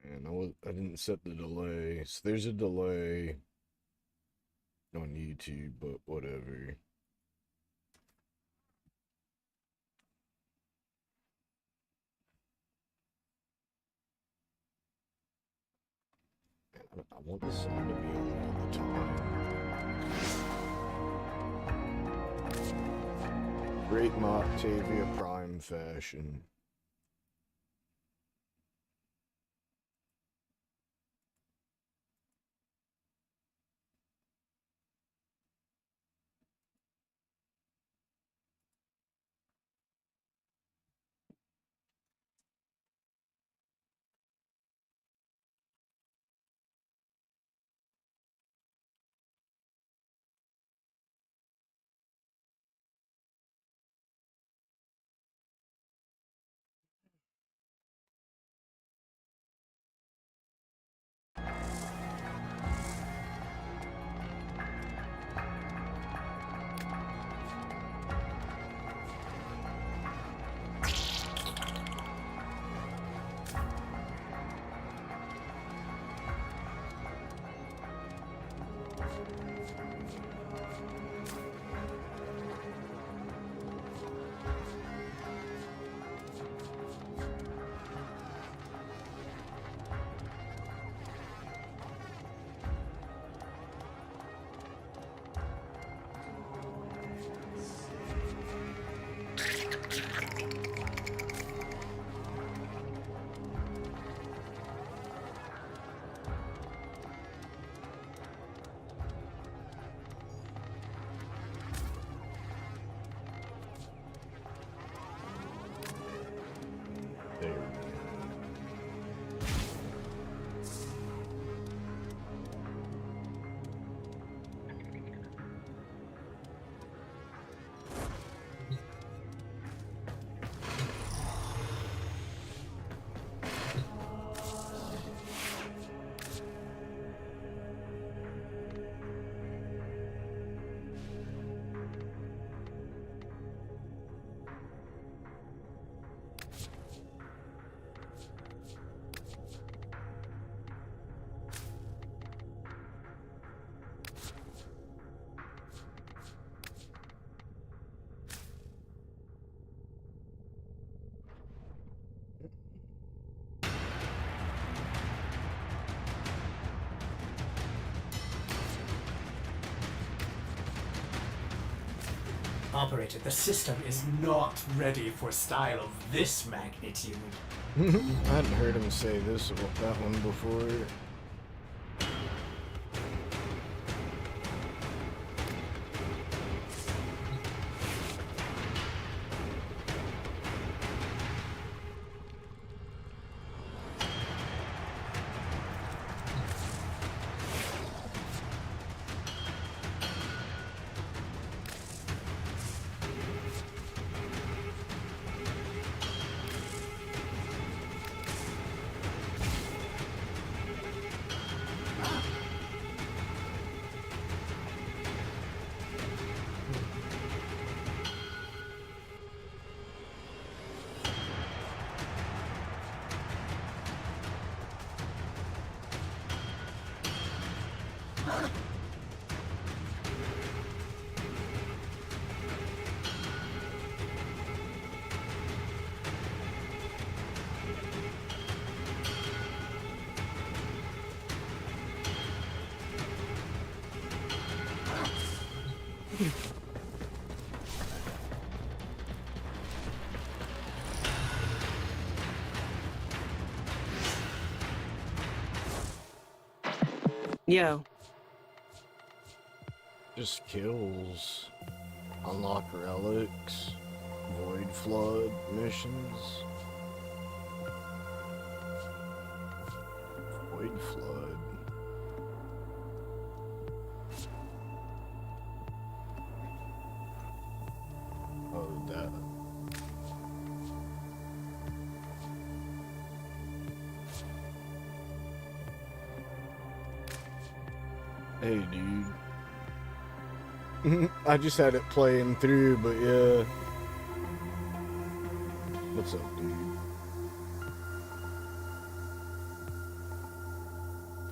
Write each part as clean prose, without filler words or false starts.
And I didn't set the delay. So there's a delay on YouTube, but whatever. I want the sound to be on all the time. Great Octavia Prime fashion. Operator, the system is not ready for style of this magnitude. I hadn't heard him say this about that one before. Yo. Just kills. Unlock relics. Void Flood missions. Void Flood. Oh, that. Hey, dude. I just had it playing through, but yeah. What's up, dude?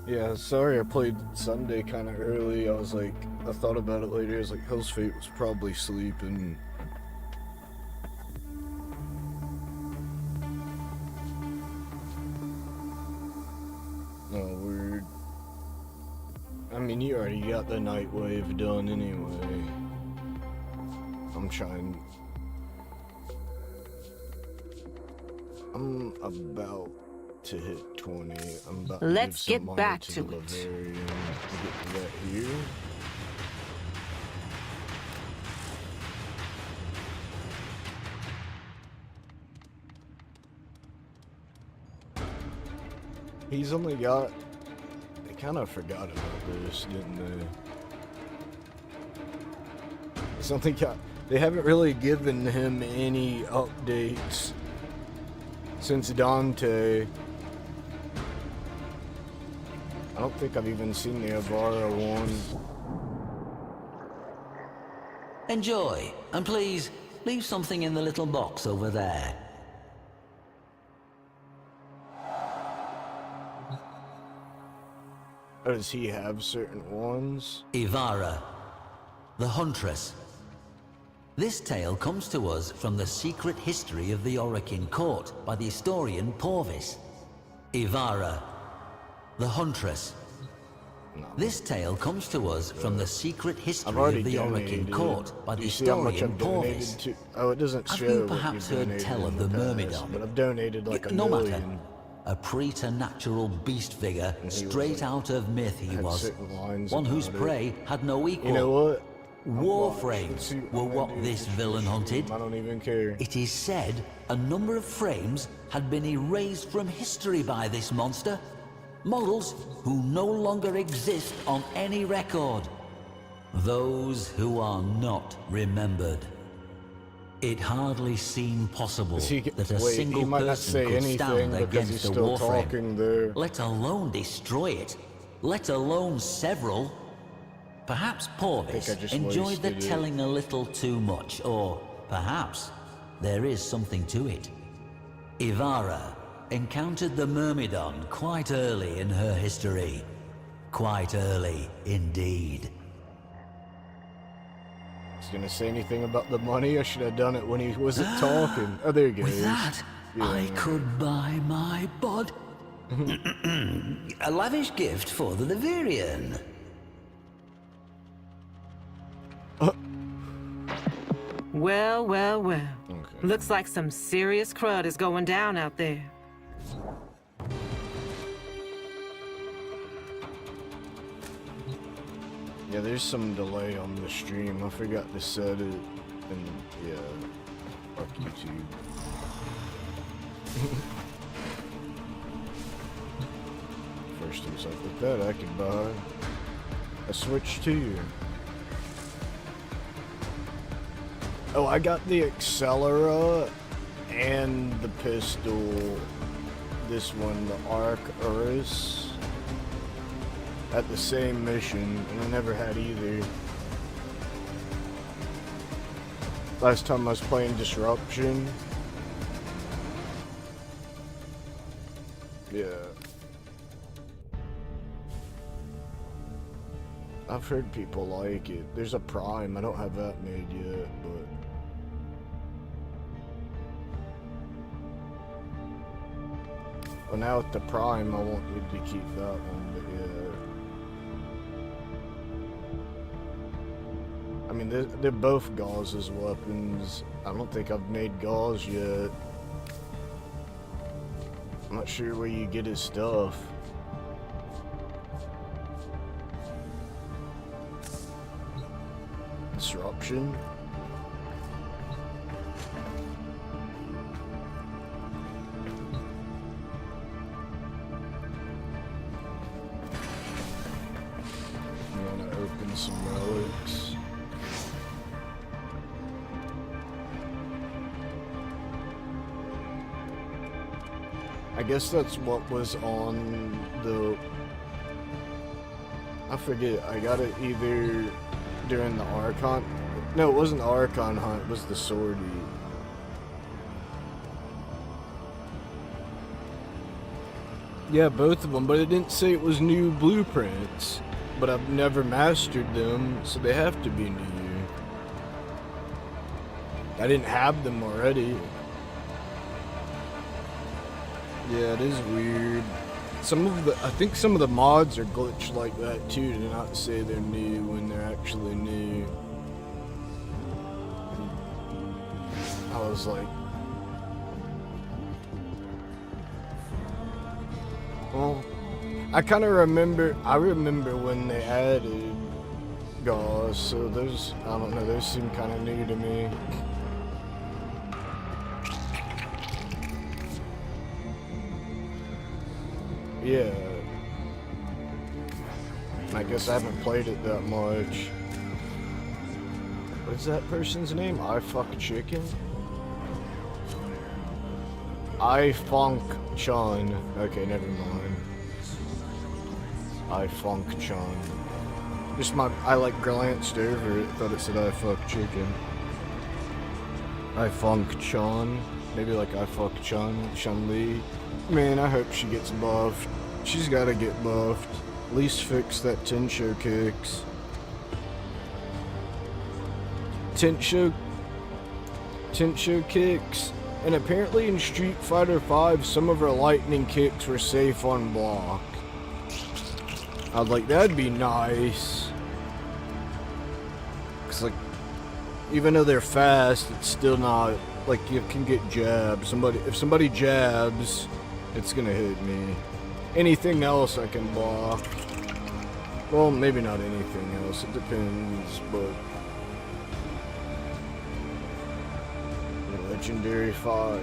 Yeah, sorry I played Sunday kind of early. I was like, I thought about it later. I was like, Hell's Fate was probably sleeping. Oh, weird. I mean, you already got the Nitewave done anyway. I'm trying. I'm about to hit 20. I'm about Let's to give some get money back to to the it. Bavarian to get to that here. He's only got. They kind of forgot about this, didn't they? Something. They haven't really given him any updates since Dante. I don't think I've even seen the Avara one. Enjoy, and please leave something in the little box over there. Or does he have certain ones? Ivara, the Huntress. This tale comes to us from the secret history of the Orokin court by the historian Porvis. Ivara, the Huntress. No. This tale comes to us from the secret I've history already of the donated. Orokin court by the You see how much historian I've donated Porvis. to? Oh, it doesn't Have show you what perhaps you've heard donated tell in of the past, Myrmidon? but I've donated like a No million. matter. A preternatural beast figure, And he was straight like- out of myth he had was. certain lines One whose about it. prey had no equal. You know what? Warframes were what this villain hunted. I don't even care. It is said a number of frames had been erased from history by this monster. Models who no longer exist on any record. Those who are not remembered. It hardly seemed possible that a Wait, single he might not person say could anything stand because he's against a still warframe, talking there. let alone destroy it, let alone several. Perhaps Porvis I just enjoyed the wasted it. telling a little too much, or perhaps there is something to it. Ivara encountered the Myrmidon quite early in her history. Quite early indeed. He's gonna say anything about the money? I should have done it when he wasn't talking. Oh, there he goes. With that, I could buy my bod. A lavish gift for the Navirian. Well, well, well. Okay. Looks like some serious crud is going down out there. Yeah, there's some delay on the stream. I forgot to set it. And yeah, fuck YouTube. First things like that I could buy a Switch 2. Oh, I got the Accelera and the pistol. This one, the Arc Urus, at the same mission, and I never had either. Last time I was playing Disruption. Yeah. I've heard people like it. There's a Prime, I don't have that made yet, but... Well, now with the Prime, I want you to keep that one, but yeah. I mean, they're both Gauze's weapons. I don't think I've made Gauze yet. I'm not sure where you get his stuff. Disruption. You want to open some relics? I guess that's what was on the... I forget, I got it either during the Archon... No, it wasn't the Archon hunt, it was the Sword Eat. Yeah, both of them, but it didn't say it was new blueprints. But I've never mastered them, so they have to be new. I didn't have them already. Yeah, it is weird. I think some of the mods are glitched like that too, to not say they're new when they're actually new. I was like, well, I remember when they added gauze, so I don't know, those seem kind of new to me. Yeah. I guess I haven't played it that much. What is that person's name? I fuck chicken? I Funk Chun. Okay, never mind. I Funk Chun. I like glanced over it, thought it said I fuck chicken. I Funk Chun. Maybe like I fuck Chun-Li. Man, I hope she gets buffed. She's gotta get buffed. At least fix that Tensho kicks. Tensho kicks. And apparently in Street Fighter V, some of her lightning kicks were safe on block. I was like, that'd be nice. Cause like, even though they're fast, it's still not, like you can get jabs. If somebody jabs, it's gonna hit me. Anything else I can block. Well, maybe not anything else, it depends, but... Legendary 5.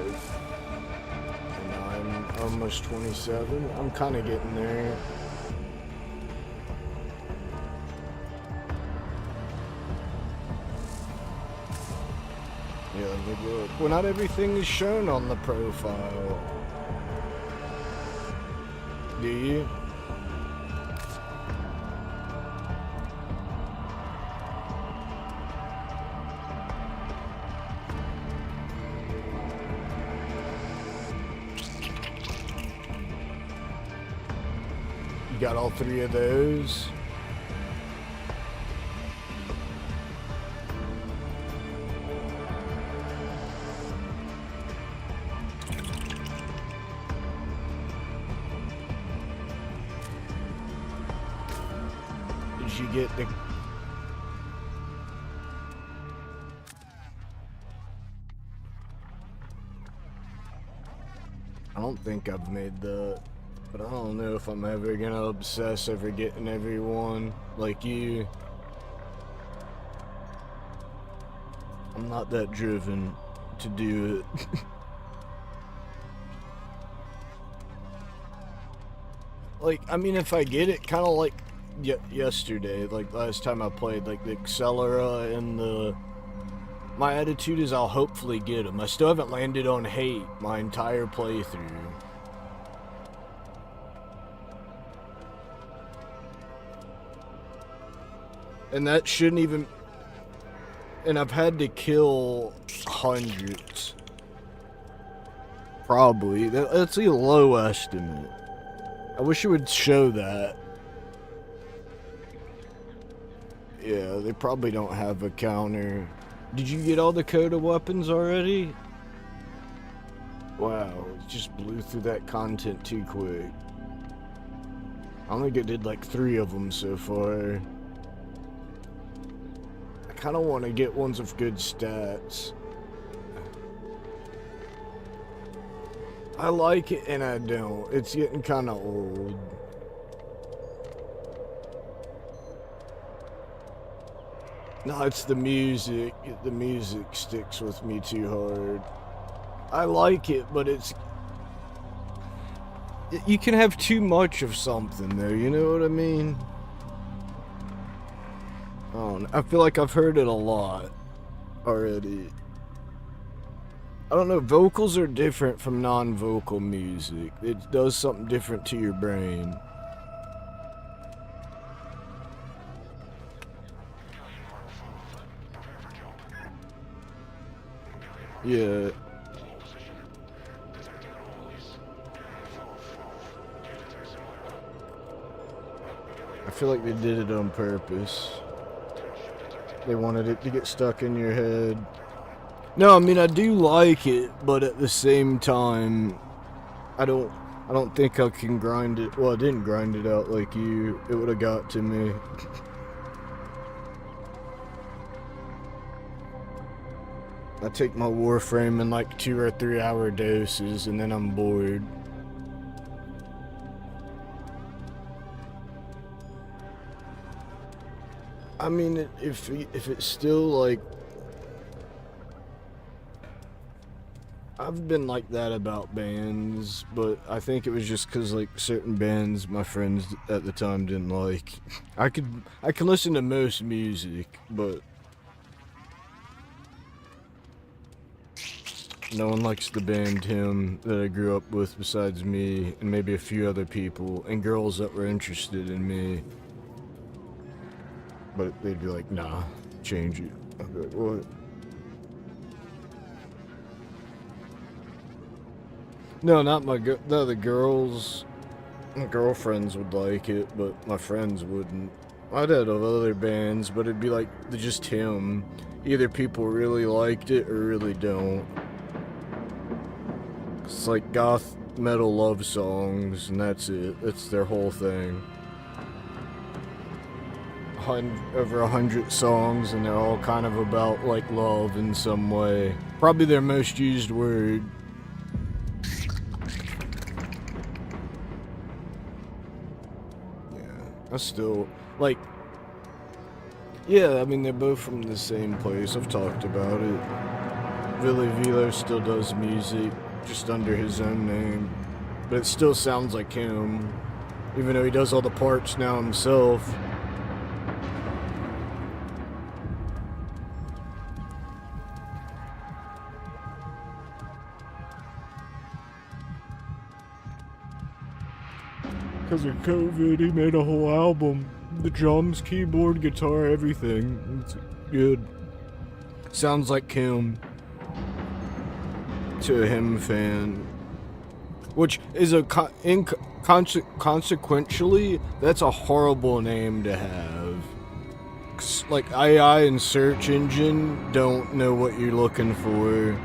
And I'm almost 27. I'm kind of getting there. Yeah, let me look. Well, not everything is shown on the profile. Do you? You got all 3 of those? Did you get the... I don't think I've made that, but I don't know if I'm ever gonna obsess over getting everyone like you. I'm not that driven to do it. Like, I mean, if I get it, kind of like yesterday, like last time I played, like the Accelera and the... My attitude is I'll hopefully get them. I still haven't landed on hate my entire playthrough. And that shouldn't even... And I've had to kill hundreds. Probably. That's a low estimate. I wish it would show that. Yeah, they probably don't have a counter. Did you get all the Coda weapons already? Wow, it just blew through that content too quick. I think I did like 3 of them so far. I kind of want to get ones with good stats. I like it and I don't. It's getting kind of old. No, it's the music. The music sticks with me too hard. I like it, but it's... You can have too much of something, though, you know what I mean? Oh, I feel like I've heard it a lot already. I don't know, vocals are different from non-vocal music. It does something different to your brain. Yeah. I feel like they did it on purpose. They wanted it to get stuck in your head. No, I mean, I do like it, but at the same time, I don't think I can grind it. Well, I didn't grind it out like you. It would have got to me. I take my Warframe in like 2 or 3 hour doses, and then I'm bored. I mean, if it's still like, I've been like that about bands, but I think it was just because like certain bands my friends at the time didn't like. I can listen to most music, but no one likes the band Him that I grew up with besides me and maybe a few other people and girls that were interested in me. But they'd be like, nah, change it. I'd be like, what? No, not my no, the girls. My girlfriends would like it, but my friends wouldn't. I'd had other bands, but it'd be like just Him. Either people really liked it or really don't. It's like goth metal love songs, and that's it. That's their whole thing. Over 100 songs, and they're all kind of about like love in some way. Probably their most used word. Yeah, I still like. Yeah, I mean they're both from the same place. I've talked about it. Billy Vilo still does music, just under his own name, but it still sounds like him, even though he does all the parts now himself. Because of COVID, he made a whole album. The drums, keyboard, guitar, everything. It's good. Sounds like him. To a Him fan. Which is a consequentially, that's a horrible name to have. 'Cause, like, AI and search engine don't know what you're looking for.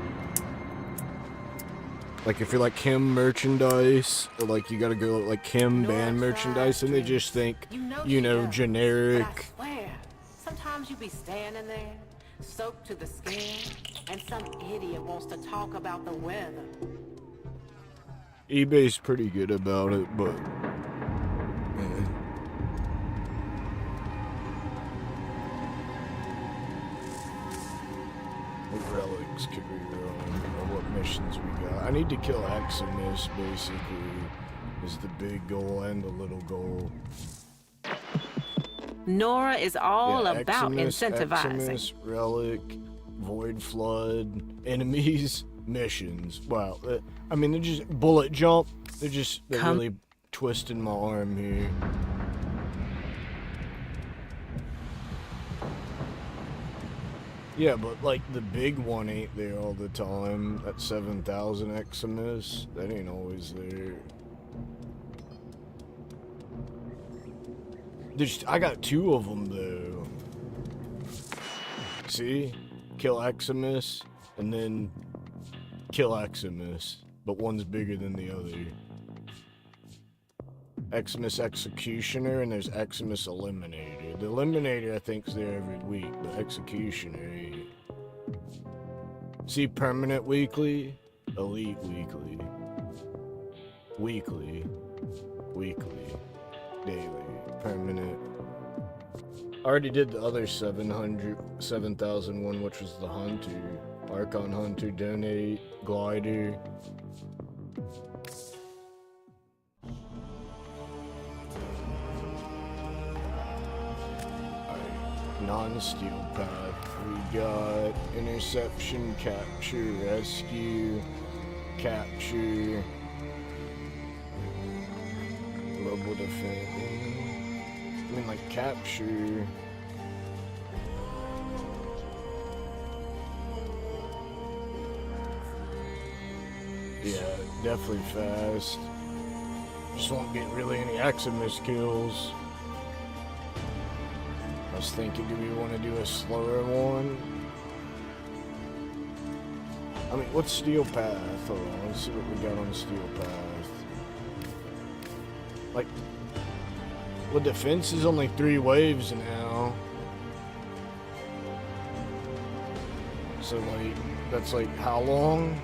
Like, if you're like Him merchandise, or like you gotta go like Him band merchandise, and they just think, you know, generic. But I swear, sometimes you be standing there, soaked to the skin, and some idiot wants to talk about the weather. eBay's pretty good about it, but what relics could we run, or what missions we got? I need to kill Eximus, basically, is the big goal and the little goal. Nora is all Yeah, about incentivizing. Eximus, relic, void flood, enemies, missions. Wow, I mean, they're just bullet jump. They're really twisting my arm here. Yeah, but like the big one ain't there all the time. That 7,000 Eximus, that ain't always there. I got 2 of them though. See? Kill Eximus, and then kill Eximus, but one's bigger than the other. Eximus Executioner, and there's Eximus Eliminator. The Eliminator I think's there every week, but Executioner ain't. See, permanent weekly, elite weekly, weekly, daily, permanent. I already did the other 7,000 one, which was the Hunter. Archon Hunter, donate, glider. Non-steel path. We got interception, capture, rescue, capture, global defense. I mean, like, capture. Yeah, definitely fast. Just won't get really any Eximus kills. I was thinking, do we want to do a slower one? I mean, what's Steel Path? Hold on, let's see what we got on Steel Path. Like, well, defense is only 3 waves now. So, like, that's like how long?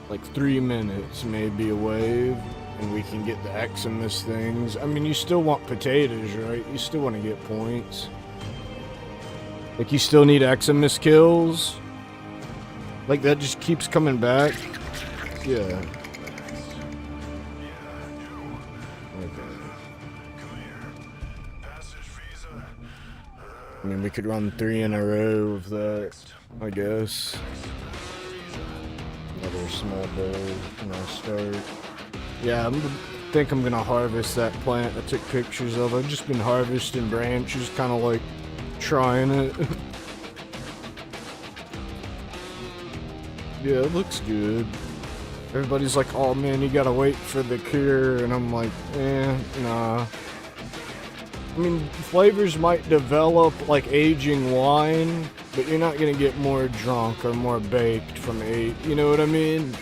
Like 3 minutes, maybe a wave, and we can get the Eximus things. I mean, you still want potatoes, right? You still want to get points. Like, you still need Eximus kills. Like, that just keeps coming back. Yeah. I mean, we could run 3 in a row of that, I guess. Another small bowl, and I'll start. Yeah, I think I'm gonna harvest that plant I took pictures of. I've just been harvesting branches, kind of like trying it. Yeah, it looks good. Everybody's like, oh man, you gotta wait for the cure, and I'm like, nah. I mean, flavors might develop like aging wine, but you're not gonna get more drunk or more baked from you know what I mean?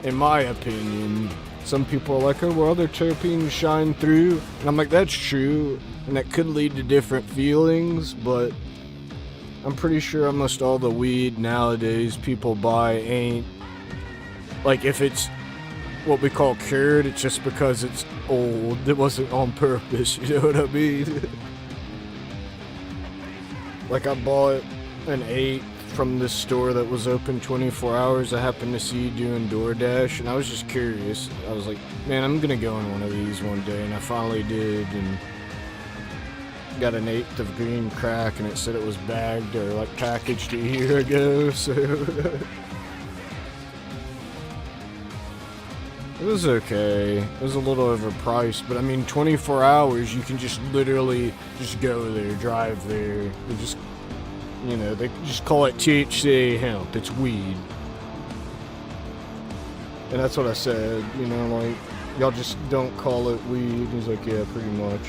In my opinion. Some people are like, oh, well, other terpenes shine through. And I'm like, that's true, and that could lead to different feelings, but I'm pretty sure almost all the weed nowadays people buy ain't, like, if it's what we call cured, it's just because it's old. It wasn't on purpose, you know what I mean? Like, I bought an 8 from this store that was open 24 hours. I happened to see you doing DoorDash, and I was just curious. I was like, man, I'm gonna go in one of these one day, and I finally did, and got an 1/8 of green crack, and it said it was bagged or like packaged a year ago, so it was okay. It was a little overpriced, but I mean, 24 hours, you can just literally just go there, drive there. They just, you know, they just call it THC hemp. It's weed. And that's what I said, you know, like, y'all just don't call it weed. He's like, yeah, pretty much.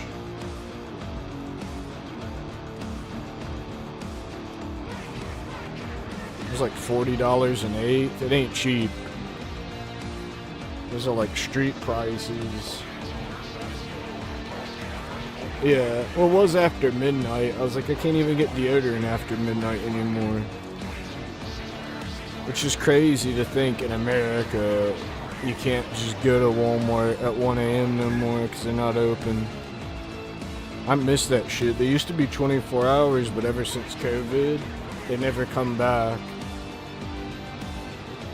It was like $40 an 8. It ain't cheap. Those are like street prices. Yeah, well, it was after midnight. I was like, I can't even get deodorant after midnight anymore. Which is crazy to think in America you can't just go to Walmart at 1 a.m. no more because they're not open. I miss that shit. They used to be 24 hours, but ever since COVID, they never come back.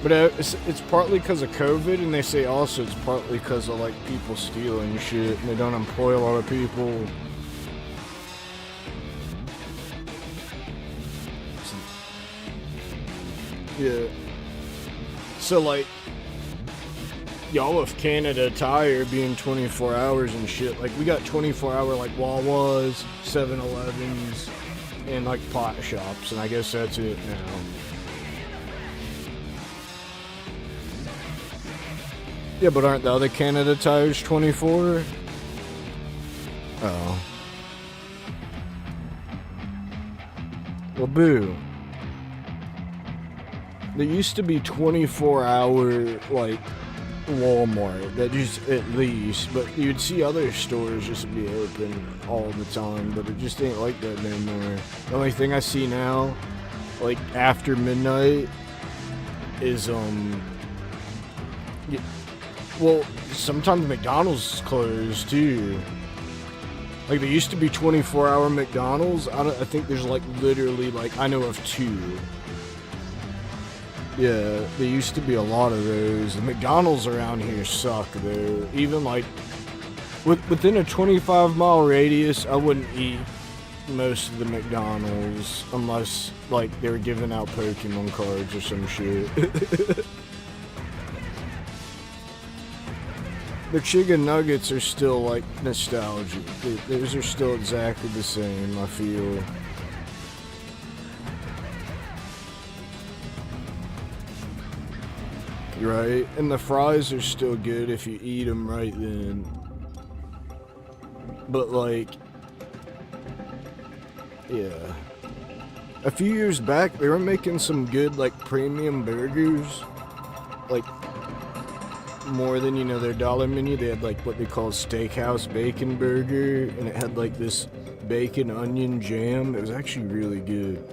But it's partly because of COVID, and they say also it's partly because of, like, people stealing shit, and they don't employ a lot of people. Yeah. So, like, y'all with Canada Tire being 24 hours and shit, like, we got 24-hour, like, Wawas, 7-Elevens, and, like, pot shops, and I guess that's it now. Yeah, but aren't the other Canada Tires 24? Oh. Well, boo. There used to be 24-hour, like, Walmart, that just, at least, but you'd see other stores just be open all the time, but it just ain't like that anymore. The only thing I see now, like, after midnight, is, well, sometimes McDonald's is closed, too. Like, there used to be 24-hour McDonald's. I think there's, like, literally, like, I know of 2. Yeah, there used to be a lot of those. The McDonald's around here suck, though. Even, like, within a 25-mile radius, I wouldn't eat most of the McDonald's unless, like, they were giving out Pokemon cards or some shit. The chicken nuggets are still, like, nostalgic. Those are still exactly the same, I feel. Right, and the fries are still good if you eat them right then. But like, yeah. A few years back, they were making some good like premium burgers. Like, more than, you know, their dollar menu. They had like what they call steakhouse bacon burger, and it had like this bacon onion jam. It was actually really good.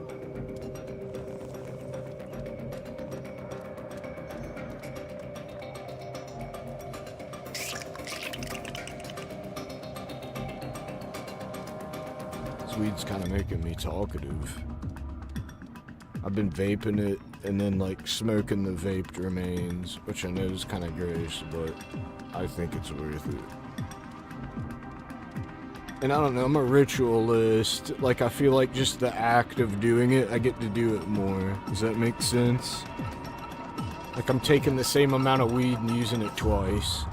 This weed's kind of making me talkative. I've been vaping it and then like smoking the vaped remains, which I know is kind of gross, but I think it's worth it. And I don't know, I'm a ritualist. Like, I feel like just the act of doing it, I get to do it more. Does that make sense? Like, I'm taking the same amount of weed and using it twice.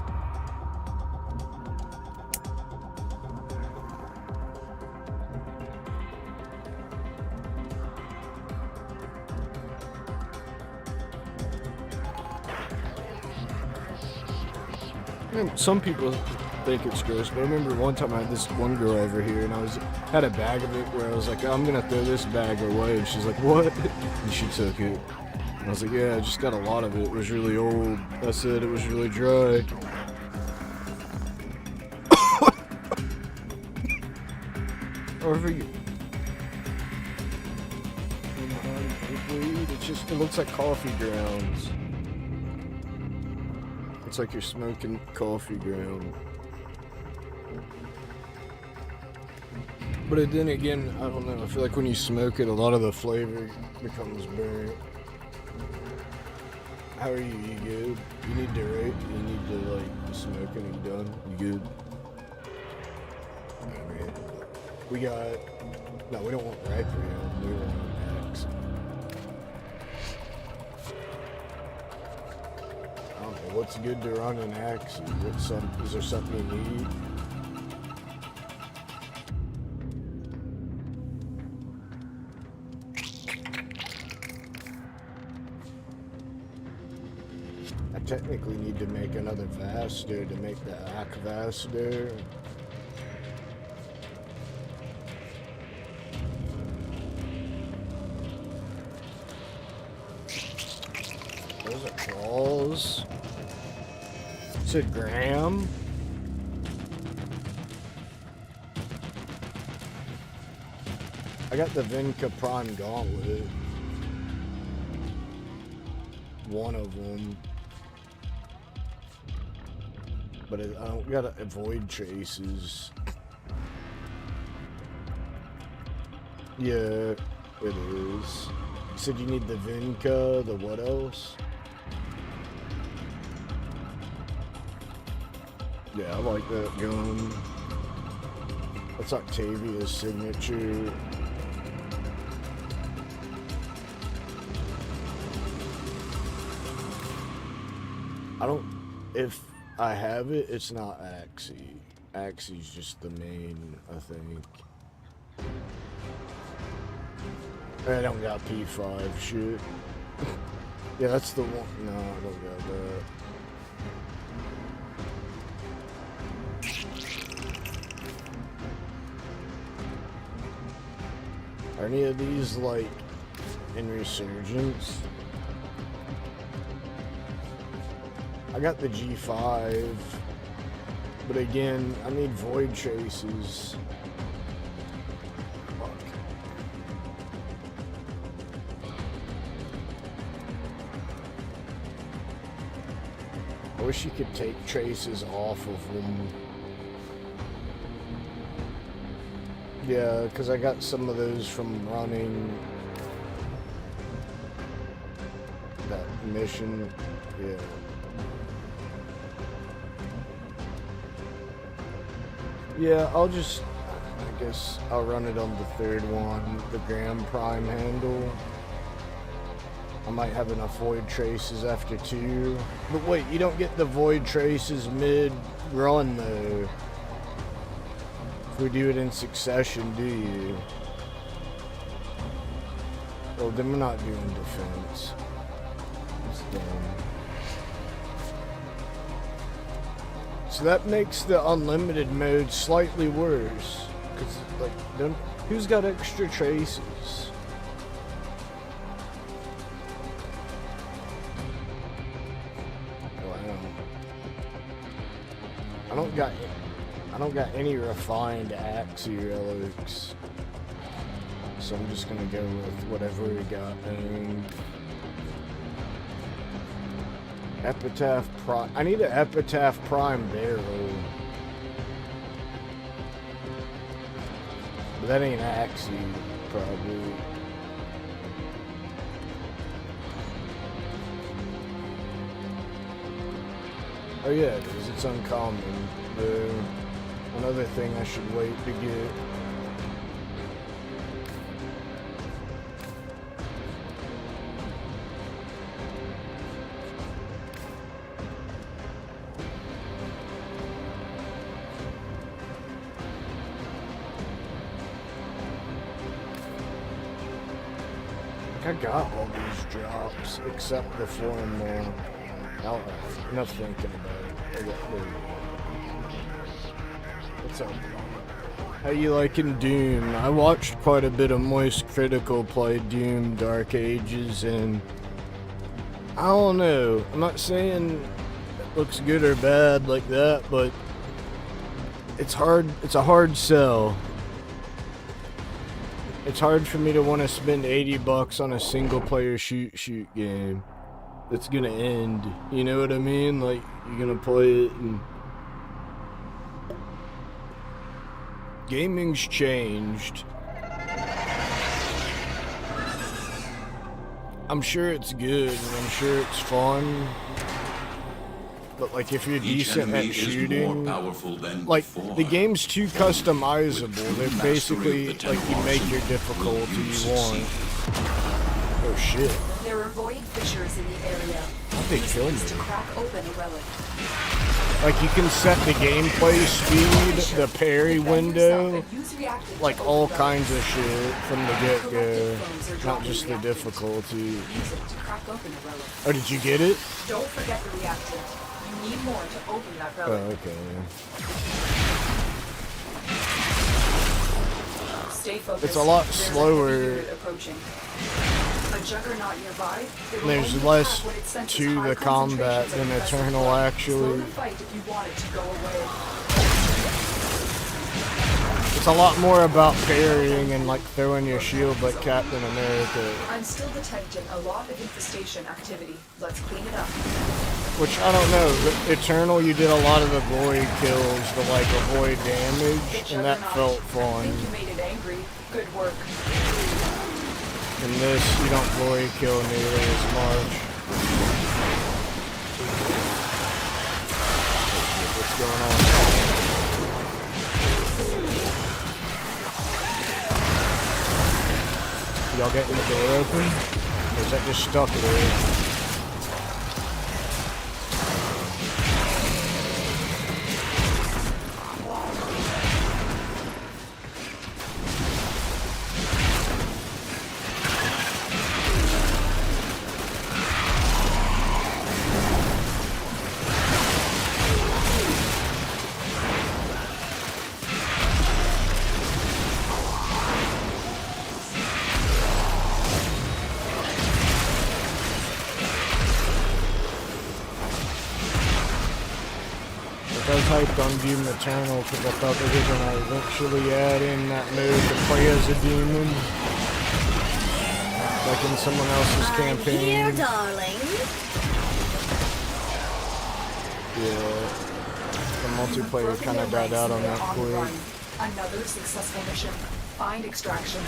And some people think it's gross, but I remember one time I had this one girl over here, and had a bag of it where I was like, oh, I'm gonna throw this bag away, and she's like, what? And she took it. And I was like, yeah, I just got a lot of it. It was really old. I said it was really dry. It looks like coffee grounds. It's like you're smoking coffee ground. But then again, I don't know. I feel like when you smoke it, a lot of the flavor becomes burnt. How are you? You good? You need to rate? You need to like smoke and you done? You good? Alright. We got... No, we don't want Requiem. We want X. I don't know. What's good to run an X? Is there something you need? I technically need to make another Vaster to make the Ak Vaster. Those are claws. Is it Graham? I got the Vinca Prime Gauntlet. One of them. But I don't gotta avoid traces. Yeah, it is. You said you need the Vinca, the what else? Yeah, I like that gun. That's Octavia's signature. If I have it, it's not Axie. Axie's just the main, I think. I don't got P5 shit. Yeah, that's the one. No, I don't got that. Are any of these like in Resurgence? I got the G5, but again, I need void traces. Fuck. I wish you could take traces off of them. Yeah, because I got some of those from running that mission. Yeah. Yeah, I guess I'll run it on the third one, the Graham Prime handle. I might have enough void traces after 2. But wait, you don't get the void traces mid-run though. If we do it in succession, do you? Well, then we're not doing defense. It's dumb. So that makes the unlimited mode slightly worse. Cause like, who's got extra traces? Wow. I don't got any refined axe relics. So I'm just gonna go with whatever we got. Epitaph Prime. I need an Epitaph Prime barrel. But that ain't Axie, probably. Oh yeah, it is. It's uncommon. Another thing I should wait to get. I got all these drops except the 4 more. Enough thinking about it. What's up? How you liking Doom? I watched quite a bit of Moist Critical play Doom Dark Ages, and I don't know. I'm not saying it looks good or bad like that, but it's hard. It's a hard sell. It's hard for me to want to spend $80 on a single player shoot game that's gonna end. You know what I mean? Like, you're gonna play it and gaming's changed. I'm sure it's good and I'm sure it's fun. But like, if you're decent at shooting, like, the game's too customizable. They're basically like, you make your difficulty you want. Oh shit. There are void fissures in the area. How'd they kill me? To crack open a relic. Like, you can set the gameplay speed, the parry window, like all kinds of shit from the get-go, not just the difficulty. Use it to crack open a relic. Oh, did you get it? Don't forget the reactor. You need more to open that relic. Oh, okay. Stay focused. It's a lot There's a slower. heavy unit approaching. A juggernaut nearby. There's less to the combat than Eternal, actually. It's a lot more about parrying and like throwing your shield like Captain America. I'm still detecting a lot of infestation activity. Let's clean it up. Which, I don't know, but Eternal, you did a lot of the void kills to like avoid damage, and that felt fun. I think you made it angry. Good work. In this, you don't void kill nearly as much. What's going on? Y'all getting the door open? Or is that just stuck there? I was hyped on Doom Eternal because I thought they were going to eventually add in that mode to play as a demon. Like in someone else's campaign. Here, darling. Yeah. The multiplayer kind of died out on that quick. Another successful mission. Find extraction.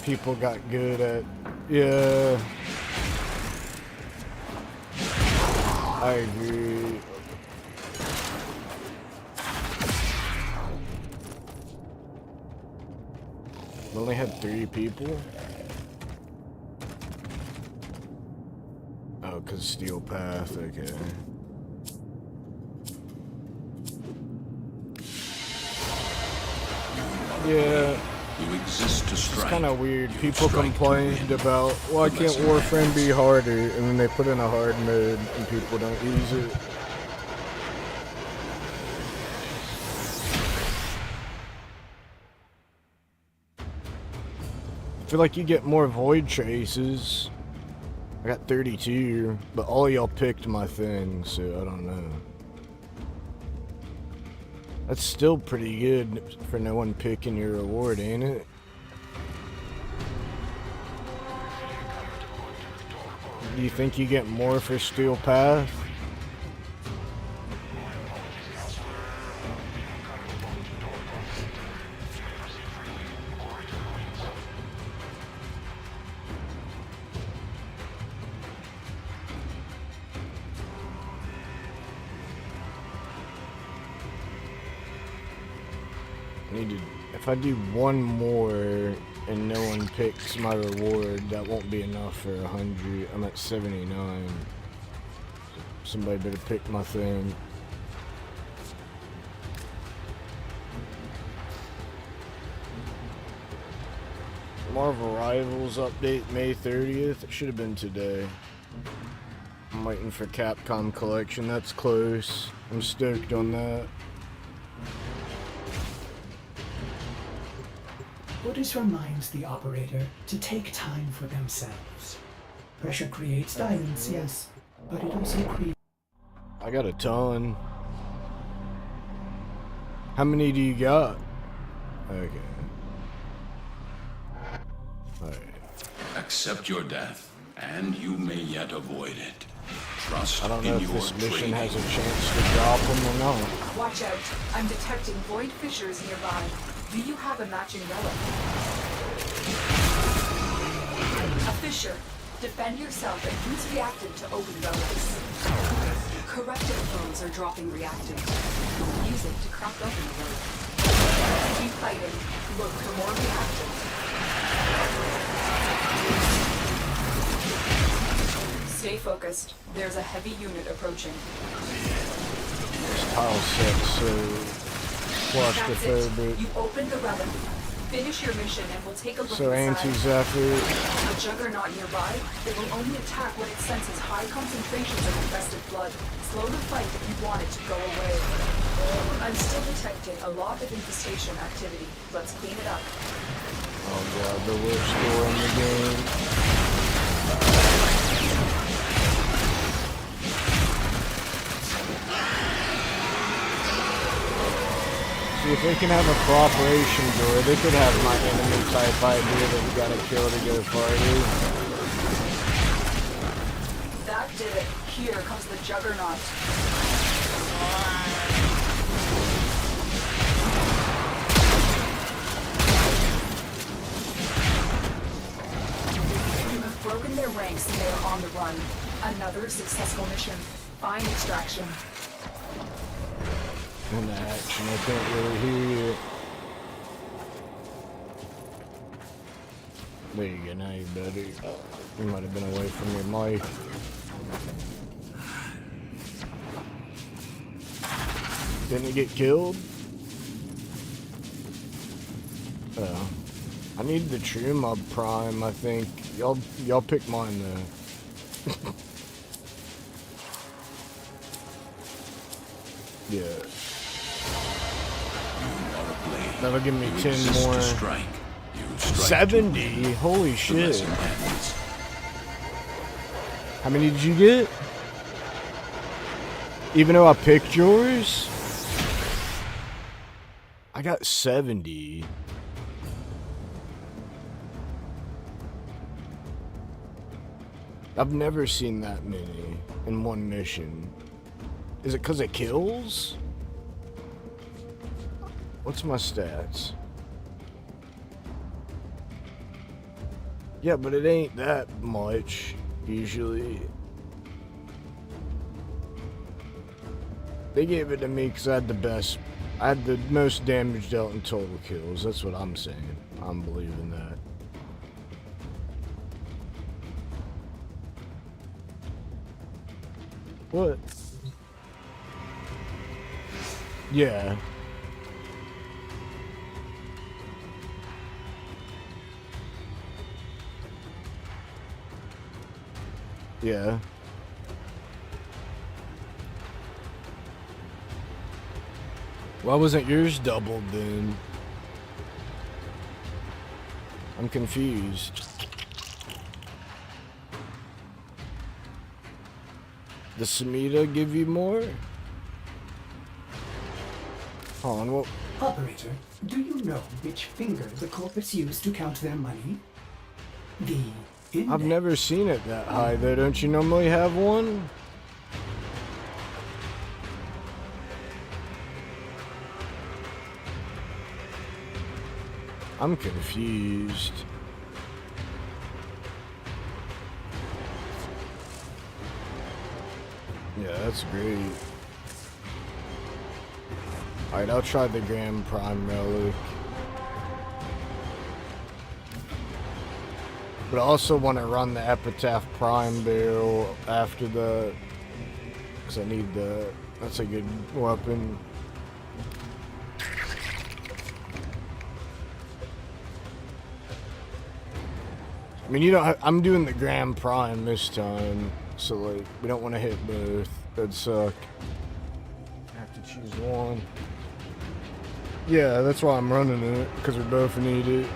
People got good at, yeah. I agree. We only had 3 people? Oh, 'cause Steel Path, okay. Yeah, You exist to it's strike. kind of weird. You People strike to complained win. about, why can't Lesson Warframe happens. be harder? And then they put in a hard mode and people don't use it. I feel like you get more void traces. I got 32, but all y'all picked my thing, so I don't know. That's still pretty good for no one picking your reward, ain't it? Do you think you get more for Steel Path? If I do one more and no one picks my reward, that won't be enough for 100. I'm at 79. Somebody better pick my thing. Marvel Rivals update May 30th. It should have been today. I'm waiting for Capcom Collection. That's close. I'm stoked on that. Otis reminds the operator to take time for themselves. Pressure creates diamonds, yes, but it also creates... I got a ton. How many do you got? Okay. Alright. Accept your death, and you may yet avoid it. Trust I don't know in if your this mission training. has a chance to drop them or not. Watch out. I'm detecting void fissures nearby. Do you have a matching relic? A fissure. Defend yourself and use reactant to open relics. Corrupted foes are dropping reactant. Use it to crack open the relic. Keep fighting. Look for more reactant. Stay focused. There's a heavy unit approaching. This tile set's so That's it. claustrophobic. You opened the relic. Finish your mission and we'll take a look So inside. anti-Zephyr. A juggernaut nearby, it will only attack when it senses high concentrations of infested blood. Slow the fight if you want it to go away. I'm still detecting a lot of infestation activity. Let's clean it up. Oh god, the worst score in the game. See, if they can have a cooperation door, they could have my enemy type idea that we gotta kill to go farther. That did it. Here comes the juggernaut. You have broken their ranks and they are on the run. Another successful mission. Find extraction. In the action, I can't really hear you. There you go, now you're better. You might have been away from your mic. Didn't he get killed? Oh. I need the True Mob Prime, I think. Y'all pick mine though. Yeah. That'll give me 10 more. 70? Holy shit. How many did you get? Even though I picked yours? I got 70. I've never seen that many in one mission. Is it because it kills? What's my stats? Yeah, but it ain't that much, usually. They gave it to me because I had the best, I had the most damage dealt in total kills. That's what I'm saying. I'm believing that. What? Yeah. Yeah. Why wasn't yours doubled then? I'm confused. Does Samita give you more? Hold on, what? Operator, do you know which finger the corpus used to count their money? The index. I've never seen it that high though. Don't you normally have one? I'm confused. Yeah, that's great. Alright, I'll try the Grand Prime Relic. But I also want to run the Epitaph Prime barrel after the... because I need the... that's a good weapon. I mean, you don't... I'm doing the Grand Prime this time. So, like, we don't want to hit both. That'd suck. I have to choose one. Yeah, that's why I'm running it. Because we both need it.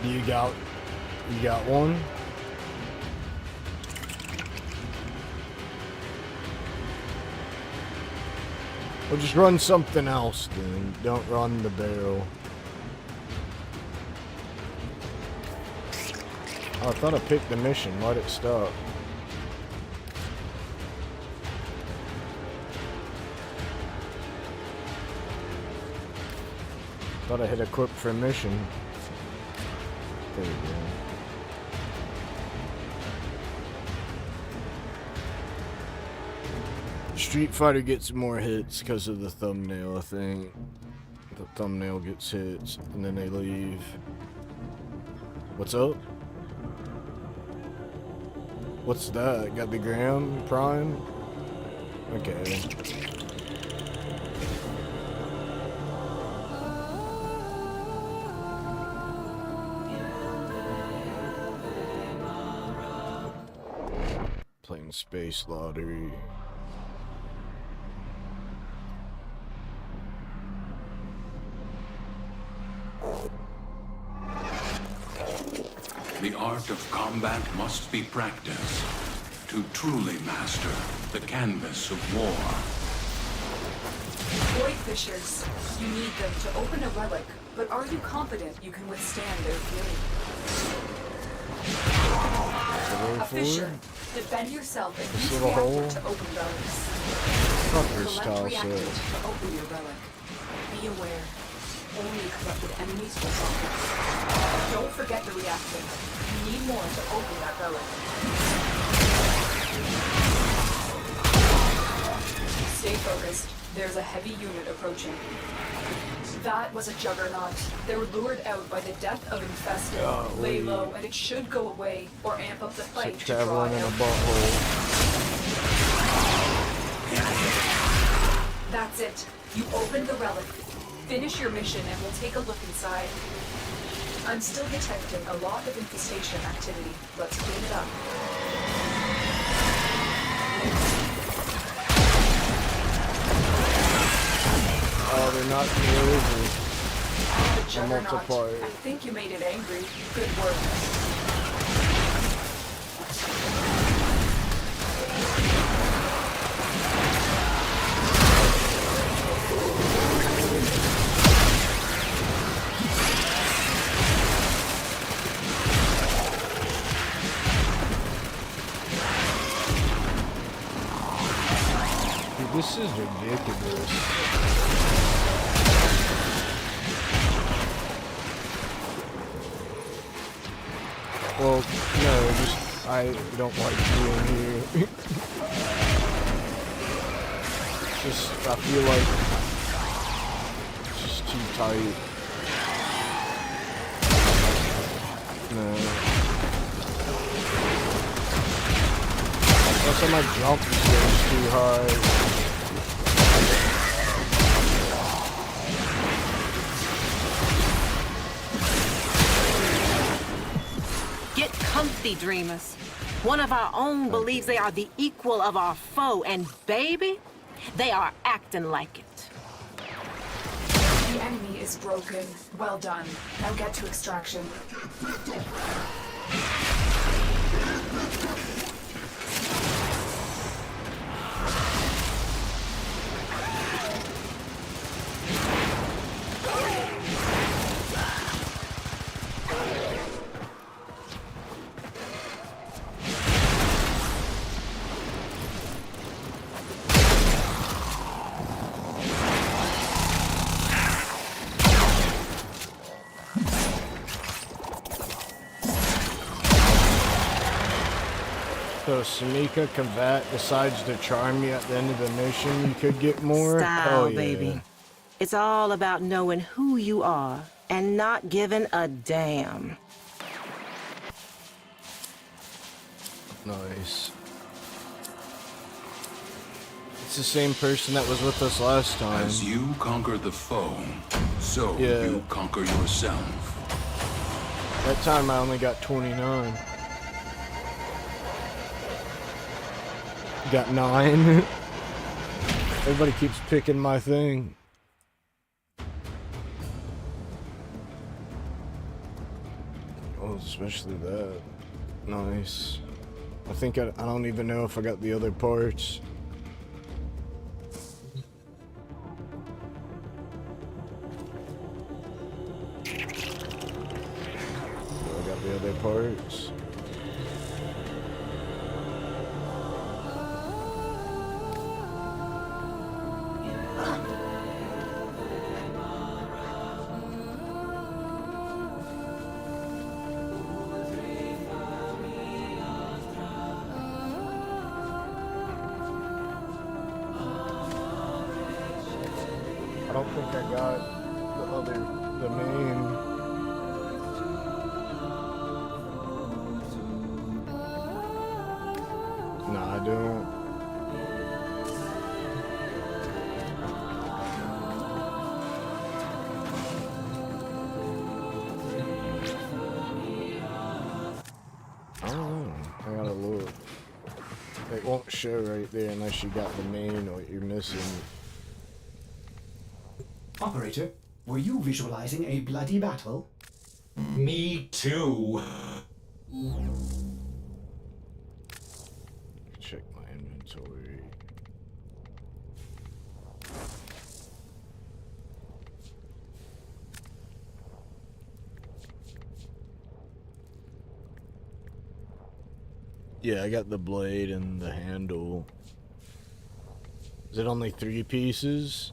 You got one? Well, just run something else then. Don't run the barrel. Oh, I thought I picked the mission. Why'd it stop? Thought I hit equip for mission. There you go. Street Fighter gets more hits because of the thumbnail, I think. The thumbnail gets hits, and then they leave. What's up? What's that? Got the Gram Prime? Okay. Playing Space Lottery. The art of combat must be practiced to truly master the canvas of war. Void Fishers. You need them to open a relic, but are you confident you can withstand their fury? A Fisher. Defend yourself and use little reactor hole. to open relics. Fuckers Collect toss reactor it. to open your relic. Be aware. Only corrupted enemies will drop it. Don't forget the reactor. You need more to open that relic. Stay focused. There's a heavy unit approaching. That was a juggernaut. They were lured out by the death of Infested. Lay low, and it should go away, or amp up the fight to draw Traveling in a out. butthole. That's it. You opened the relic. Finish your mission and we'll take a look inside. I'm still detecting a lot of infestation activity. Let's clean it up. Oh, they're not me over. The juggernaut. multiplier. I think you made it angry. Good work. Dude, this is ridiculous. Well, no, just I don't like being here. Just I feel like it's just too tight. No. Plus, my jump is too high. filthy dreamers. One of our own believes they are the equal of our foe, and baby, they are acting like it. The enemy is broken. Well done. Now get to extraction. So Samika Kavat decides to charm you at the end of the mission. You could get more. Style, Yeah. baby. It's all about knowing who you are and not giving a damn. Nice. It's the same person that was with us last time. As you conquer the foe, so Yeah. you conquer yourself. That time I only got 29. Got 9. Everybody keeps picking my thing. Oh, especially that. Nice. I think I don't even know if I got the other parts. I got the other parts. I don't think I got the main. No, I don't. I don't know. I gotta look. It won't show right there unless you got the main or you're missing. Operator, were you visualizing a bloody battle? Me too. Check my inventory. Yeah, I got the blade and the handle. Is it only 3 pieces?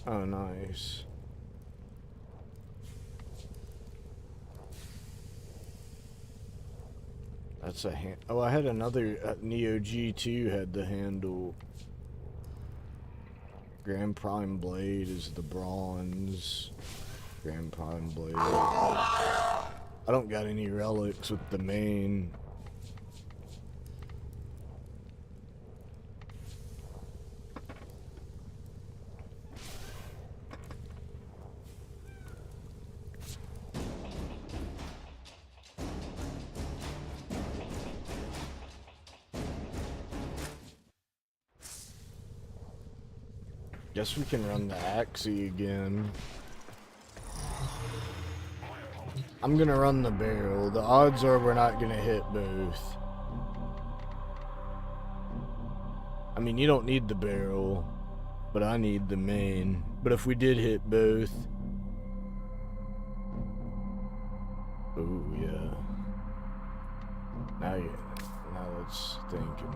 Oh, nice. That's a hand. Oh, I had another Neo G2 had the handle. Grand Prime Blade is the bronze. Grand Prime Blade. I don't got any relics with the main. Guess we can run the Axie again. I'm gonna run the barrel. The odds are we're not gonna hit both. I mean, you don't need the barrel, but I need the main. But if we did hit both... Ooh, yeah. Now it's thinking.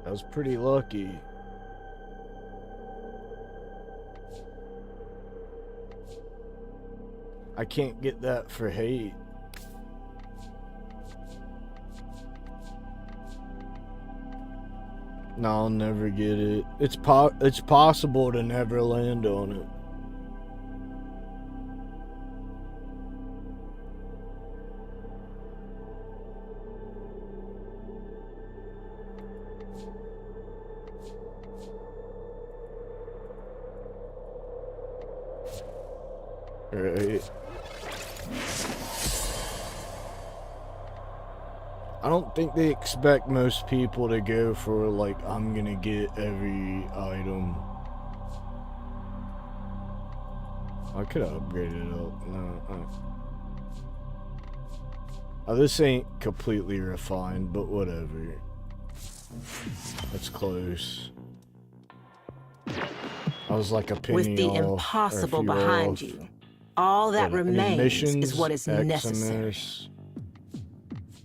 I was pretty lucky. I can't get that for hate. No, I'll never get it. It's possible to never land on it. Right. I don't think they expect most people to go for, like, I'm gonna get every item. I could have upgraded it up. No. Oh, this ain't completely refined, but whatever. That's close. I was like a penny With the off, or a impossible few behind off. you, all that But remains missions, is what is necessary. XMS,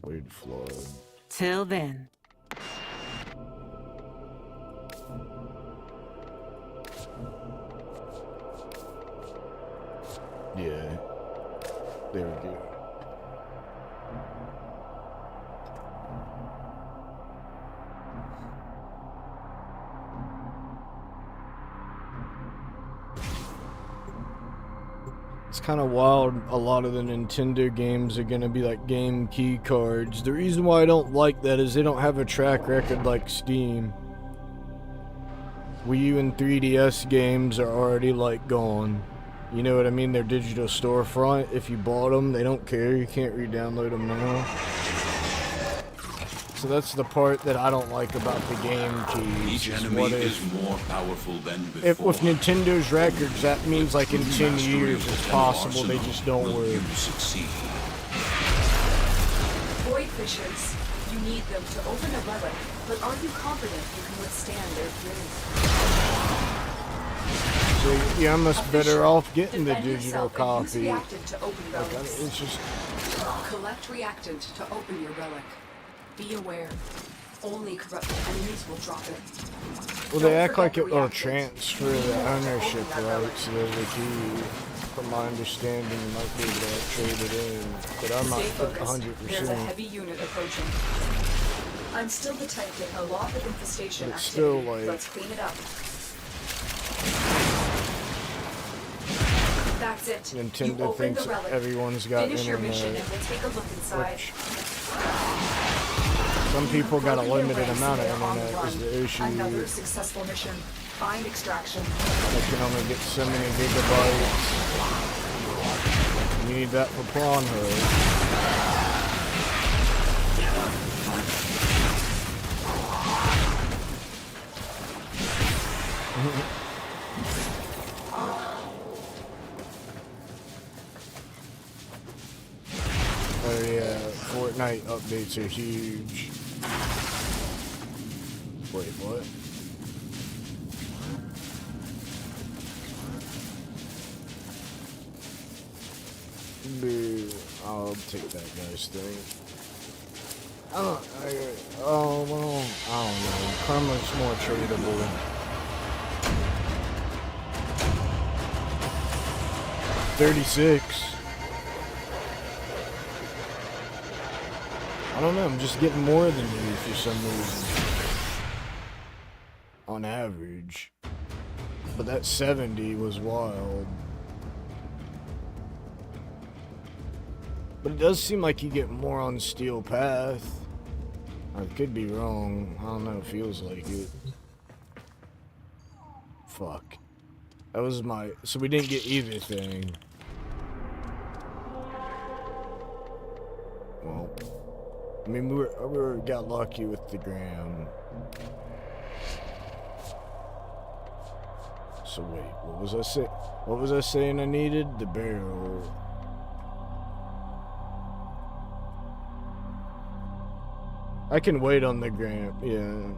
Weird flood. Till then. Yeah. There we go. It's kind of wild. A lot of the Nintendo games are going to be like game key cards. The reason why I don't like that is they don't have a track record like Steam. Wii U and 3DS games are already like gone. You know what I mean? Their digital storefront. If you bought them, they don't care. You can't re-download them now. So that's the part that I don't like about the game keys. Each enemy is more powerful than before. If with Nintendo's records, that means like in 10 years it's possible they just don't work. You succeed. Void fissures. You need them to open a relic, but are you confident you can withstand their fury? So you're almost better off getting the Defend digital yourself and use copy. reactant to open Like, relics. it's just Collect reactant to open your relic. Be aware. Only corrupted enemies will drop it. well, they Don't act like forget it will reactant. transfer the ownership rights to the key. From my understanding, you might be able to trade it in, but I'm not Stay focused. 100%. There's a heavy unit approaching. I'm still detecting a lot of infestation It's activity. still, like- Let's clean it up. That's it. You Nintendo open thinks the relic. everyone's got Finish your mission internet, and we'll take a look inside. which some people got a Further your limited ranks amount of there on the internet is run. the issue. Another successful mission. Find extraction. They can only get so many gigabytes. You need that for Prawn Hood. Oh yeah, Fortnite updates are huge. Wait, what? Boo. I'll take that guy's thing. Well, I don't know. Karma's more tradable. $36. I don't know, I'm just getting more than you for some reason. On average. But that 70 was wild. But it does seem like you get more on Steel Path. I could be wrong. I don't know, it feels like it. Fuck. That was my... So we didn't get either thing. Well... I mean, we got lucky with the gram. So wait, what was I saying? What was I saying I needed? The barrel. I can wait on the gram, yeah.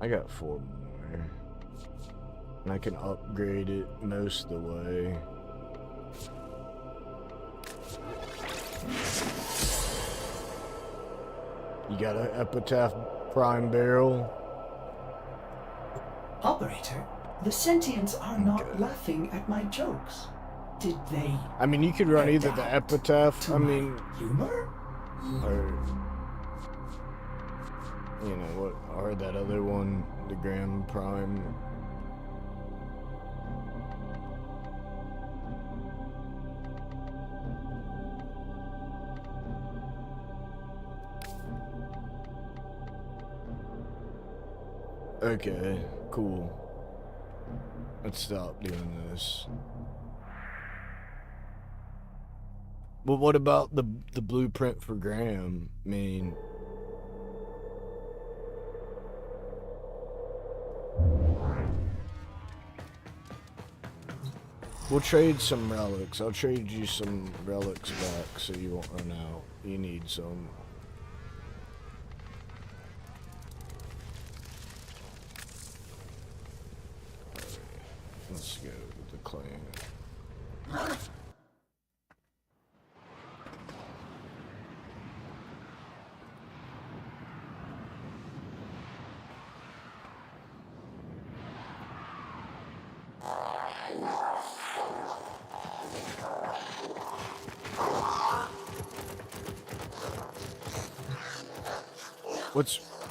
I got 4 more. And I can upgrade it most of the way. You got an Epitaph Prime Barrel? Operator, the sentients are not laughing at my jokes. Did they I mean, you could run either the adapt Epitaph, to I my mean, humor? or... You know, what, or that other one, the Grand Prime. Okay, cool. Let's stop doing this. Well, what about the blueprint for Graham? I mean, we'll trade some relics. I'll trade you some relics back so you won't run out. You need some. Alright, let's go to the clan.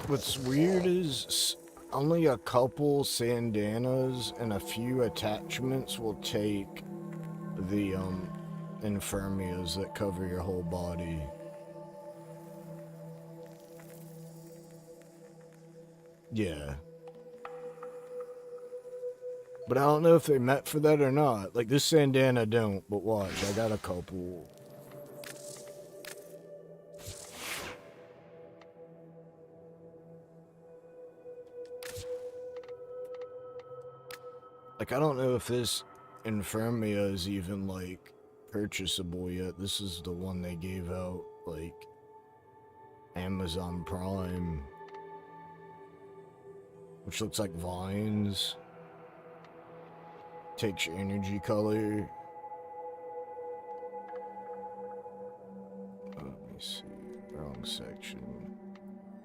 What's weird is only a couple sandanas and a few attachments will take the infirmias that cover your whole body. Yeah. But I don't know if they meant for that or not. Like this sandana don't, but watch, I got a couple. Like, I don't know if this Infirmia is even, like, purchasable yet. This is the one they gave out, like, Amazon Prime. Which looks like vines. Takes your energy color. Let me see. Wrong section.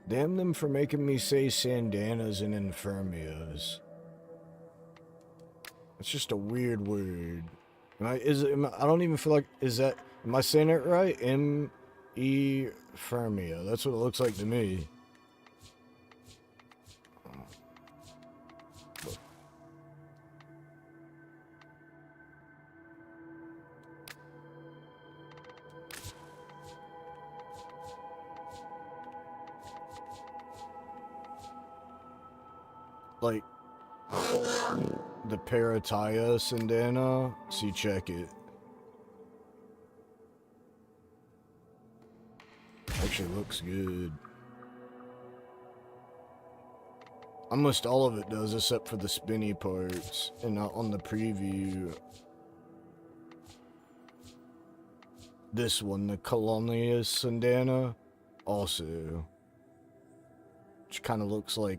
Damn them for making me say Sandanas and Infirmias. It's just a weird word. I don't even feel like, am I saying it right? M-E Firmia. That's what it looks like to me. Like, the Parataya Sandana, see, check it. Actually looks good. Almost all of it does, except for the spinny parts, and not on the preview. This one, the Colonius Sandana, also. Which kind of looks like,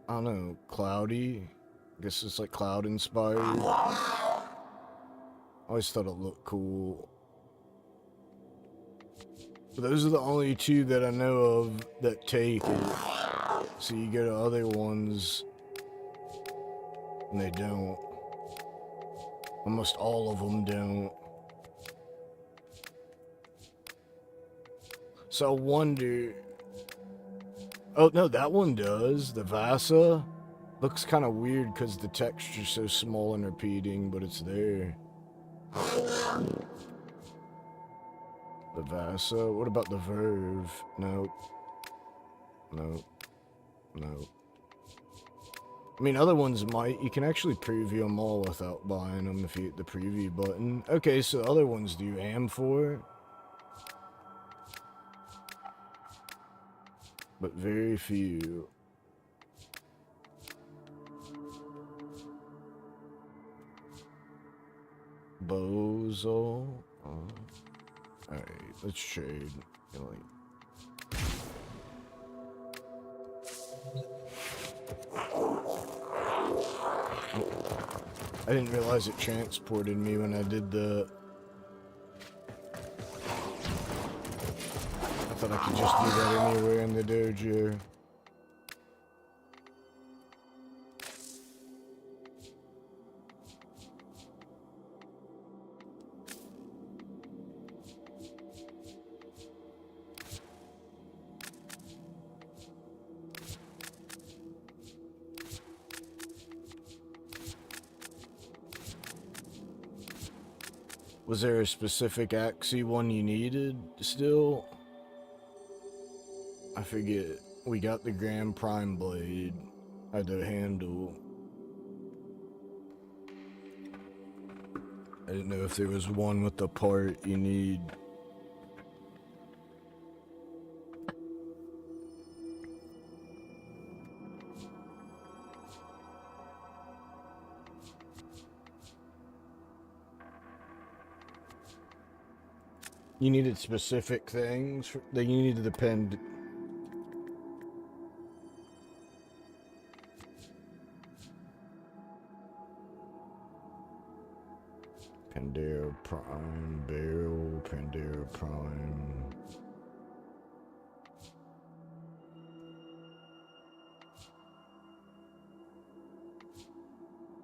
I don't know, cloudy. I guess it's like cloud inspired. I always thought it looked cool. But those are the only two that I know of that take it. So you go to other ones and they don't. Almost all of them don't. So I wonder. Oh no, that one does. The Vasa. Looks kind of weird because the texture's so small and repeating, but it's there. The Vasa. What about the Verve? Nope. Nope. Nope. I mean, other ones might. You can actually preview them all without buying them if you hit the preview button. Okay, so other ones do AM4. But very few. Bozo. Alright, let's trade. I didn't realize it transported me when I did the... I thought I could just do that anywhere in the dojo. Was there a specific Axie one you needed still? I forget. We got the Grand Prime Blade. The handle. I didn't know if there was one with the part you need. You needed specific things that you needed to pen. Pandera Prime, Barrel, Pandera Prime.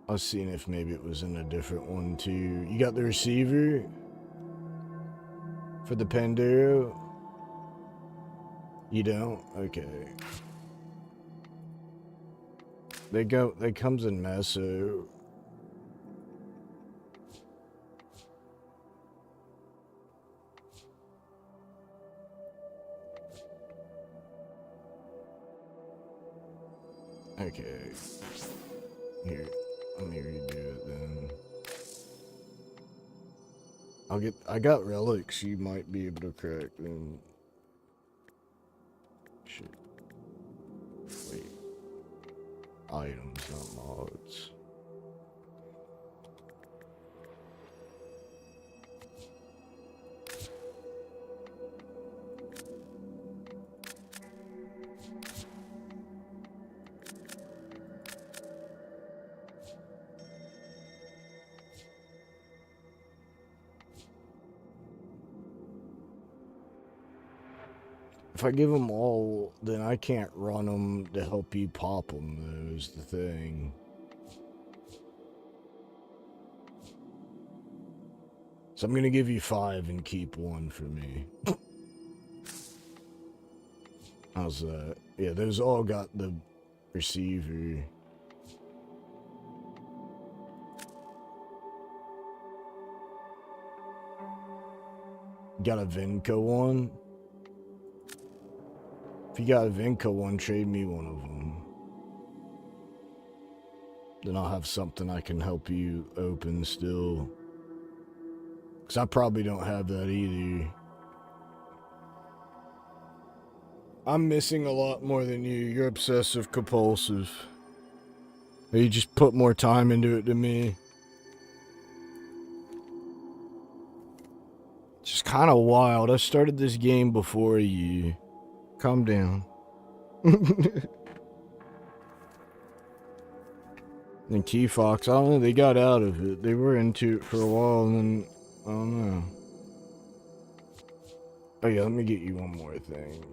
I was seeing if maybe it was in a different one too. You got the receiver for the Pandera? You don't? Okay. They comes in Meso. Okay. Here, let me redo it then. I got relics you might be able to crack them. Shit. Wait. Items, not mods. If I give them all, then I can't run them to help you pop them, though, is the thing. So I'm gonna give you 5 and keep 1 for me. How's that? Yeah, those all got the receiver. Got a Vinca one? If you got a Vinca one, trade me one of them. Then I'll have something I can help you open still. Because I probably don't have that either. I'm missing a lot more than you. You're obsessive compulsive. Or you just put more time into it than me. It's just kind of wild. I started this game before you. Calm down. And Key Fox, I don't know, they got out of it. They were into it for a while and then, I don't know. Oh yeah, let me get you one more thing.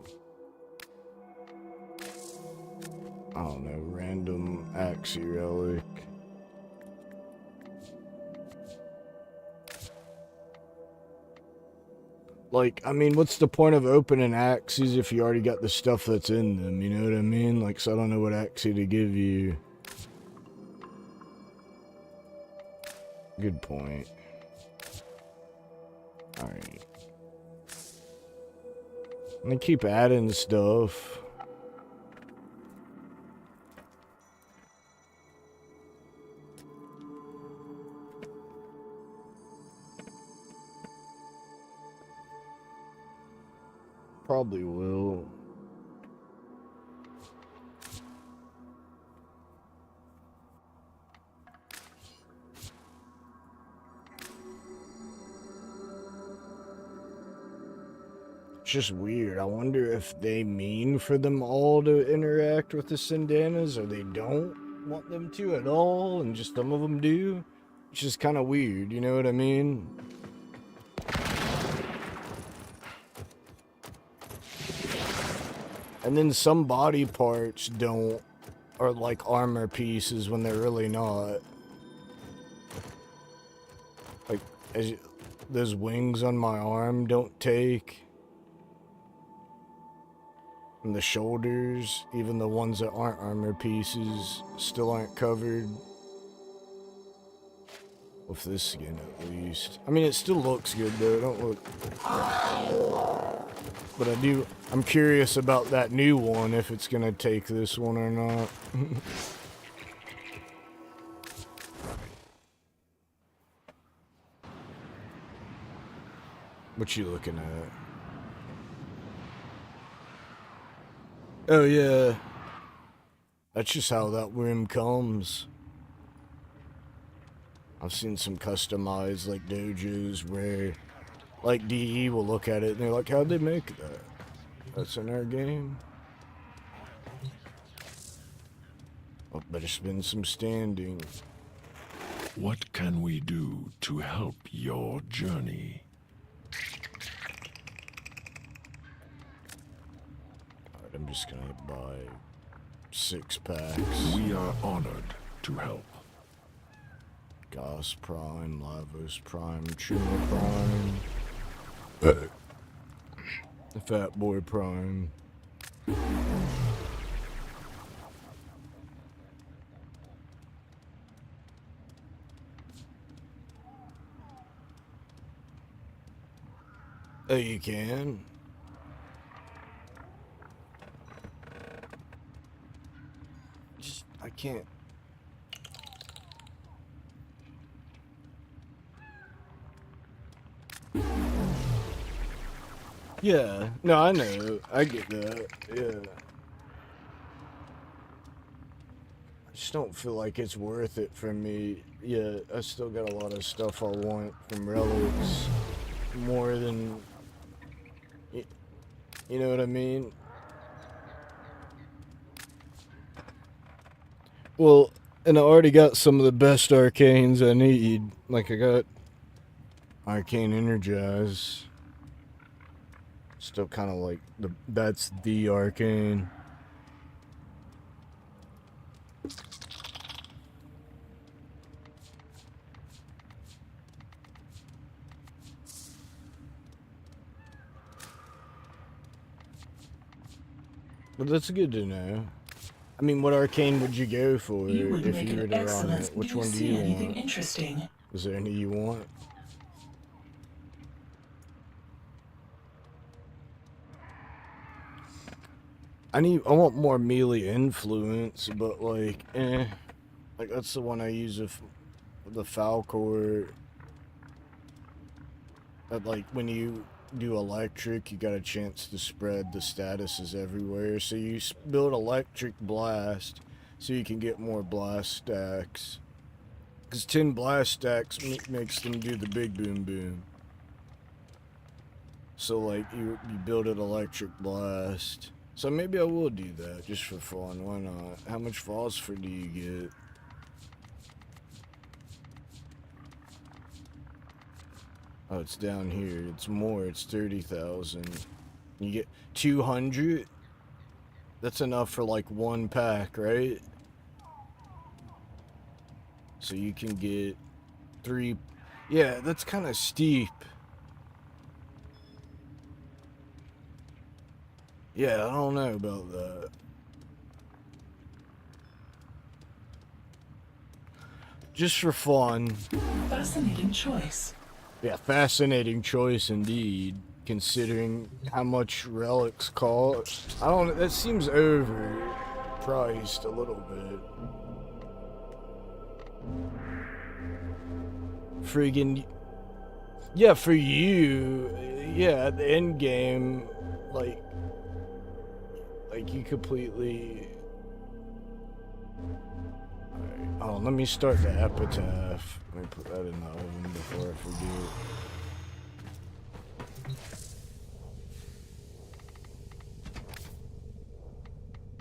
I don't know, random Axie relic. Like, I mean, what's the point of opening Axies if you already got the stuff that's in them, you know what I mean? Like, so I don't know what Axie to give you. Good point. Alright. I'm gonna keep adding stuff. Probably will. It's just weird. I wonder if they mean for them all to interact with the Syndanas, or they don't want them to at all, and just some of them do. It's just kind of weird, you know what I mean? And then some body parts are like armor pieces when they're really not. Like, those wings on my arm don't take. And the shoulders, even the ones that aren't armor pieces, still aren't covered. With this skin, at least. I mean, it still looks good, though. It don't look... But I'm curious about that new one, if it's gonna take this one or not. What you looking at? Oh yeah. That's just how that room comes. I've seen some customized like dojos where like DE will look at it and they're like, how'd they make that? That's in our game. Oh, better spend some standing. What can we do to help your journey? Alright, I'm just gonna buy 6 packs. We are honored to help. Gas Prime, Lavos Prime, Tuna Prime. The Fat Boy Prime. Oh, you can? I can't. Yeah, no, I know. I get that. Yeah. I just don't feel like it's worth it for me. Yeah, I still got a lot of stuff I want from relics. More than... You know what I mean? Well, and I already got some of the best arcanes I need. Like, I got Arcane Energize. Still kind of like that's the arcane. But that's good to know. I mean, what arcane would you go for if you were to run it? Which one do you want? Interesting. Is there any you want? I want more melee influence, but like, like that's the one I use with the Falcor. But like when you do electric, you got a chance to spread the statuses everywhere. So you build electric blast, so you can get more blast stacks. Cause 10 blast stacks makes them do the big boom boom. So like you build an electric blast. So maybe I will do that, just for fun, why not? How much phosphor do you get? Oh, it's down here, it's more, it's 30,000. You get 200? That's enough for like 1 pack, right? So you can get 3, yeah, that's kind of steep. Yeah, I don't know about that. Just for fun. Fascinating choice. Yeah, fascinating choice indeed, considering how much relics cost. I don't know, that seems overpriced a little bit. Friggin', yeah, for you, yeah, at the end game, like you completely... Alright, oh, let me start the epitaph. Let me put that in the oven before I forget.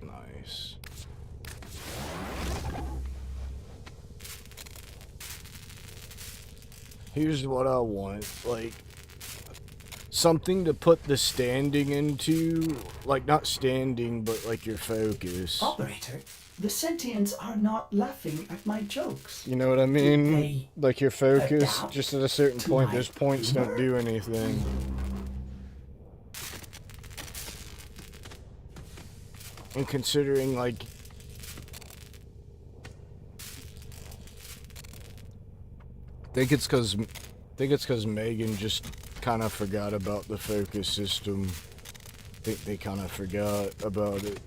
Nice. Here's what I want, like, something to put the standing into, like, not standing, but like your focus. Operator, the sentients are not laughing at my jokes. You know what I mean? They like your focus, adapt just at a certain point, my those points don't humor? do anything. And considering, like, I think it's cause Megan just kind of forgot about the focus system. I think they kind of forgot about it.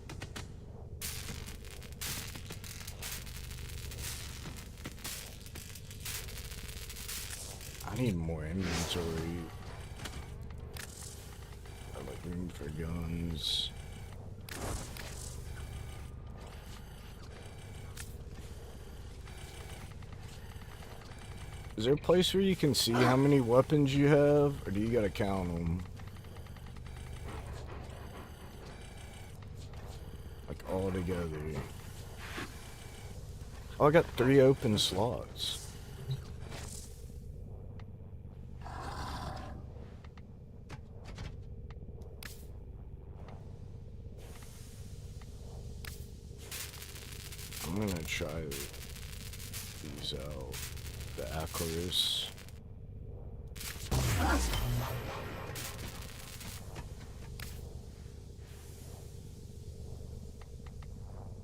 I need more inventory. I like room for guns. Is there a place where you can see how many weapons you have, or do you gotta count them? Like all together. Oh, I got 3 open slots. I'm gonna try these out. The Aquarius.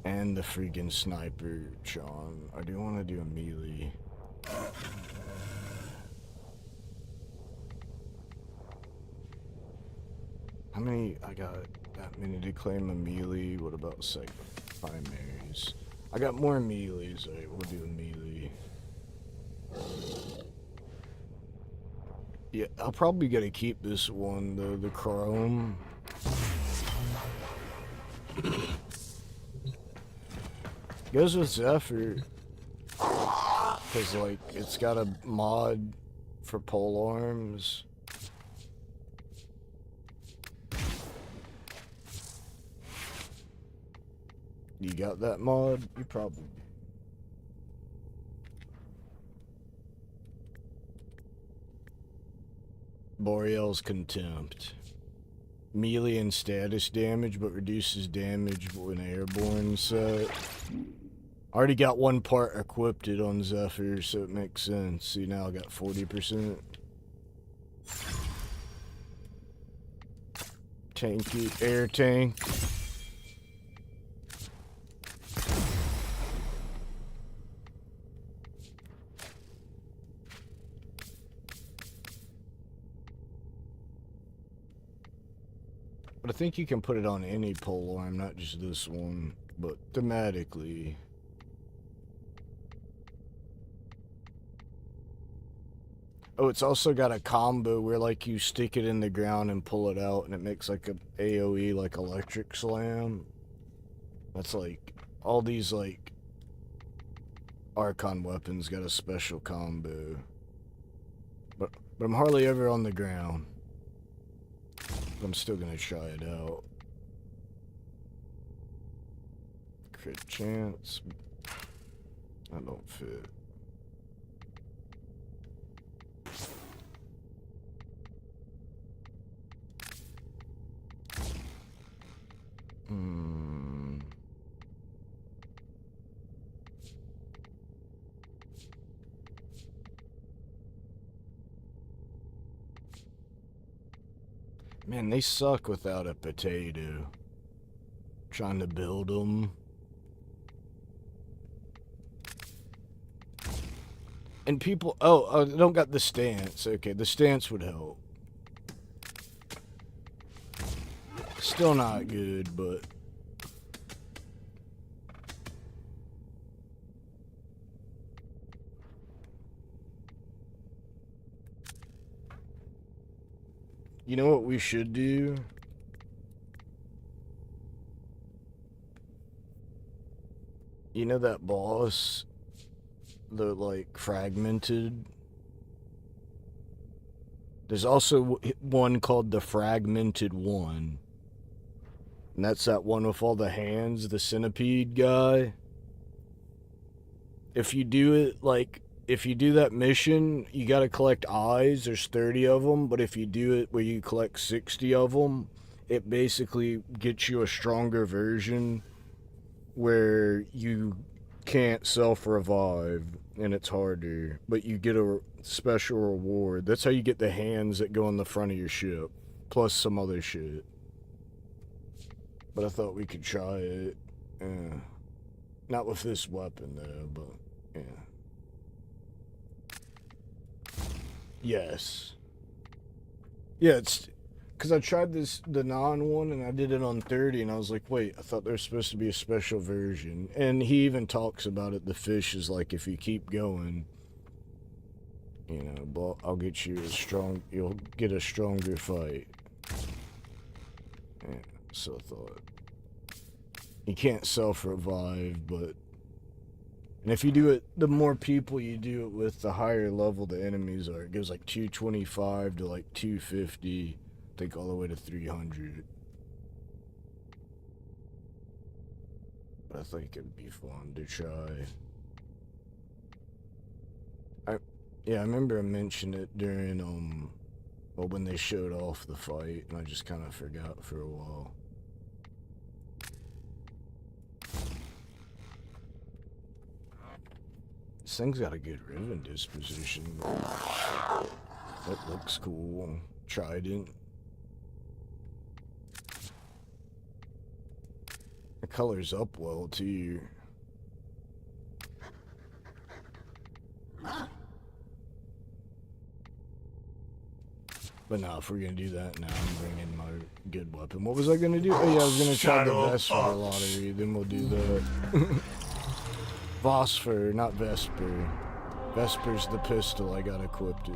And the freaking sniper, Sean. I do want to do a melee. How many? I got that many to claim a melee. What about primaries? I got more melees. Alright, we'll do a melee. Yeah, I'll probably gotta keep this one, the chrome. Goes with Zephyr. Cause like, it's got a mod for pole arms. You got that mod? You probably. Boreal's Contempt. Melee and status damage, but reduces damage when airborne set. Already got one part equipped on Zephyr, so it makes sense. See, now I got 40%. Tanky, air tank. But I think you can put it on any pole arm, not just this one. But thematically. Oh, it's also got a combo where like you stick it in the ground and pull it out and it makes like a AoE like electric slam. That's like all these like Archon weapons got a special combo. But I'm hardly ever on the ground. I'm still gonna try it out. Crit chance. That don't fit. Man, they suck without a potato. Trying to build them. And people... Oh, I don't got the stance. Okay, the stance would help. Still not good, but... You know what we should do? You know that boss? The, like, fragmented? There's also one called the Fragmented One. And that's that one with all the hands, the centipede guy. If you do it, like... If you do that mission, you gotta collect eyes. There's 30 of them, but if you do it where you collect 60 of them, it basically gets you a stronger version where you can't self-revive, and it's harder, but you get a special reward. That's how you get the hands that go on the front of your ship, plus some other shit. But I thought we could try it. Not with this weapon, though, but, yeah. Yes. Yeah, it's because I tried the non one and I did it on 30 and I was like, wait, I thought there was supposed to be a special version. And he even talks about it. The fish is like, if you keep going, you know, but I'll get you you'll get a stronger fight. Yeah, so I thought. You can't self-revive, but... And if you do it, the more people you do it with, the higher level the enemies are. It goes like 225 to like 250, I think all the way to 300. But I think it'd be fun to try. Yeah, I remember I mentioned it during, well, when they showed off the fight, and I just kind of forgot for a while. This thing's got a good ribbon disposition. That looks cool. Trident. The color's up well, too. But nah, if we're gonna do that now, I'm bringing my good weapon. What was I gonna do? Oh yeah, I was gonna try the Vesper lottery, then we'll do that. Vosper, not Vesper. Vesper's the pistol I got equipped.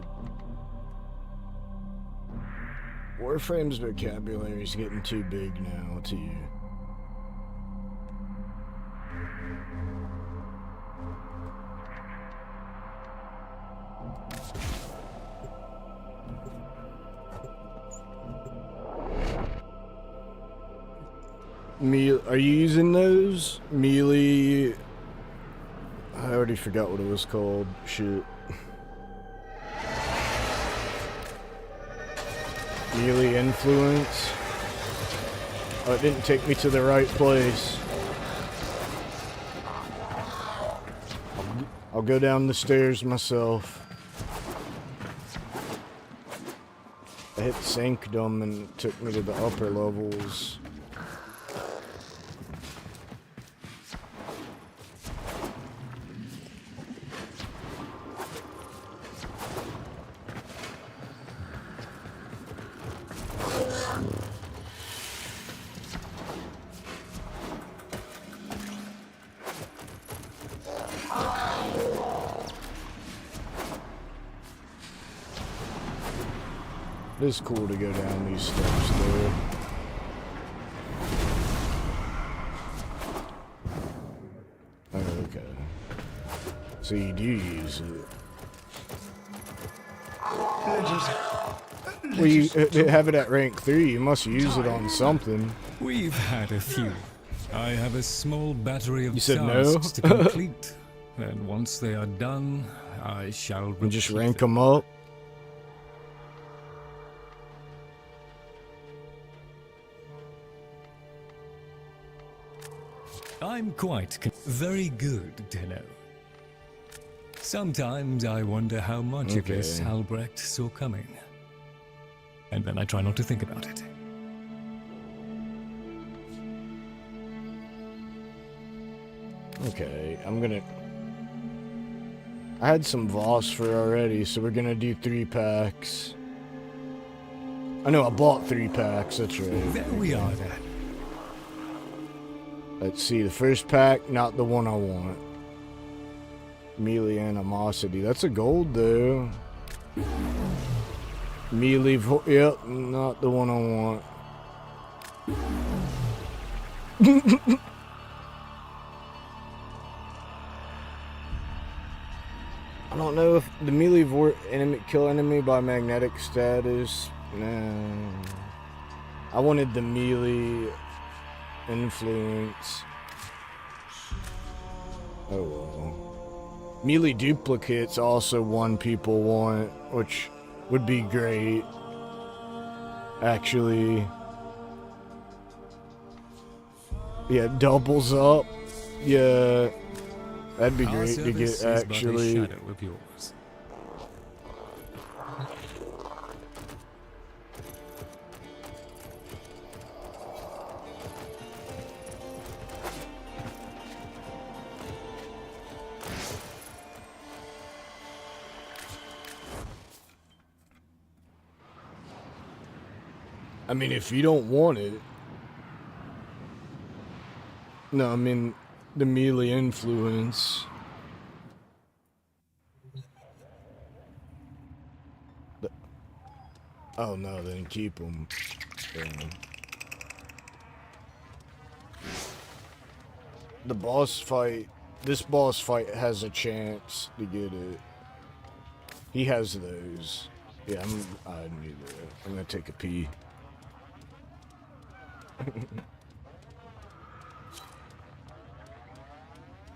Warframes vocabulary is getting too big now, too. Are you using those? Melee... I already forgot what it was called. Shit. Melee influence. Oh, it didn't take me to the right place. I'll go down the stairs myself. I hit Sanctum and it took me to the upper levels. It is cool to go down these steps there. Oh, okay. So you do use it. Well, you have it at rank 3. You must use it on something. We've had a few. I have a small battery of You said no? tasks to complete. And once they are done, I shall And just rank them up. I'm quite very good, Tenno. Sometimes I wonder how much of this Albrecht saw coming. And then I try not to think about it. Okay, I had some Vosper already, so we're gonna do 3 packs. I know I bought 3 packs, that's right. There we are then. Let's see, the first pack, not the one I want. Melee Animosity. That's a gold, though. Melee... Yep, not the one I want. I don't know if the melee kill enemy by magnetic status. No. I wanted the melee... influence. Oh well. Melee duplicates also one people want, which would be great. Actually. Yeah, doubles up. Yeah. That'd be great to get actually. I mean, if you don't want it. No, I mean, the melee influence. Oh no, then keep them. The boss fight, this boss fight has a chance to get it. He has those. Yeah, I need that. I'm gonna take a pee.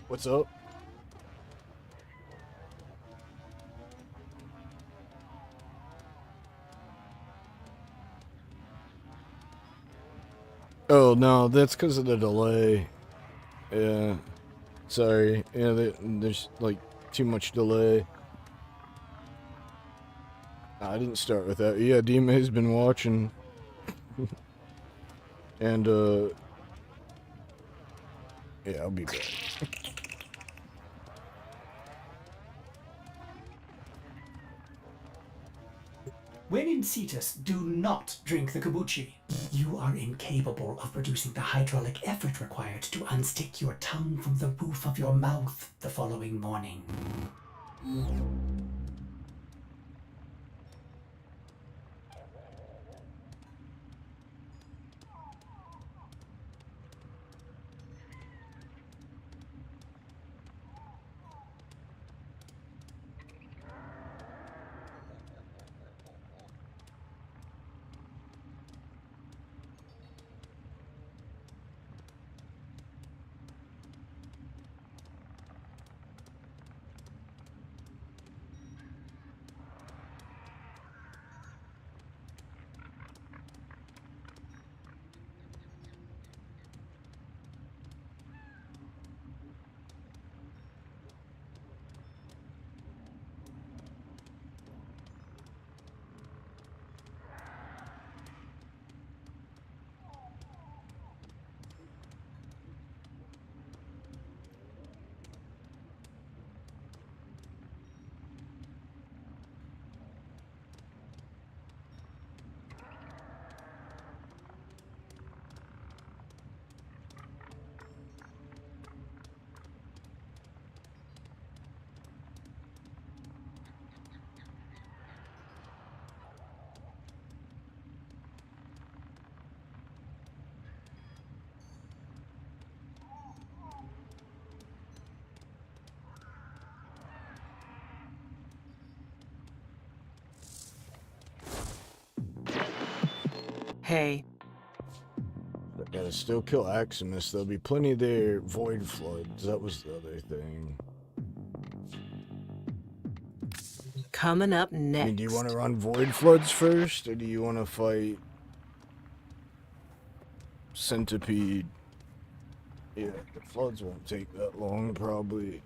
What's up? Oh no, that's because of the delay. Yeah, sorry. Yeah, there's like too much delay. I didn't start with that. Yeah, D-May's been watching. And yeah, I'll be back. When in Cetus, do not drink the kombucha. You are incapable of producing the hydraulic effort required to unstick your tongue from the roof of your mouth the following morning. Hey. I gotta still kill Aximus. There'll be plenty there. Void Floods. That was the other thing. Coming up next. I mean, do you want to run Void Floods first, or do you want to fight Centipede? Yeah, the Floods won't take that long, probably.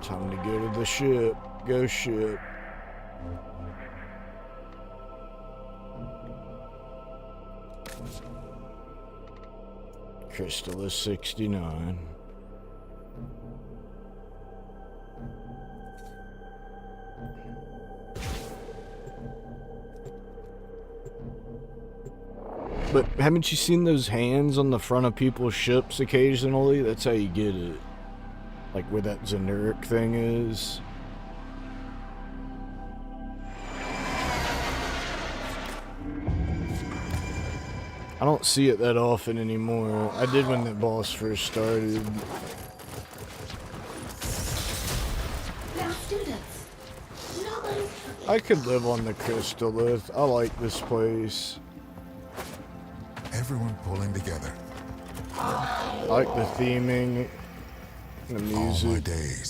Time to go to the ship. Go ship. Crystallis 69. But haven't you seen those hands on the front of people's ships occasionally? That's how you get it. Like where that Xenuric thing is. I don't see it that often anymore. I did when that boss first started. Now, students, I could live on the Crystallith. I like this place. Everyone pulling together. I like the theming, the music,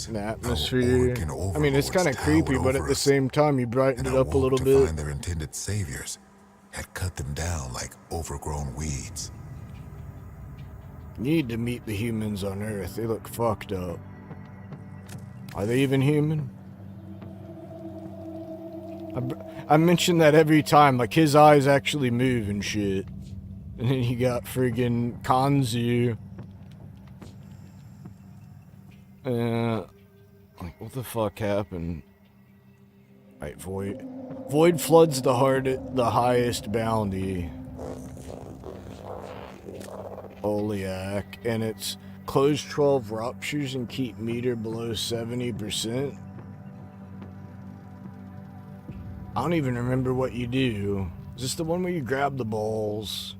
and the atmosphere. I mean, it's kind of creepy, but at the same time, you brighten it up a little bit. Find their intended saviors had cut them down like overgrown weeds. You need to meet the humans on Earth. They look fucked up. Are they even human? I mention that every time. Like, his eyes actually move and shit. And then you got friggin' Kanzu. Like, what the fuck happened? Right, Void. Void floods the highest bounty. Oliac, and it's close 12 ruptures and keep meter below 70%. I don't even remember what you do. Is this the one where you grab the balls?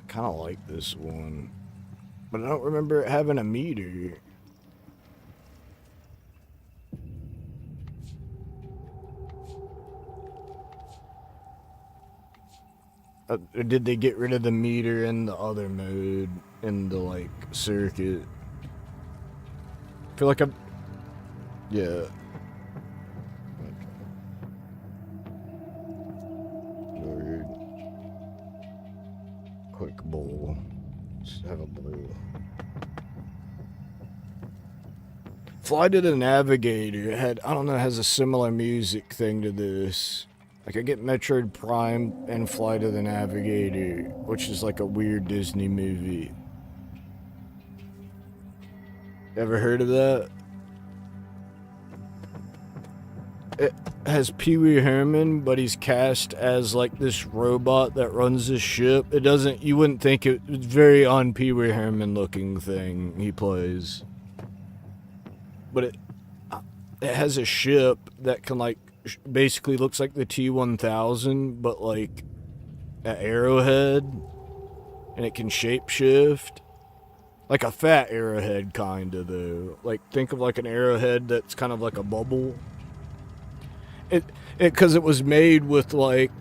Kind of like this one, but I don't remember it having a meter. Did they get rid of the meter in the other mode, in the, like, circuit? I feel like I'm... Yeah. Lord. Quick bowl. Let's have a blue. Fly to the Navigator. It had, I don't know, it has a similar music thing to this. Like, I get Metroid Prime and Fly to the Navigator, which is like a weird Disney movie. Ever heard of that? It has Pee Wee Herman, but he's cast as like this robot that runs this ship. It doesn't, you wouldn't think it's very on Pee Wee Herman looking thing he plays. But it has a ship that can like, basically looks like the T-1000, but like an arrowhead, and it can shapeshift. Like a fat arrowhead, kinda, though. Like, think of like an arrowhead that's kind of like a bubble. Because it was made with like,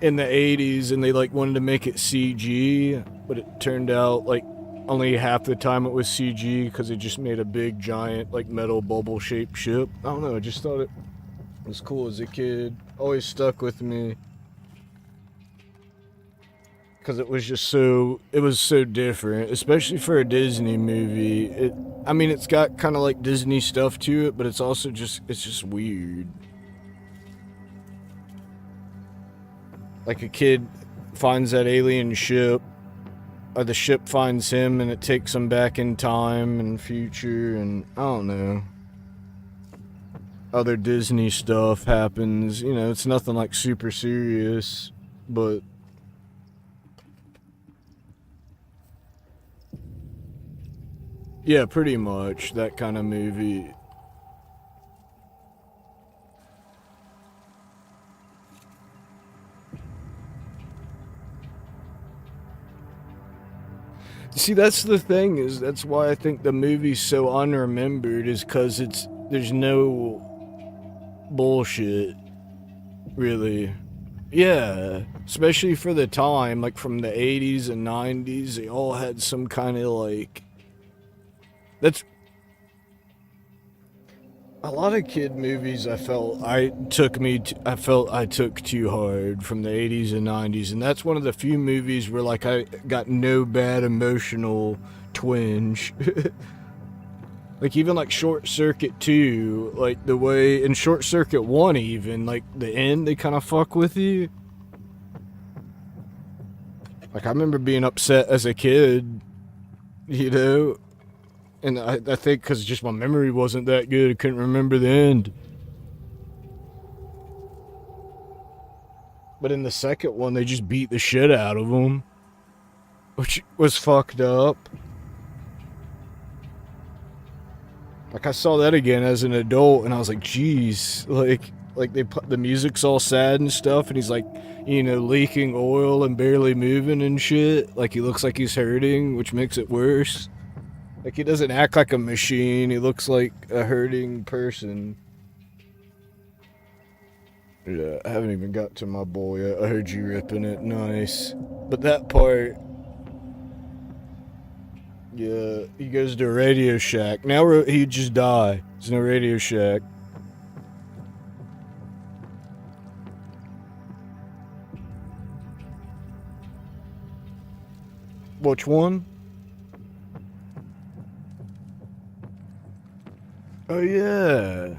in the 80s, and they like wanted to make it CG, but it turned out like only half the time it was CG, because they just made a big, giant, like metal bubble-shaped ship. I don't know, I just thought it was cool as a kid. Always stuck with me. Because it was just so, it was so different, especially for a Disney movie. I mean, it's got kind of like Disney stuff to it, but it's also just, it's just weird. Like a kid finds that alien ship, or the ship finds him, and it takes him back in time and future, and I don't know. Other Disney stuff happens, you know, it's nothing like super serious, but yeah, pretty much that kind of movie. See, that's the thing, is that's why I think the movie's so unremembered, is because there's no bullshit, really. Yeah, especially for the time, like from the 80s and 90s, they all had some kind of like, that's a lot of kid movies. I felt I took too hard from the 80s and 90s, and that's one of the few movies where like I got no bad emotional twinge. Like even like Short Circuit 2, like the way in Short Circuit 1 even, like the end, they kind of fuck with you. Like I remember being upset as a kid, you know, and I think because just my memory wasn't that good, I couldn't remember the end. But in the second one, they just beat the shit out of them, which was fucked up. Like I saw that again as an adult, and I was like, "Geez!" Like they put the music's all sad and stuff, and he's like, you know, leaking oil and barely moving and shit. Like he looks like he's hurting, which makes it worse. Like he doesn't act like a machine; he looks like a hurting person. Yeah, I haven't even got to my boy yet. I heard you ripping it, nice. But that part. Yeah, he goes to a Radio Shack. Now he'd just die. There's no Radio Shack. Which one? Oh yeah.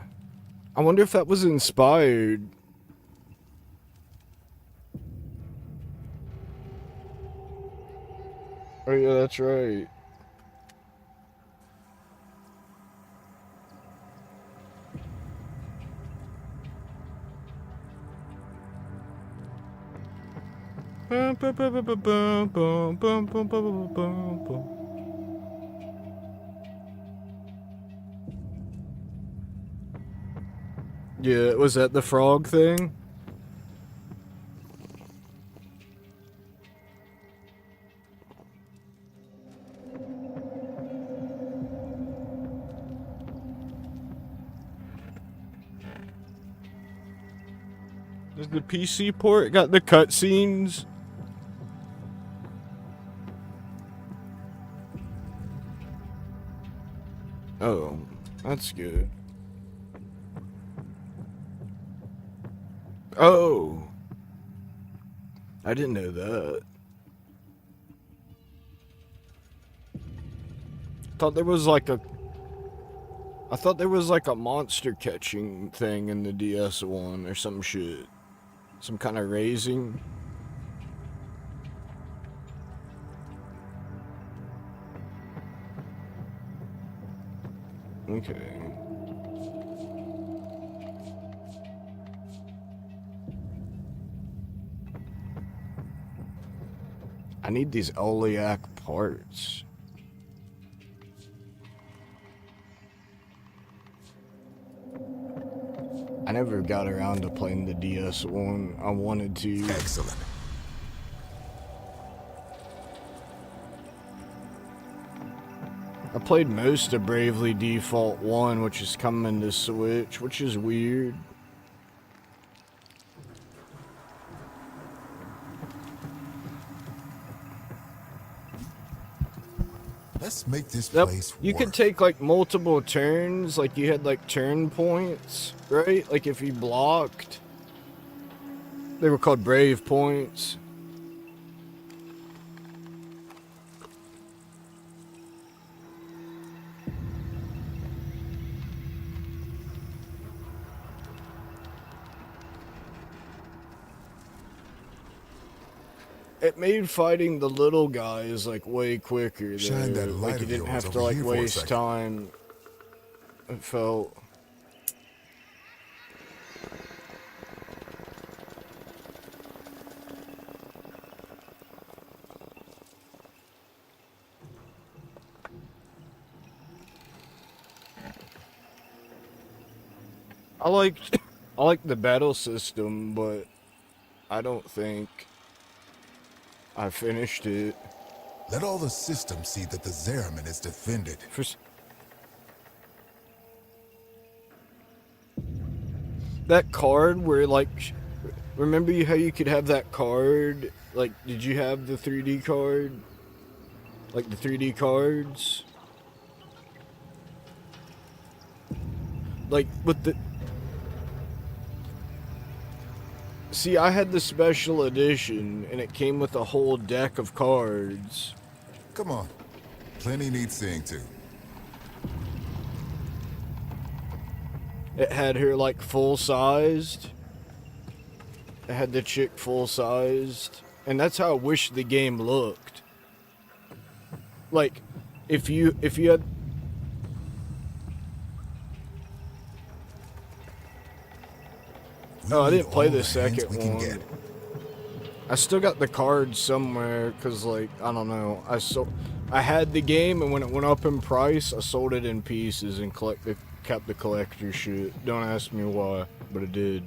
I wonder if that was inspired. Oh yeah, that's right. Yeah, was that the frog thing? Does the PC port got the cutscenes? Oh, that's good. Oh, I didn't know that. Thought there was like a. I thought there was like a monster catching thing in the DS one or some shit. Some kind of raising. Okay. I need these Oliac parts. I never got around to playing the DS one. I wanted to. Excellent. I played most of Bravely Default 1, which is coming to Switch, which is weird. Let's make this place You work. could take like multiple turns, like you had like turn points, right? Like if you blocked, they were called brave points. It made fighting the little guys like way quicker. Shine that light like you of didn't yours have to over like here for a waste second. time. It felt. I like the battle system, but I don't think I finished it. Let all the systems see that the Zeraman is defended. That card where like, remember how you could have that card? Like, did you have the 3D card? Like the 3D cards? Like with the... See, I had the special edition, and it came with a whole deck of cards. Come on. Plenty need seeing to. It had her, like, full-sized. It had the chick full-sized. And that's how I wish the game looked. Like, if you had... Oh, I didn't play the second one. I still got the cards somewhere, because, like, I don't know. I had the game, and when it went up in price, I sold it in pieces and kept the collector shit. Don't ask me why, but it did.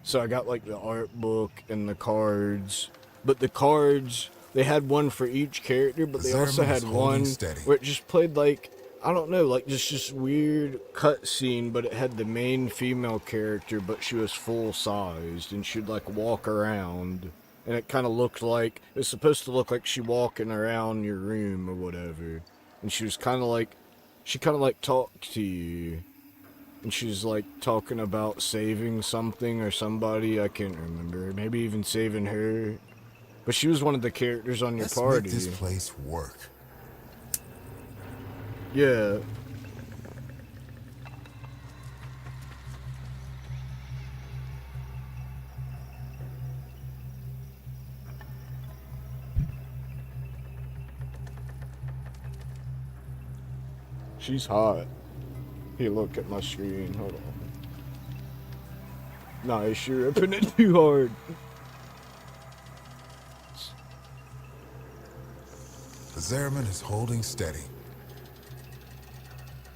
So I got, like, the art book and the cards. But the cards, they had one for each character, but they also had one where it just played, like, I don't know, like just weird cutscene, but it had the main female character, but she was full-sized, and she'd, like, walk around. And it kind of looked like, it was supposed to look like she walking around your room or whatever. And she was kind of like, she kind of like talked to you. And she was like talking about saving something or somebody, I can't remember. Maybe even saving her. But she was one of the characters on your party. Let's make this place work. Yeah. She's hot. Hey, look at my screen. Hold on. Nice, you're ripping it too hard. Zeraman is holding steady.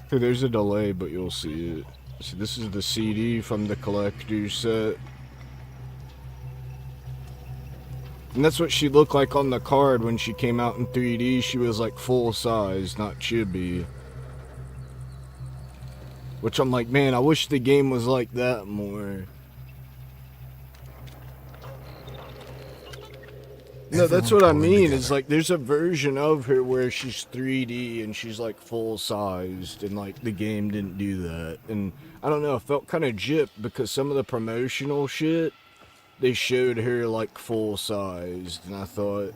Hey, there's a delay, but you'll see it. So this is the CD from the collector's set. And that's what she looked like on the card when she came out in 3D. She was like full size, not chibi. Which I'm like, man, I wish the game was like that more. No, that's what I mean. Is like there's a version of her where she's 3D and she's like full sized, and like the game didn't do that. And I don't know, I felt kind of gypped because some of the promotional shit they showed her like full sized, and I thought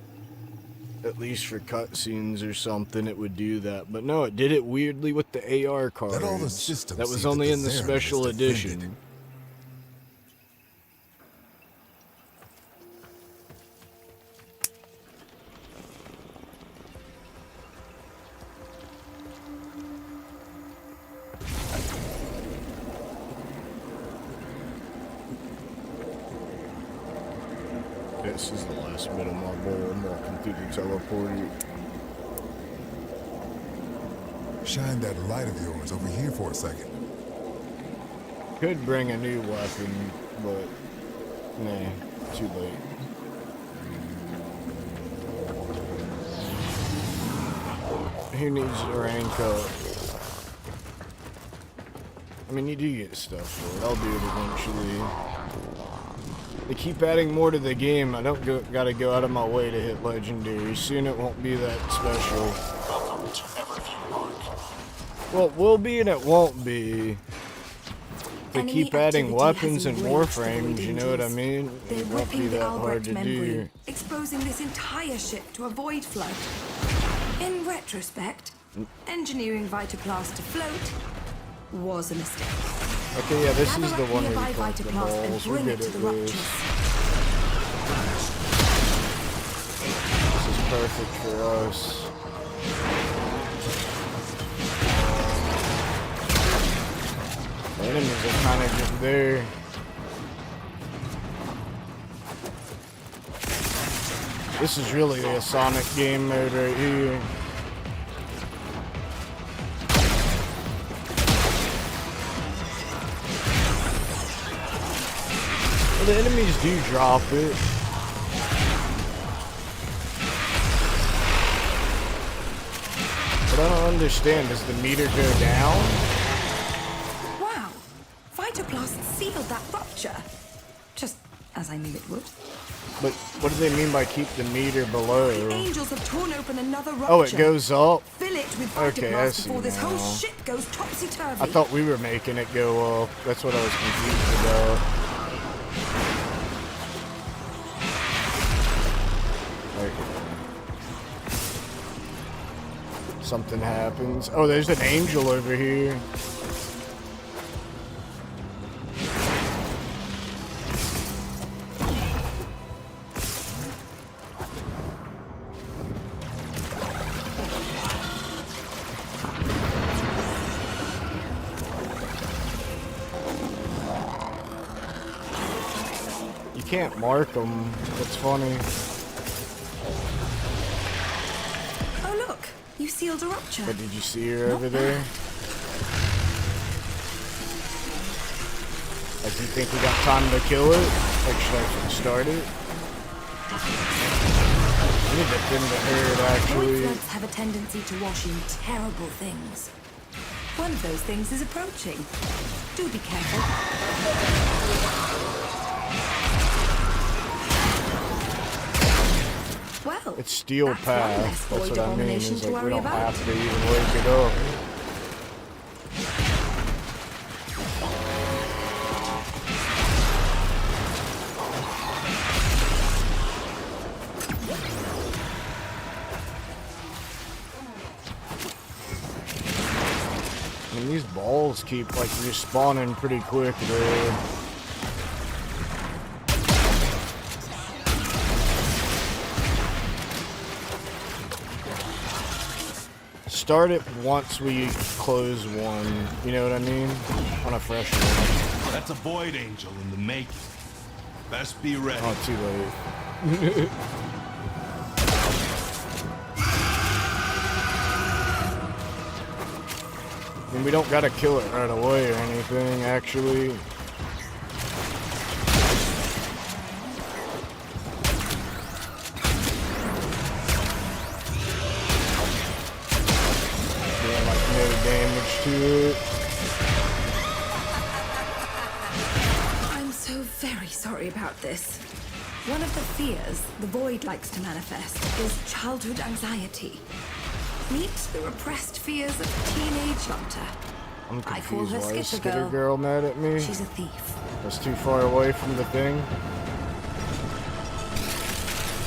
at least for cutscenes or something it would do that. But no, it did it weirdly with the AR cards. That was only in the special edition. This is the last bit of my bowl. I'm walking through the teleporter. Shine that light of yours over here for a second. Could bring a new weapon, but nah, too late. Who needs to rank up? I mean, you do get stuff for it. I'll do it eventually. They keep adding more to the game. I don't gotta go out of my way to hit legendary. Soon it won't be that special. Well, it will be and it won't be. They keep adding weapons and Warframes, you know what I mean? It won't be that hard to do. Exposing this entire ship to a void flood. In retrospect, engineering Vitaplast to float was a mistake. Okay, yeah, this is the one where you collect the balls. We'll get it with. This is perfect for us. The enemies are kind of just there. This is really a Sonic game mode right here. Well, the enemies do drop it. But I don't understand. Does the meter go down? Wow. Vitaplast sealed that rupture. Just as I knew it would. But what do they mean by keep the meter below? The angels have torn open another rupture. Oh, it goes up? Fill it with Okay, I see before this now. whole shit goes topsy-turvy. I thought we were making it go up. That's what I was confused about. Something happens. Oh, there's an angel over here. You can't mark them. That's funny. Oh look, you sealed a rupture. But did you see her over there? Like, do you think we got time to kill it? Like, should I start it? I need to thin the herd, actually. Void floods have a tendency to wash in terrible things. One of those things is approaching. Do be careful. Well, It's steel path. That's what I mean. Is like we don't have to even wake it up. I mean, these balls keep like respawning pretty quick there. Start it once we close one, you know what I mean? On a fresh one. That's a void angel in the making. Best be ready. Oh, too late. I mean, we don't gotta kill it right away or anything, actually. Doing like no damage to it. I'm so very sorry about this. One of the fears the Void likes to manifest is childhood anxiety. Meet the repressed fears of teenage hunter. I'm I call confused. her Why is Skitter Skitter Girl mad at me? She's a thief. That's too far away from the thing.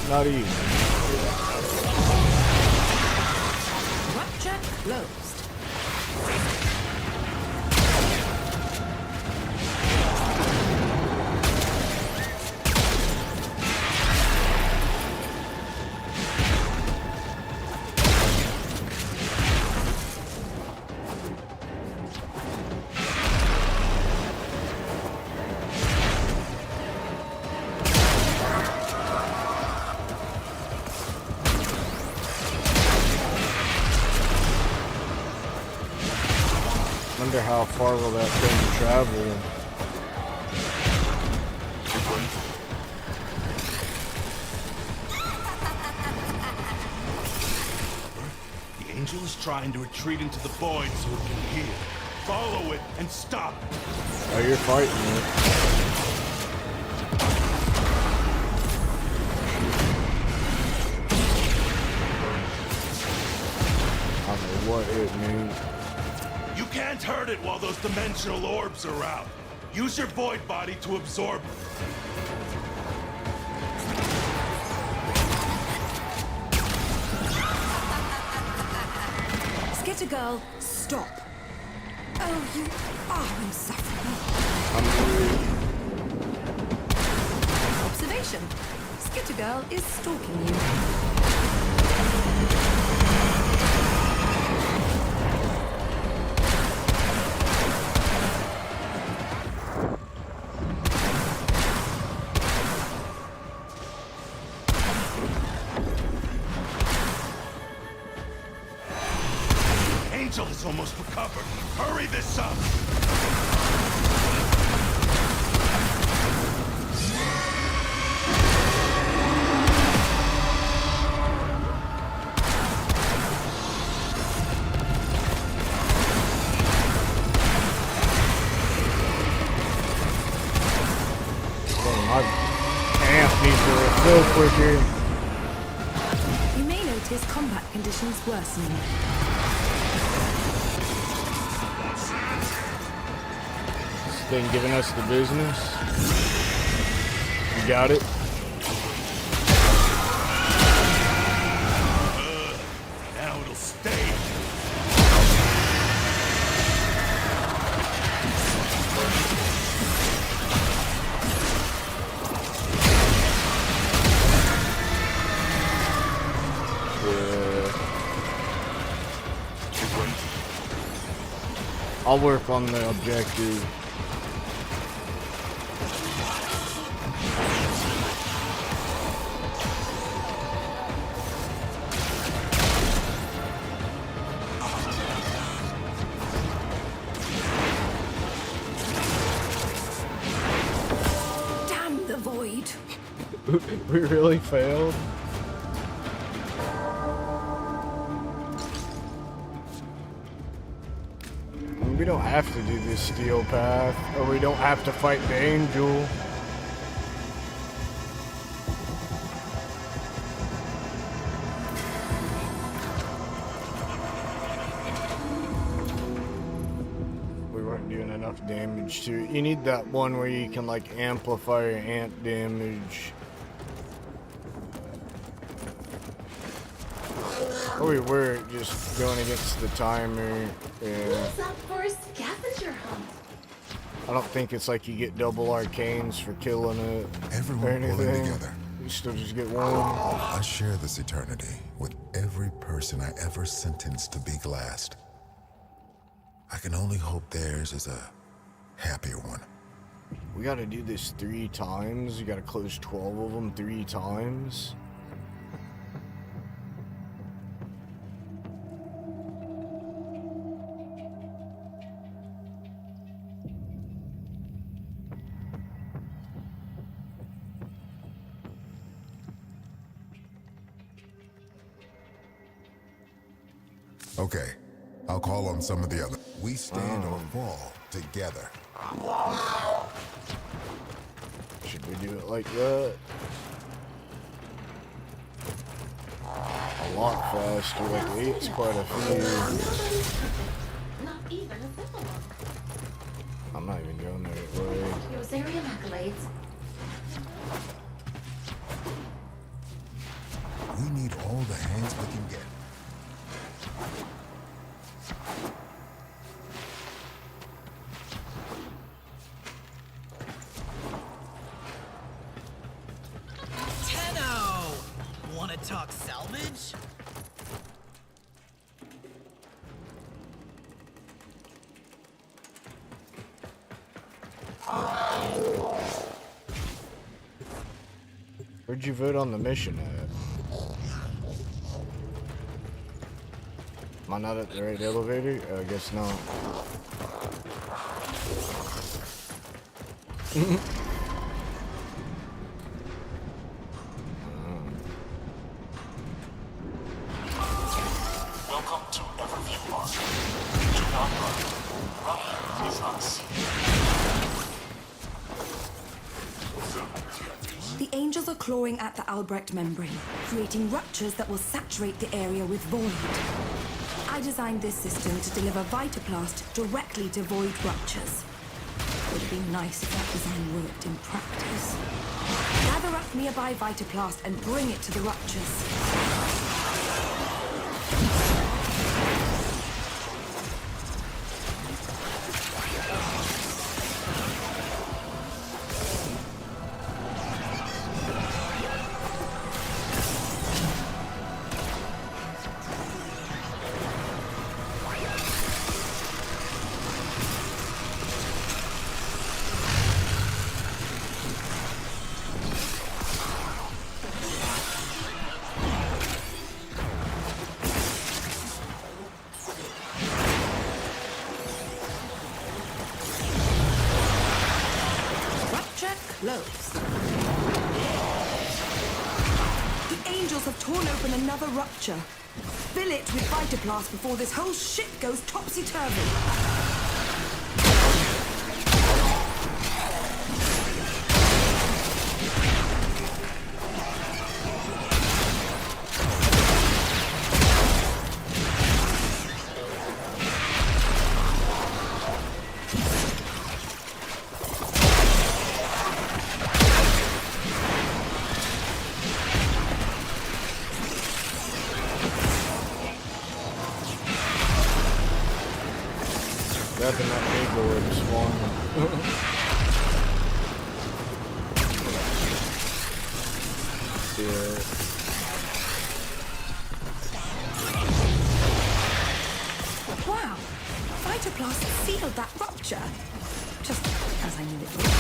Not easy. Rupture closed. Wonder how far will that thing travel? The angel is trying to retreat into the void so it can heal. Follow it and stop it. Oh, you're fighting it. I don't know what it means. You can't hurt it while those dimensional orbs are out. Use your void body to absorb it. Skitter Girl, stop. Oh, you are insufferable. Observation. Skitter Girl is stalking you. Angel is almost recovered. Hurry this up! My amp needs to refill quicker. You may notice combat conditions worsening. This thing giving us the business. You got it? Now it'll stay. I'll work on the objective. Damn the Void. We really failed. We don't have to do this steel path, or we don't have to fight the angel. We weren't doing enough damage to it. You need that one where you can like amplify your ant damage. Oh, we were just going against the timer. Yeah. What's up for a scavenger hunt? I don't think it's like you get double arcanes for killing it Everyone or anything. pulling together. You still just get one. I share this eternity with every person I ever sentenced to be glassed. I can only hope theirs is a happier one. We gotta do this 3 times. You gotta close 12 of them 3 times. Okay, I'll call on some of the other. We stand or fall together. Should we do it like that? A lot faster, like it's quite a few. Not even a symbol. I'm not even going that way. Rosarian accolades. We need all the hands we can get. Wanna talk salvage? Where'd you vote on the mission at? Am I not at the right elevator? Oh, I guess not. Welcome to Everview Park. Do not run. Running is unsafe. The angels are clawing at the Albrecht membrane, creating ruptures that will saturate the area with void. I designed this system to deliver Vitaplast directly to void ruptures. It would be nice if that design worked in practice. Gather up nearby Vitaplast and bring it to the ruptures. Closed. The angels have torn open another rupture. Fill it with Vitaplast before this whole shit goes topsy-turvy. Grabbing that big lord is fun. Yeah. Wow! Vitaplast sealed that rupture. Just as I knew it would.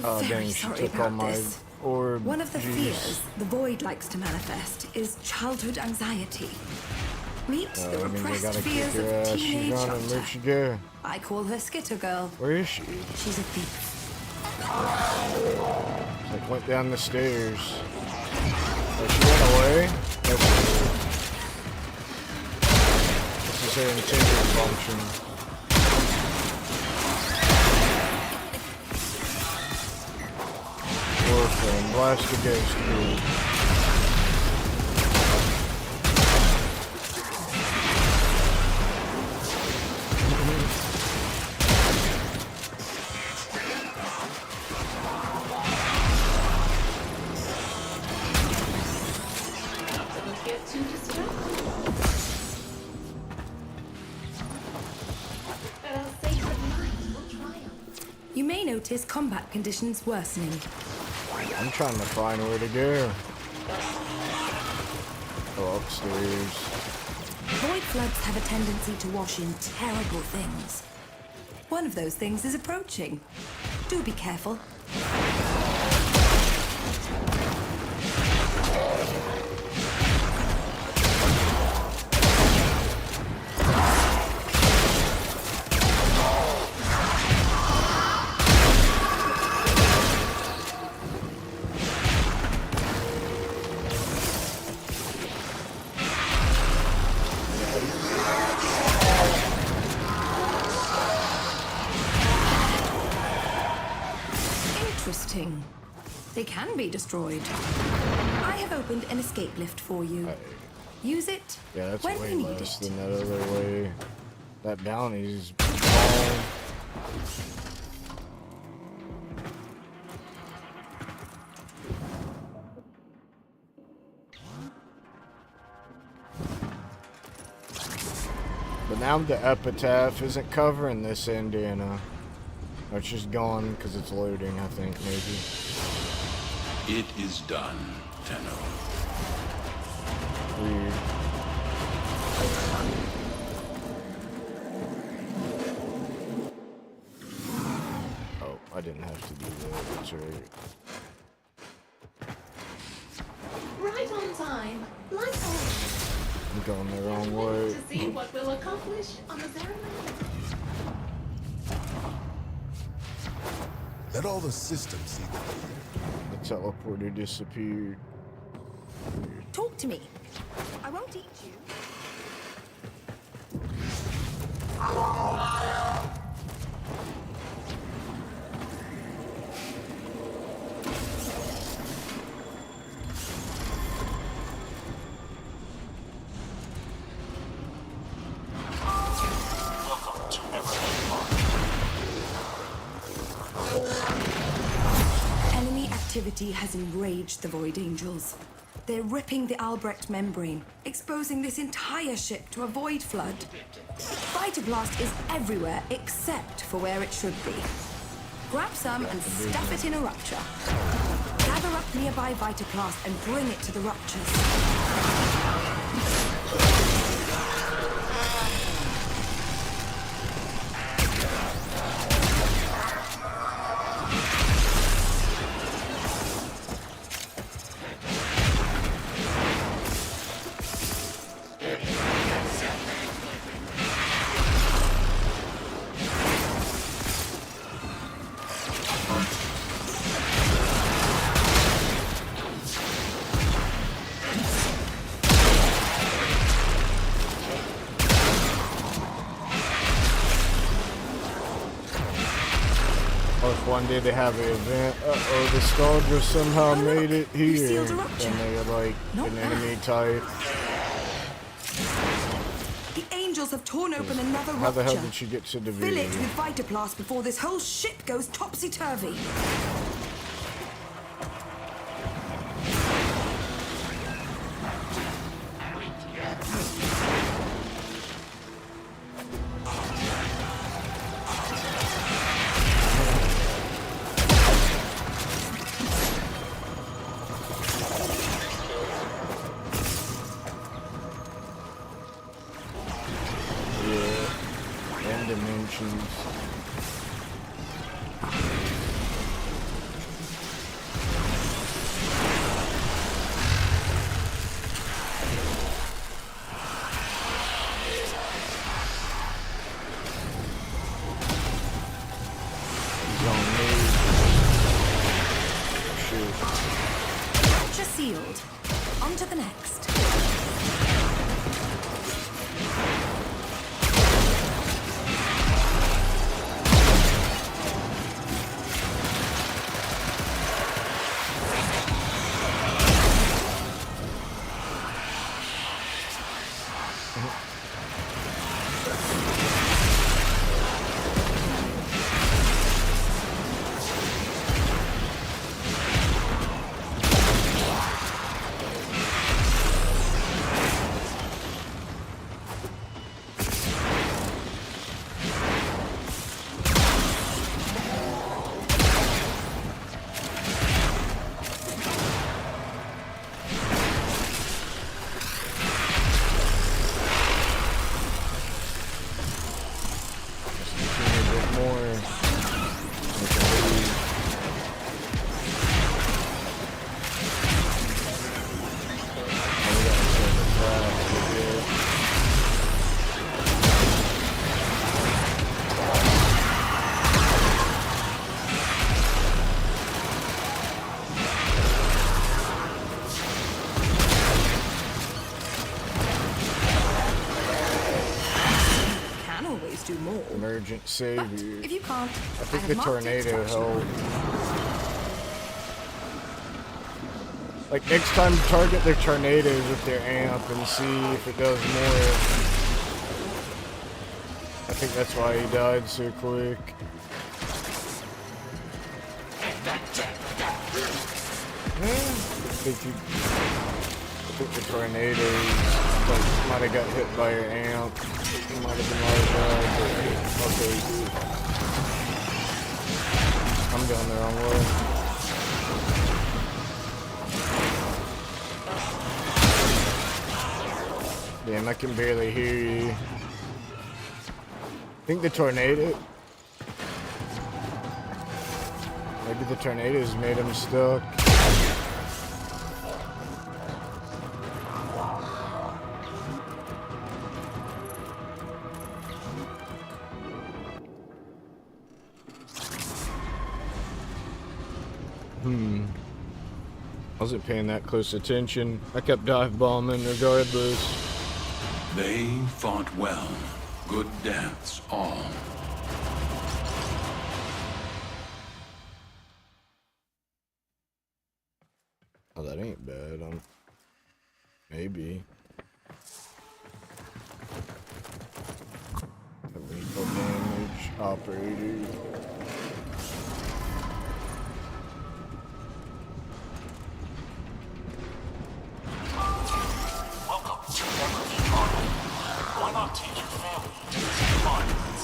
Oh, Very dang, she sorry took all about my this. orb One of the juice. fears the Void likes to manifest is childhood anxiety. Meet the I mean, they repressed gotta kick fears her of ass. teenage She's running. hunter. Where'd she go? I call her Skitter Girl. Where is she? She's a thief. Like went down the stairs. Oh, she ran away? This is her intended function. Warframe, blast the ghost crew. Don't get too distracted. Sacred Mind will triumph. You may notice combat conditions worsening. I'm trying to find where to go. Oh, upstairs. Void floods have a tendency to wash in terrible things. One of those things is approaching. Do be careful. They can be destroyed. I have opened an escape lift for you. Use it Yeah, that's when way you need less it. than that other way. That bounty's long. But now the epitaph isn't covering this Indiana. Or it's just gone because it's loading, I think, maybe. It is done, Tenno. Weird. Oh, I didn't have to do that. That's right. Right on time. Like always. I'm going the wrong way. To see what we'll accomplish on the ceremony. Let all the systems see The teleporter disappeared. Talk to me. I won't eat you. Welcome to Everything Park. Enemy activity has enraged the Void Angels. They're ripping the Albrecht membrane, exposing this entire ship to a void flood. Vitablast is everywhere except for where it should be. Grab some and stuff it in a rupture. Gather up nearby Vitablast and bring it to the ruptures. One day they have an event. Uh-oh, the Scourger somehow made it here. sealed a rupture. And they're like Not an enemy type. The Angels have torn open another How the hell rupture. did she get to the Fill video? it with Vitablast before this whole ship goes topsy-turvy. Yeah. And dimensions. He's on me. Shoot. Rupture sealed. On to the next. Do more. Emergent savior. If you can't, I think the tornado helped. Like, next time, target their tornadoes with their amp and see if it does more. I think that's why he died so quick. I think the tornadoes might have got hit by your amp. It might have been like that, but okay. I'm going the wrong way. Damn, I can barely hear you. I think the tornado... Maybe the tornadoes made him stuck. Wasn't paying that close attention. I kept dive bombing regardless. They fought well. Good deaths all. Oh, that ain't bad. Maybe. Lethal damage, operator. Welcome to Every Party. Why not take your family to this violence?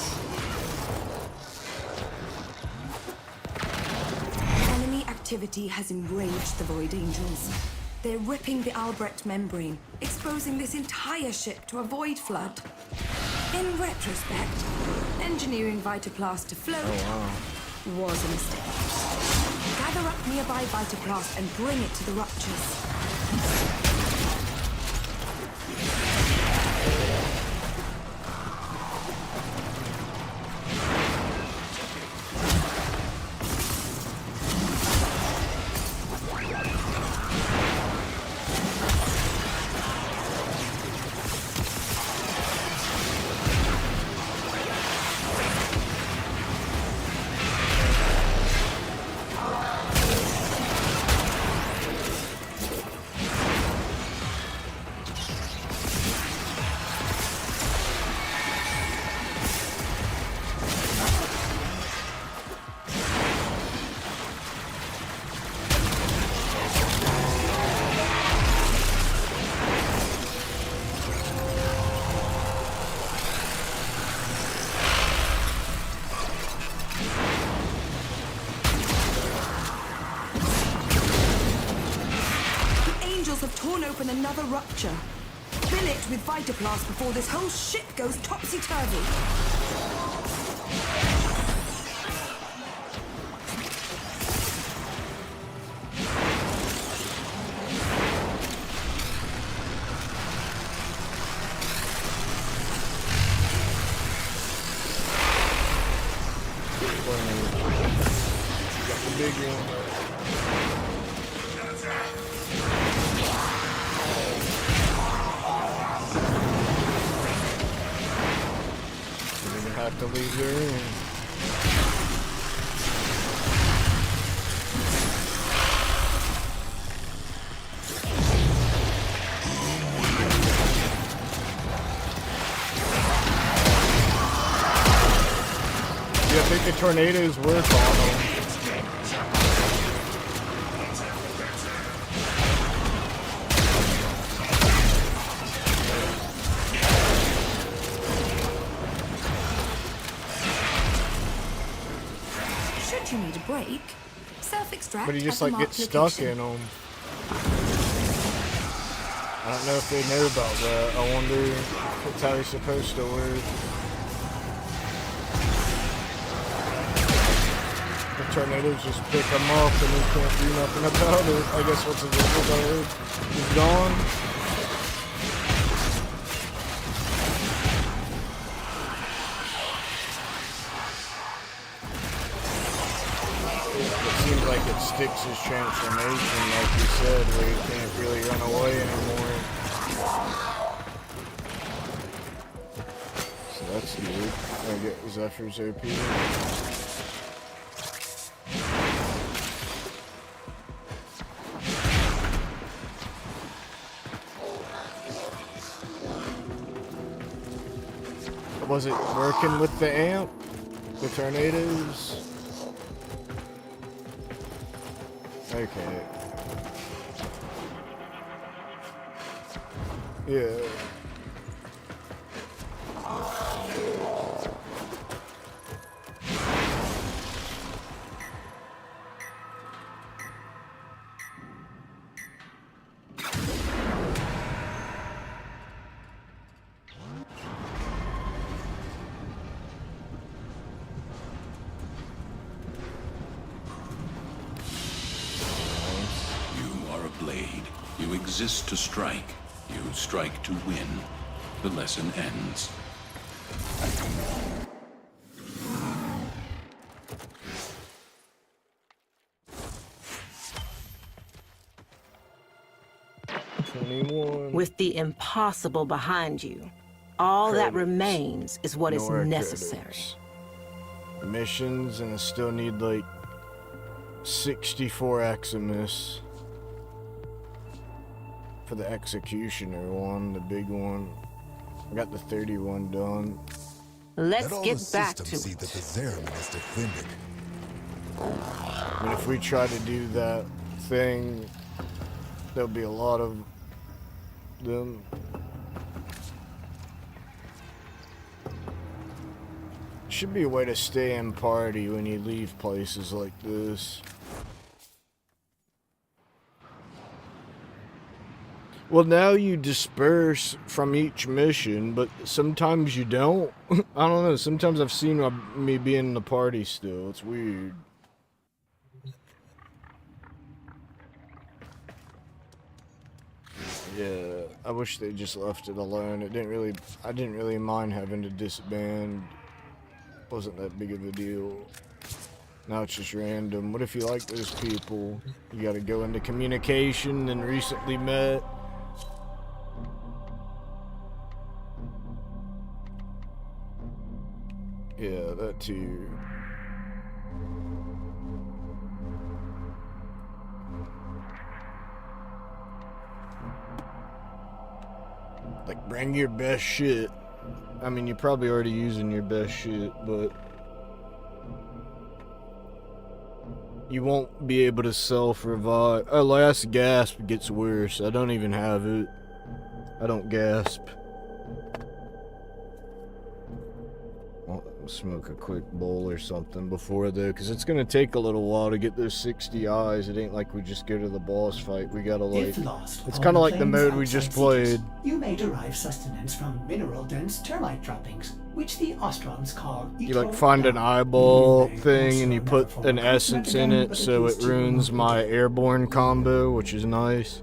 Enemy activity has enraged the Void Angels. They're ripping the Albrecht membrane, exposing this entire ship to a void flood. In retrospect, engineering Vitaplast to float was a mistake. Gather up nearby Vitaplast and bring it to the ruptures. Open another rupture. Fill it with Vitaplast before this whole ship goes topsy-turvy. Got the big one. Have to leave their room. Yeah, I think the tornadoes work on them. You need a break. Self-extract. But he just like gets stuck in them. I don't know if they know about that. I wonder if it's how he's supposed to work. The tornadoes just pick him up and he can't do nothing about it. I guess what's his name? He's gone. Like it sticks his transformation, like you said, where he can't really run away anymore. So that's good. I get Zephyr's OP. Was it working with the amp? The tornadoes? Okay. Yeah. You exist to strike. You strike to win. The lesson ends. With the impossible behind you, all that remains is what is necessary. Credits. Missions, and I still need like 64 Eximus for the Executioner one, the big one. I got the 31 done. Let's get back to see that the Zeraman is defended. I mean, if we try to do that thing, there'll be a lot of them. Should be a way to stay in party when you leave places like this. Well, now you disperse from each mission, but sometimes you don't. I don't know, sometimes I've seen me being in the party still. It's weird. Yeah, I wish they just left it alone. I didn't really mind having to disband. Wasn't that big of a deal. Now it's just random. What if you like those people? You gotta go into communication and recently met. Yeah, that too. Like, bring your best shit. I mean, you're probably already using your best shit, but you won't be able to self-revive. Oh, last gasp gets worse. I don't even have it. I don't gasp. I'll smoke a quick bowl or something before though, because it's gonna take a little while to get those 60 eyes. It ain't like we just go to the boss fight. We gotta like, it's kind of like the mode we just played. You may derive sustenance from mineral-dense termite droppings, which the Ostrons call. You like find an eyeball thing and you put an essence in it so it ruins my airborne combo, which is nice.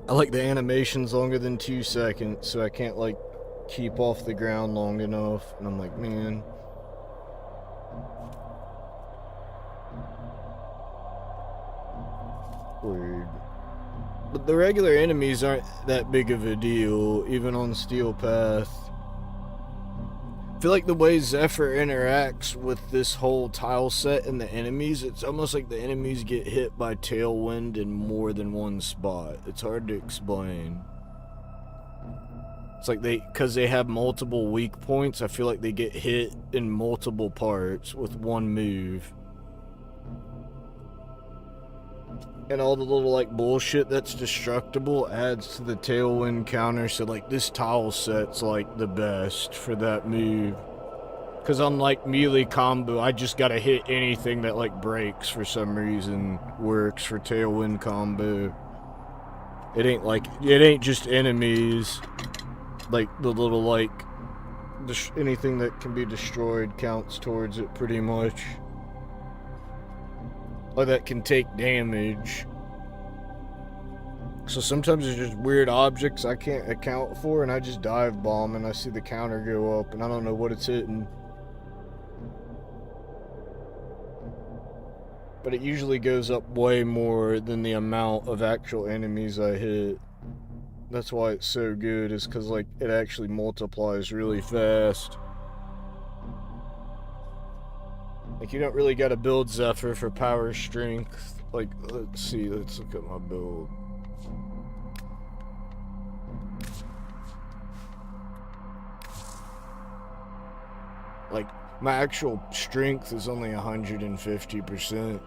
I like the animations longer than 2 seconds, so I can't like keep off the ground long enough, and I'm like, man. Weird. But the regular enemies aren't that big of a deal, even on Steel Path. I feel like the way Zephyr interacts with this whole tile set and the enemies, it's almost like the enemies get hit by Tailwind in more than one spot. It's hard to explain. It's like because they have multiple weak points, I feel like they get hit in multiple parts with one move. And all the little like bullshit that's destructible adds to the Tailwind counter, so like this tile set's like the best for that move. Because unlike melee combo, I just gotta hit anything that like breaks for some reason, works for Tailwind combo. It ain't just enemies. Like the little like anything that can be destroyed counts towards it pretty much. Or that can take damage. So sometimes there's just weird objects I can't account for, and I just dive bomb and I see the counter go up and I don't know what it's hitting. But it usually goes up way more than the amount of actual enemies I hit. That's why it's so good, is because like it actually multiplies really fast. Like you don't really gotta build Zephyr for power strength. Like, let's see, let's look at my build. Like, my actual strength is only 150%.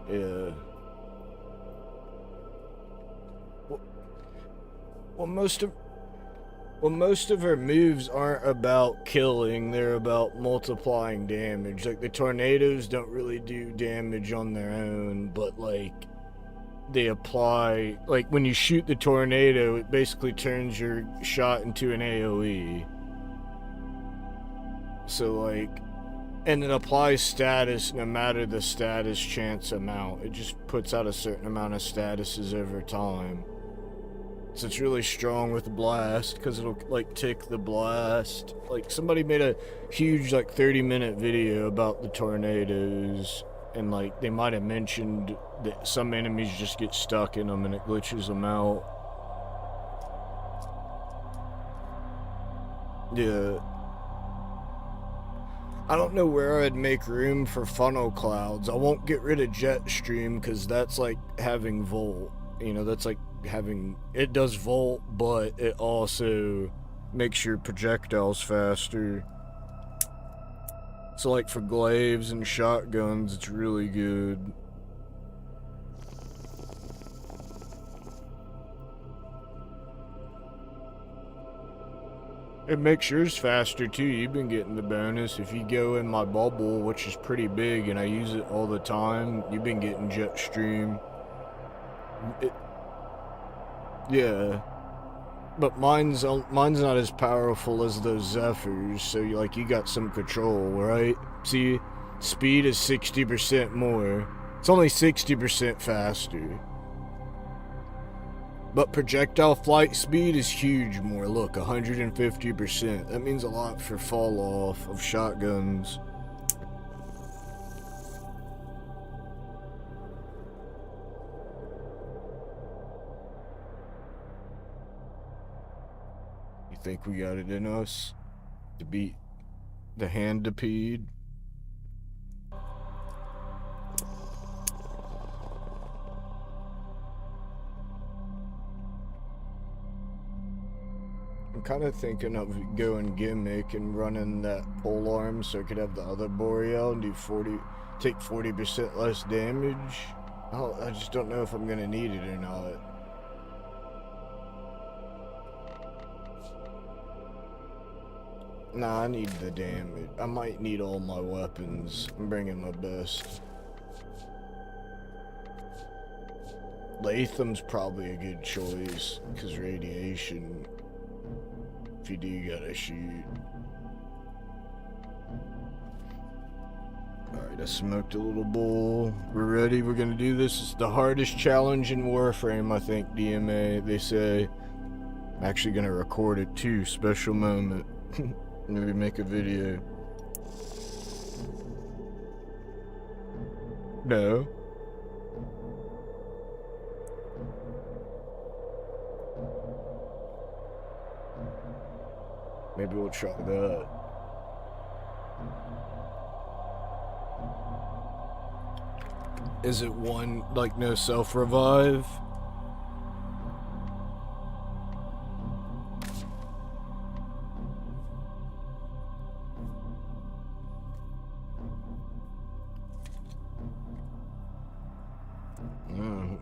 Yeah. Well, most of her moves aren't about killing, they're about multiplying damage. Like, the tornadoes don't really do damage on their own, but, like, they apply... Like, when you shoot the tornado, it basically turns your shot into an AoE. So, like... And it applies status no matter the status chance amount. It just puts out a certain amount of statuses over time. So it's really strong with blast, because it'll, like, tick the blast. Like, somebody made a huge, like, 30-minute video about the tornadoes, and, like, they might have mentioned that some enemies just get stuck in them and it glitches them out. Yeah. I don't know where I'd make room for funnel clouds. I won't get rid of Jetstream, because that's like having Volt. You know, that's like having... It does Volt, but it also makes your projectiles faster. So, like, for glaives and shotguns, it's really good. It makes yours faster too. You've been getting the bonus. If you go in my bubble, which is pretty big, and I use it all the time, you've been getting Jetstream. Yeah. But mine's not as powerful as those Zephyrs, so you got some control, right? See, speed is 60% more. It's only 60% faster. But projectile flight speed is huge more. Look, 150%. That means a lot for fall off of shotguns. You think we got it in us to beat the Handipede? I'm kind of thinking of going gimmick and running that polearm so I could have the other Boreal and take 40% less damage. I just don't know if I'm gonna need it or not. Nah, I need the damage. I might need all my weapons. I'm bringing my best. Latham's probably a good choice, because radiation. If you do, you gotta shoot. Alright, I smoked a little bowl. We're ready, we're gonna do this. It's the hardest challenge in Warframe, I think, DMA, they say. I'm actually gonna record it too, special moment. Maybe make a video. No. Maybe we'll try that. Is it one, like, no self-revive?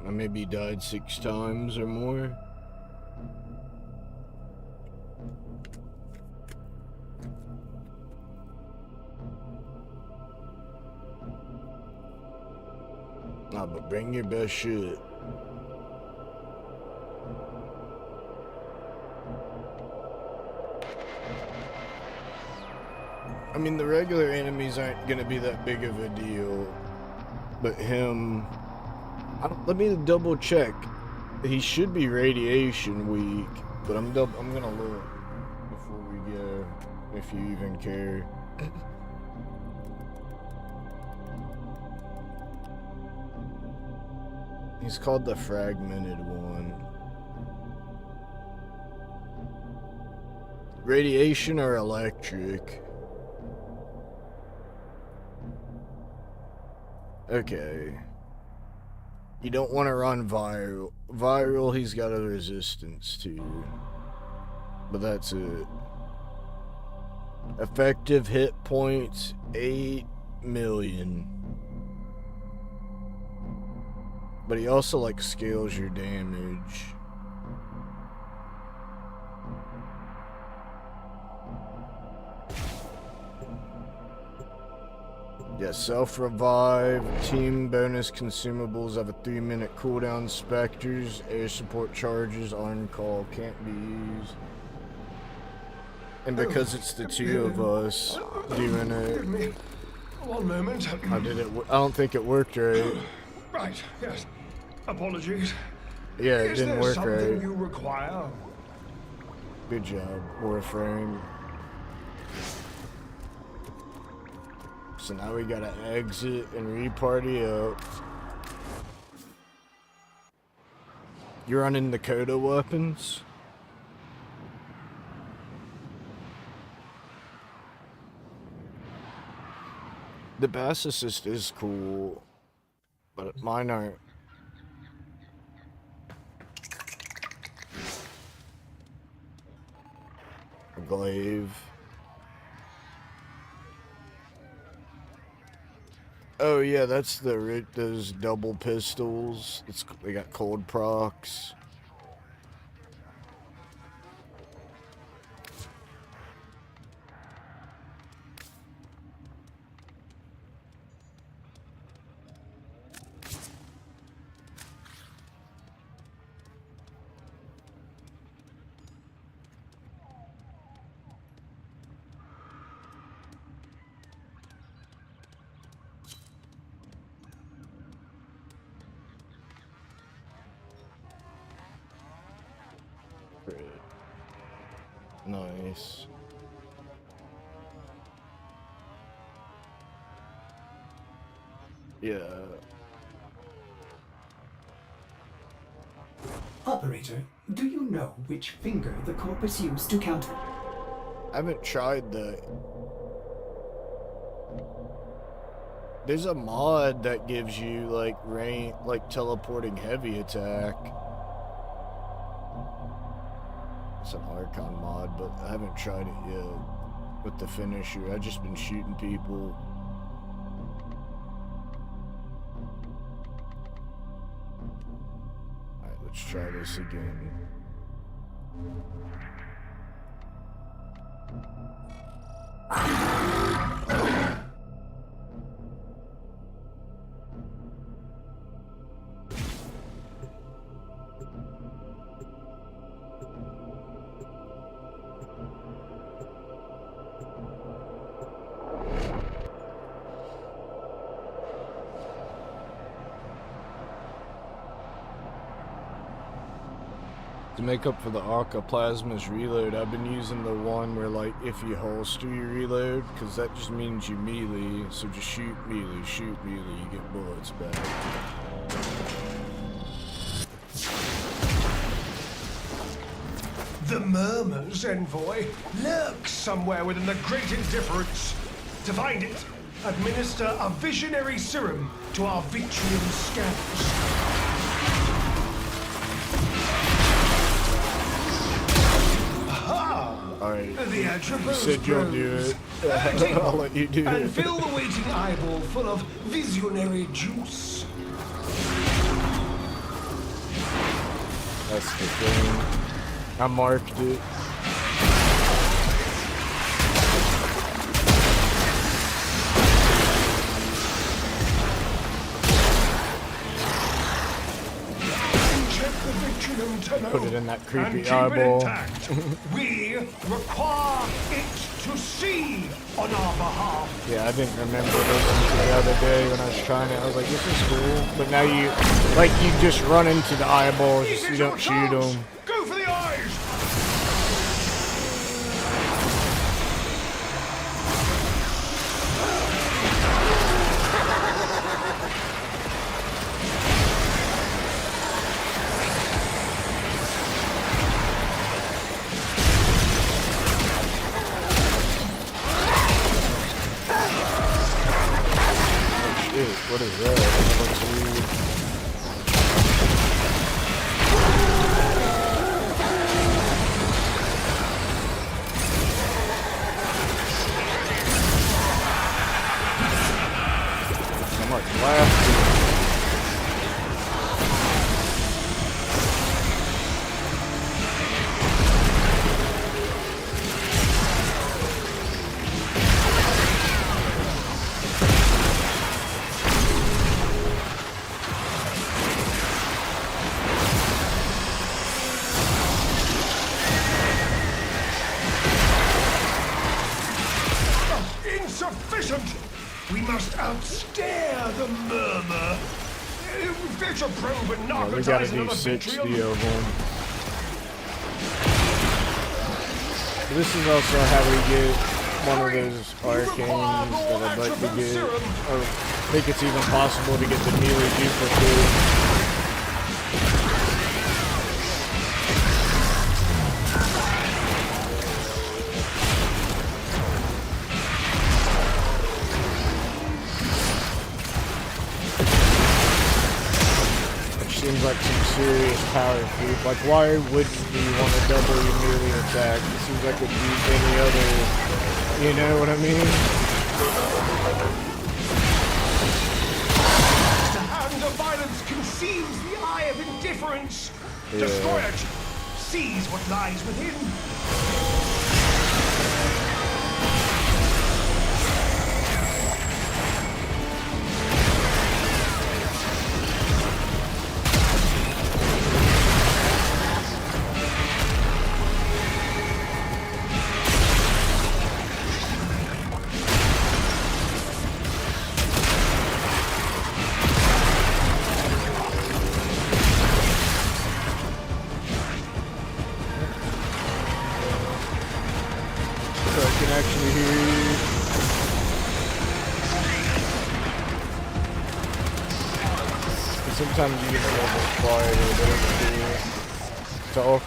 I maybe died 6 times or more. Nah, but bring your best shit. I mean, the regular enemies aren't gonna be that big of a deal, but him... let me double check. He should be radiation weak, but I'm gonna look before we go, if you even care. He's called the Fragmented One. Radiation or electric? Okay. You don't want to run viral. Viral, he's got a resistance to. But that's it. Effective hit points 8 million. But he also like scales your damage. Yeah, self-revive, team bonus consumables have a 3-minute cooldown. Specters, air support charges, on call, can't be used. And because it's the two of us doing it, Give me 1 moment. I don't think it worked right. Right, yes. Apologies. Yeah, it didn't work Is there something right. you require? Good job, Warframe. So now we gotta exit and reparty up. You're running Dakota weapons? The Bass Assist is cool, but mine aren't. Glaive. Oh yeah, that's those double pistols. They got cold procs. Nice. Yeah. Operator, do you know which finger the corpus used to count? I haven't tried that. There's a mod that gives you like teleporting heavy attack. It's an Archon mod, but I haven't tried it yet with the finisher. I've just been shooting people. Alright, let's try this again. To make up for the Arca Plasma's reload, I've been using the one where, like, if you holster your reload, because that just means you melee, so just shoot melee, you get bullets back. The Murmur's envoy lurks somewhere within the Great Indifference. To find it, administer a visionary serum to our Vitrium scouts. Alright, The you said you'll do it. I'll let you do and it. fill the waiting eyeball full of visionary juice. That's the thing. I marked it. Put it in that creepy eyeball. We require it to see on our behalf. Yeah, I didn't remember this the other day when I was trying it. I was like, this is cool. But now you just run into the eyeballs, you don't shoot them. Go for the eyes! What is that? That looks weird. much laughter. Insufficient! We must outstare the murmur. Fetch a probe and Yeah, we gotta narcotize do another 60 Vitrium. of them. This is also how we get one of those arcanes that I'd like to get. Or I think it's even possible to get the melee duplicate. Seems like some serious power creep. Like, why wouldn't you want to double your melee attack? It seems like it'd be any other, you know what I mean? The hand of violence conceives the eye of indifference. Yeah. Destroy it. Seize what lies within. So I can actually hear you. And sometimes you get a little bit quieter, but it's all.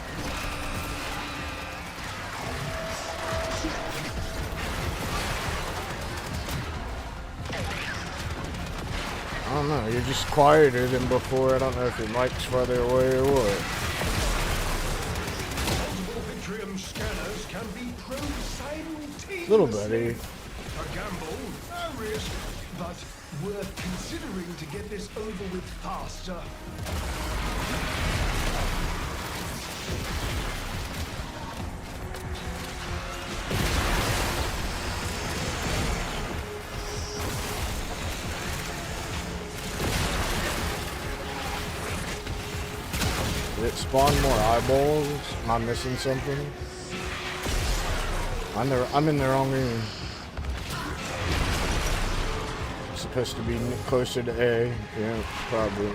I don't know, you're just quieter than before. I don't know if your mic's farther away or what. Multiple Vitrium scanners can be probed simultaneously. Little buddy. A gamble, a risk, but worth considering to get this over with faster. Did it spawn more eyeballs? Am I missing something? I'm in the wrong room. It's supposed to be closer to A. Yeah, probably.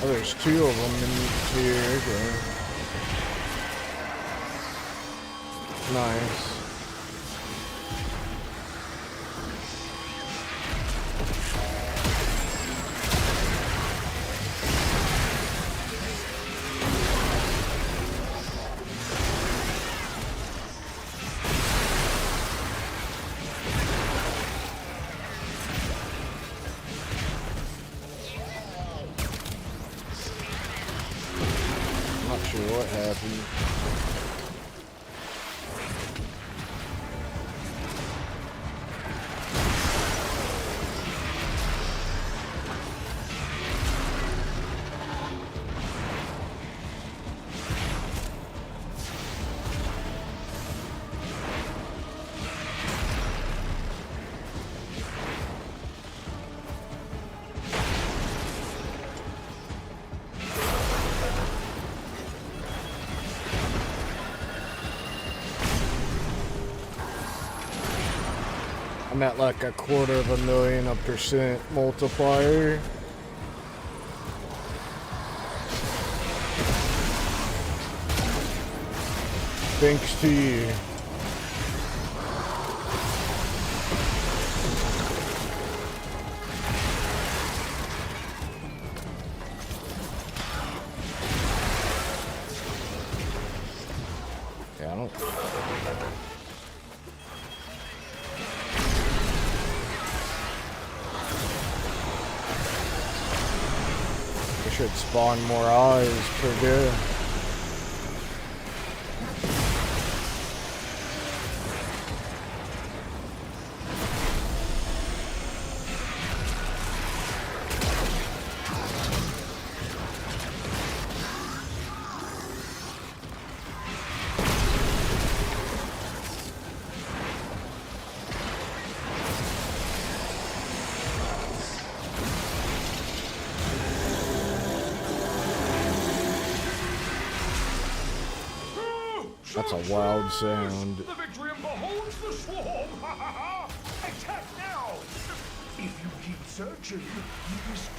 Oh, there's two of them in here. Okay. Nice. Not sure what happened. I'm at like 250,000% multiplier. Thanks to you. should spawn more eyes per go. That's a wild sound. The Victorium beholds the swarm! Attack now! If you keep searching, you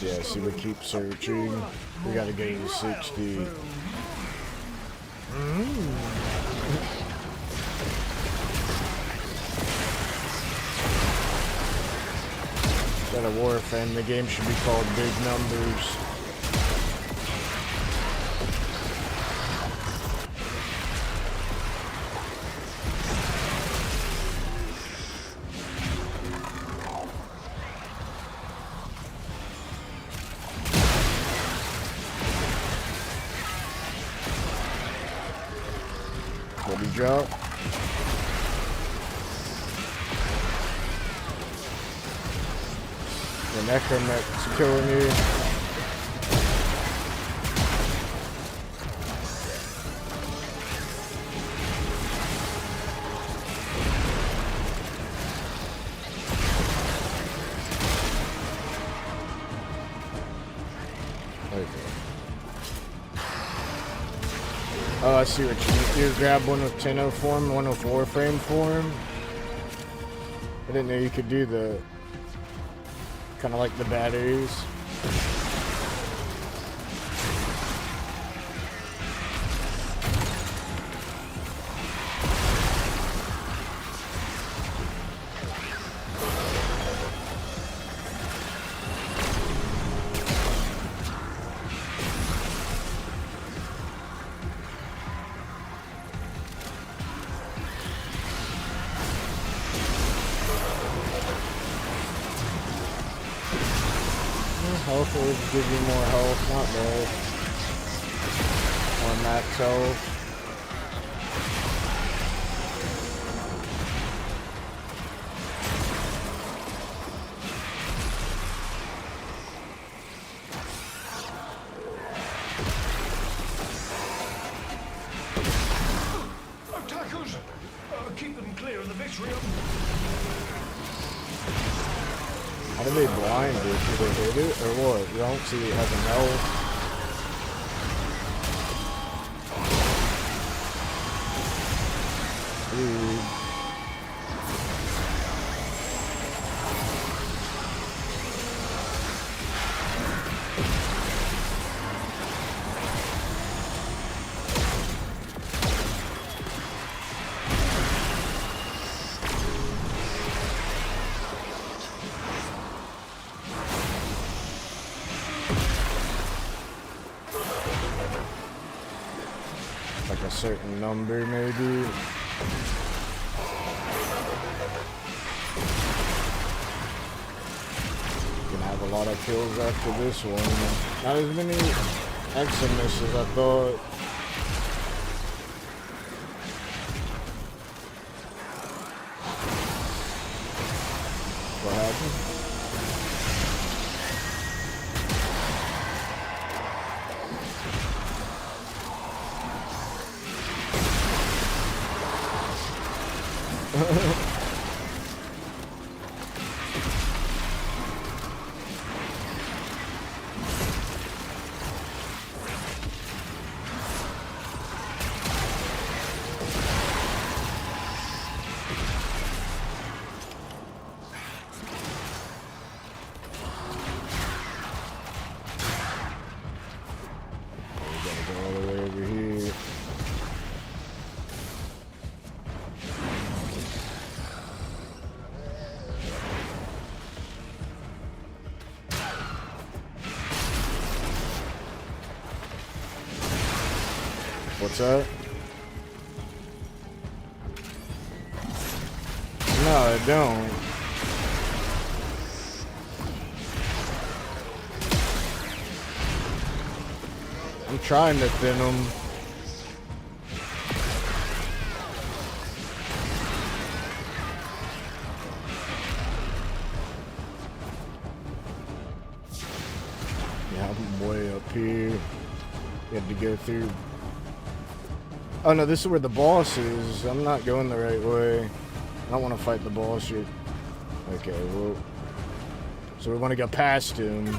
Yeah, see, we keep searching. We gotta get to 60. Got a Warframe. The game should be called Big Numbers. Body drop. The Necromech's killing you. Oh, I see what you do. Grab one with 10-0 form, one with Warframe form. I didn't know you could do the kind of like the batteries. Health would give you more health, not bad. On max health. Attackers! Keep them clear of the Victorium. How do they blind it? Do they hit it? Or what? You don't see it has an health. Dude. Like a certain number, maybe. You can have a lot of kills after this one. Not as many Eximus as I thought. What happened? What's that? No, I don't. I'm trying to thin them. Yeah, I'm way up here. You had to go through. Oh no, this is where the boss is. I'm not going the right way. I don't want to fight the boss yet. Okay, well. So we want to go past him.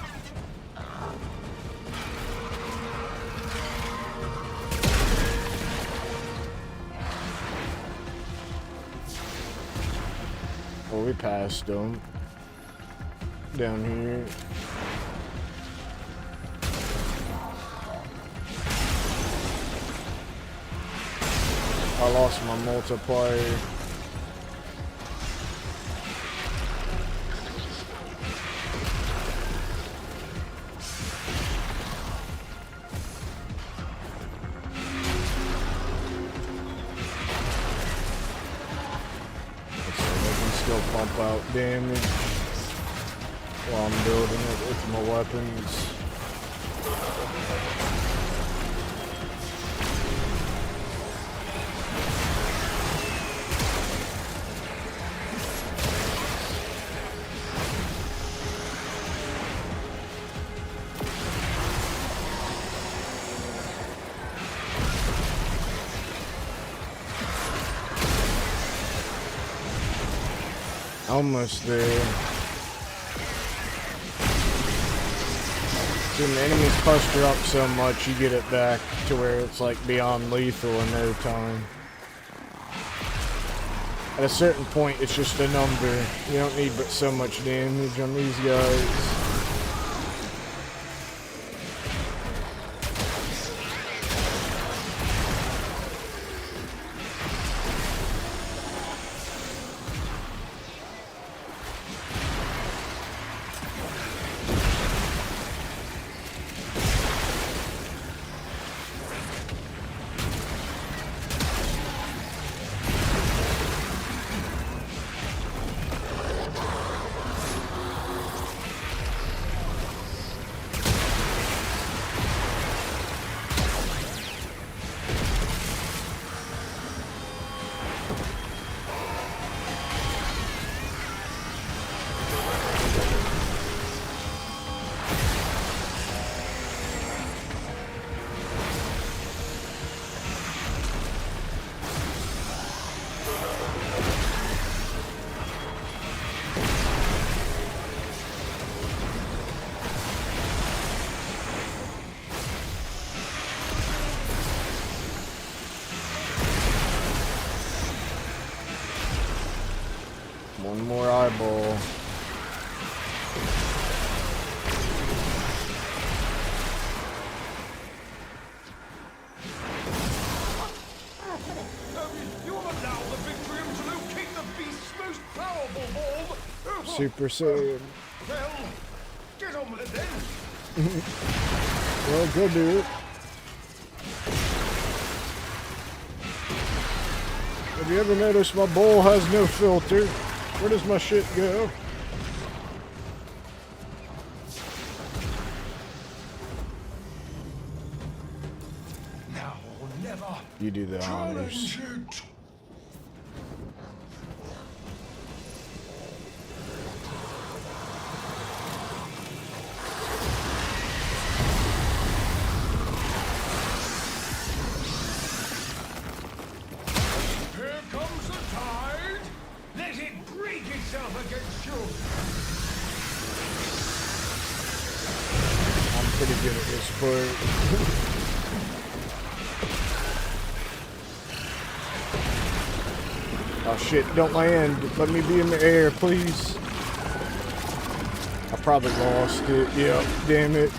Well, we passed him. Down here. I lost my multiplier. Still pump out damage while I'm building it with my weapons. Almost there. See, when the enemies cluster up so much, you get it back to where it's like beyond lethal in no time. At a certain point, it's just a number. You don't need but so much damage on these guys. One more eyeball. You allow the Victorium to locate the beast's most powerful form. Super Saiyan. Well, get on with it then. Well, go do it. Have you ever noticed my bowl has no filter? Where does my shit go? Now or never. You do the honors. Challenge it. Here comes the tide. Let it break itself against you. I'm pretty good at this part. Oh shit, don't land. Let me be in the air, please. I probably lost it. Yep, damn it.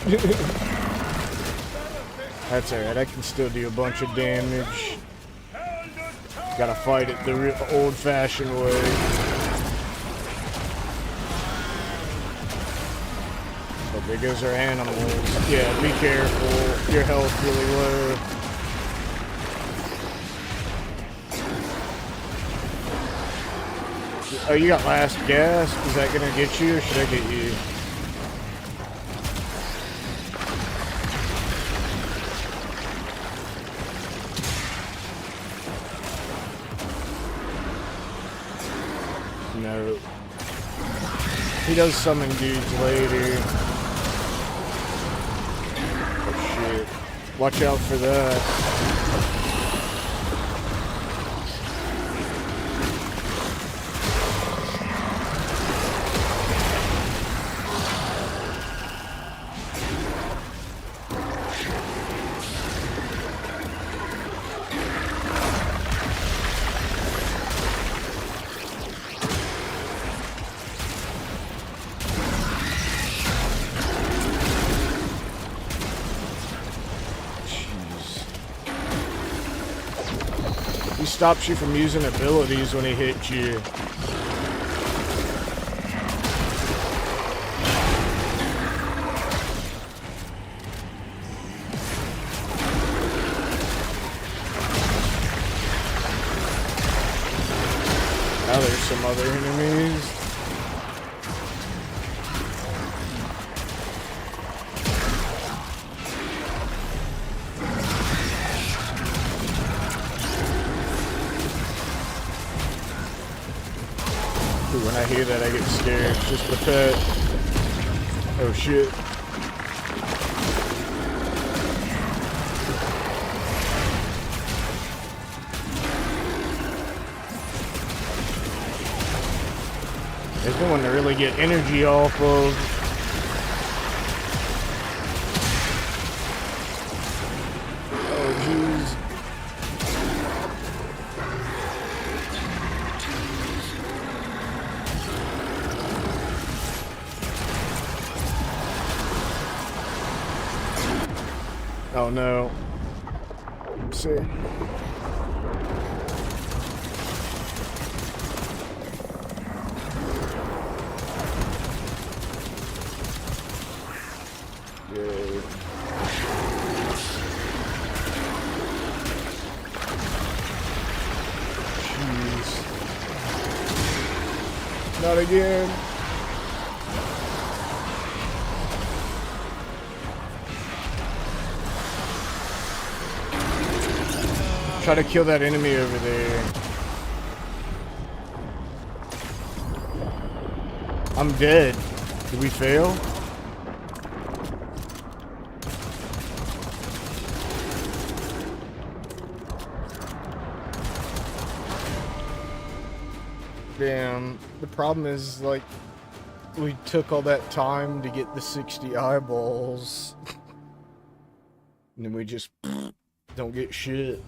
That's alright, I can still do a bunch of damage. Gotta fight it the real old-fashioned way. But there goes our animals. Yeah, be careful. Your health's really low. Oh, you got last gasp? Is that gonna get you, or should I get you? He does summon dudes later. Oh shit. Watch out for that. He stops you from using abilities when he hits you. Now there's some other enemies. When I hear that, I get scared. Just the pet. Oh shit. There's no one to really get energy off of. Oh jeez. Oh no. Let's see. Good. Jeez. Not again. Try to kill that enemy over there. I'm dead. Did we fail? Damn. The problem is, like, we took all that time to get the 60 eyeballs. And then we just don't get shit.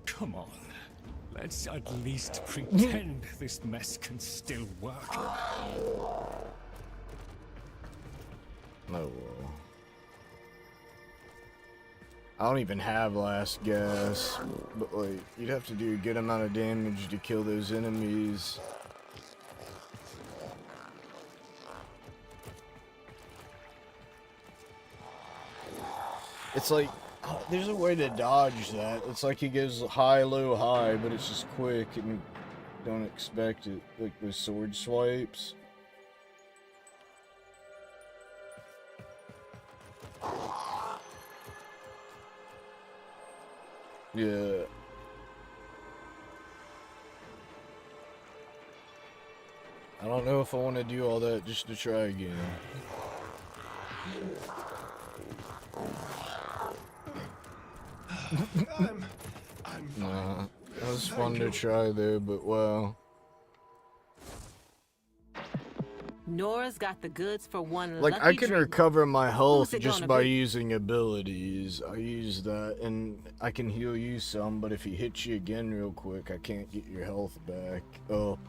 Come on. Let's at least pretend this mess can still work. Oh well. I don't even have last gas, but like, you'd have to do a good amount of damage to kill those enemies. It's like, there's a way to dodge that. It's like he goes high, low, high, but it's just quick and you don't expect it, like with sword swipes. Yeah. I don't know if I want to do all that just to try again. Nah, that was fun to try there, but wow. Nora's got the goods for one. Like, lucky I can drink. recover my health Who's it just gonna by be? using abilities. I use that, and I can heal you some, but if he hits you again real quick, I can't get your health back up.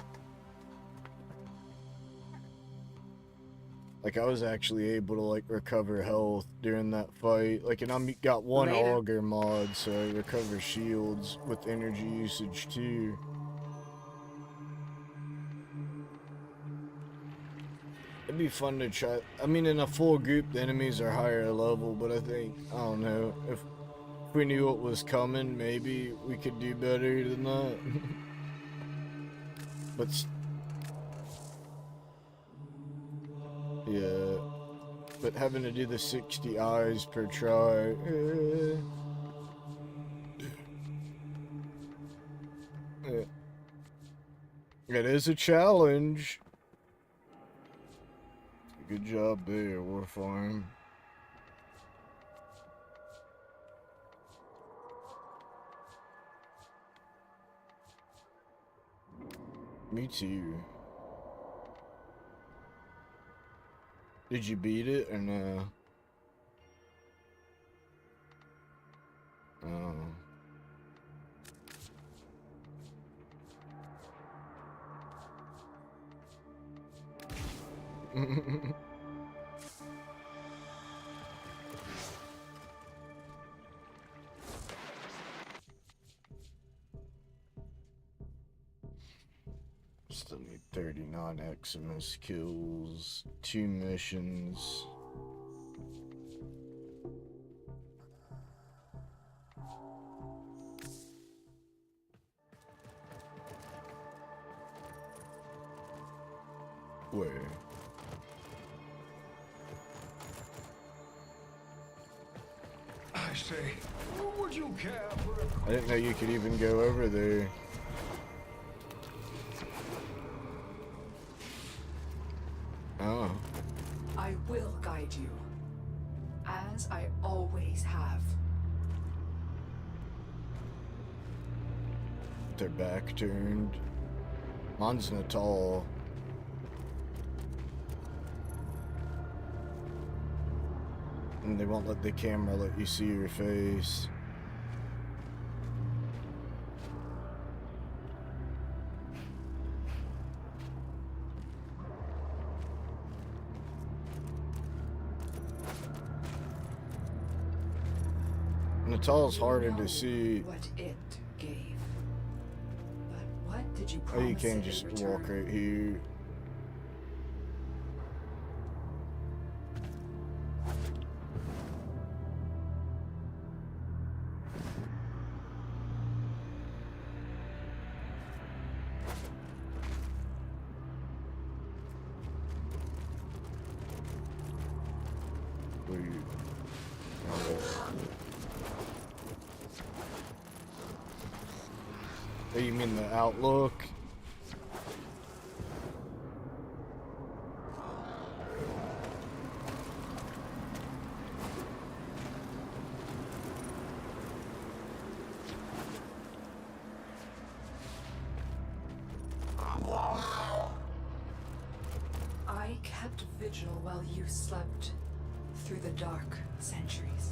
Like, I was actually able to, like, recover health during that fight. Like, and I got one Later. auger mod, so I recover shields with energy usage, too. It'd be fun to try. I mean, in a full group, the enemies are higher level, but I think, I don't know, if we knew what was coming, maybe we could do better than that. But, yeah. But having to do the 60 eyes per try, It is a challenge. Good job there, Warfarm. Me too. Did you beat it or no? Oh. Still need 39 Eximus kills, 2 missions. Where? I say, would you care for a... I didn't know you could even go over there. Oh. I will guide you, as I always have. Their back turned. Mine's Natal. And they won't let the camera let you see your face. Natal's harder to see. What it gave. But what did you Oh, promise? you can't it in just return? walk right here. Oh, you mean the outlook? I kept vigil while you slept through the dark centuries.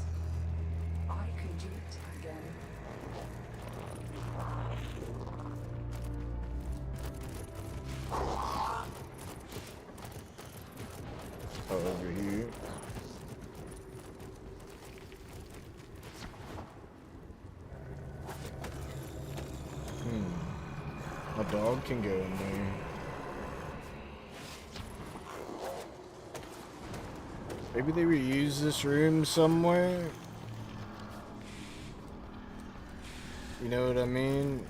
I can do it again. Oh, over here. A dog can go in there. Maybe they reuse this room somewhere? You know what I mean?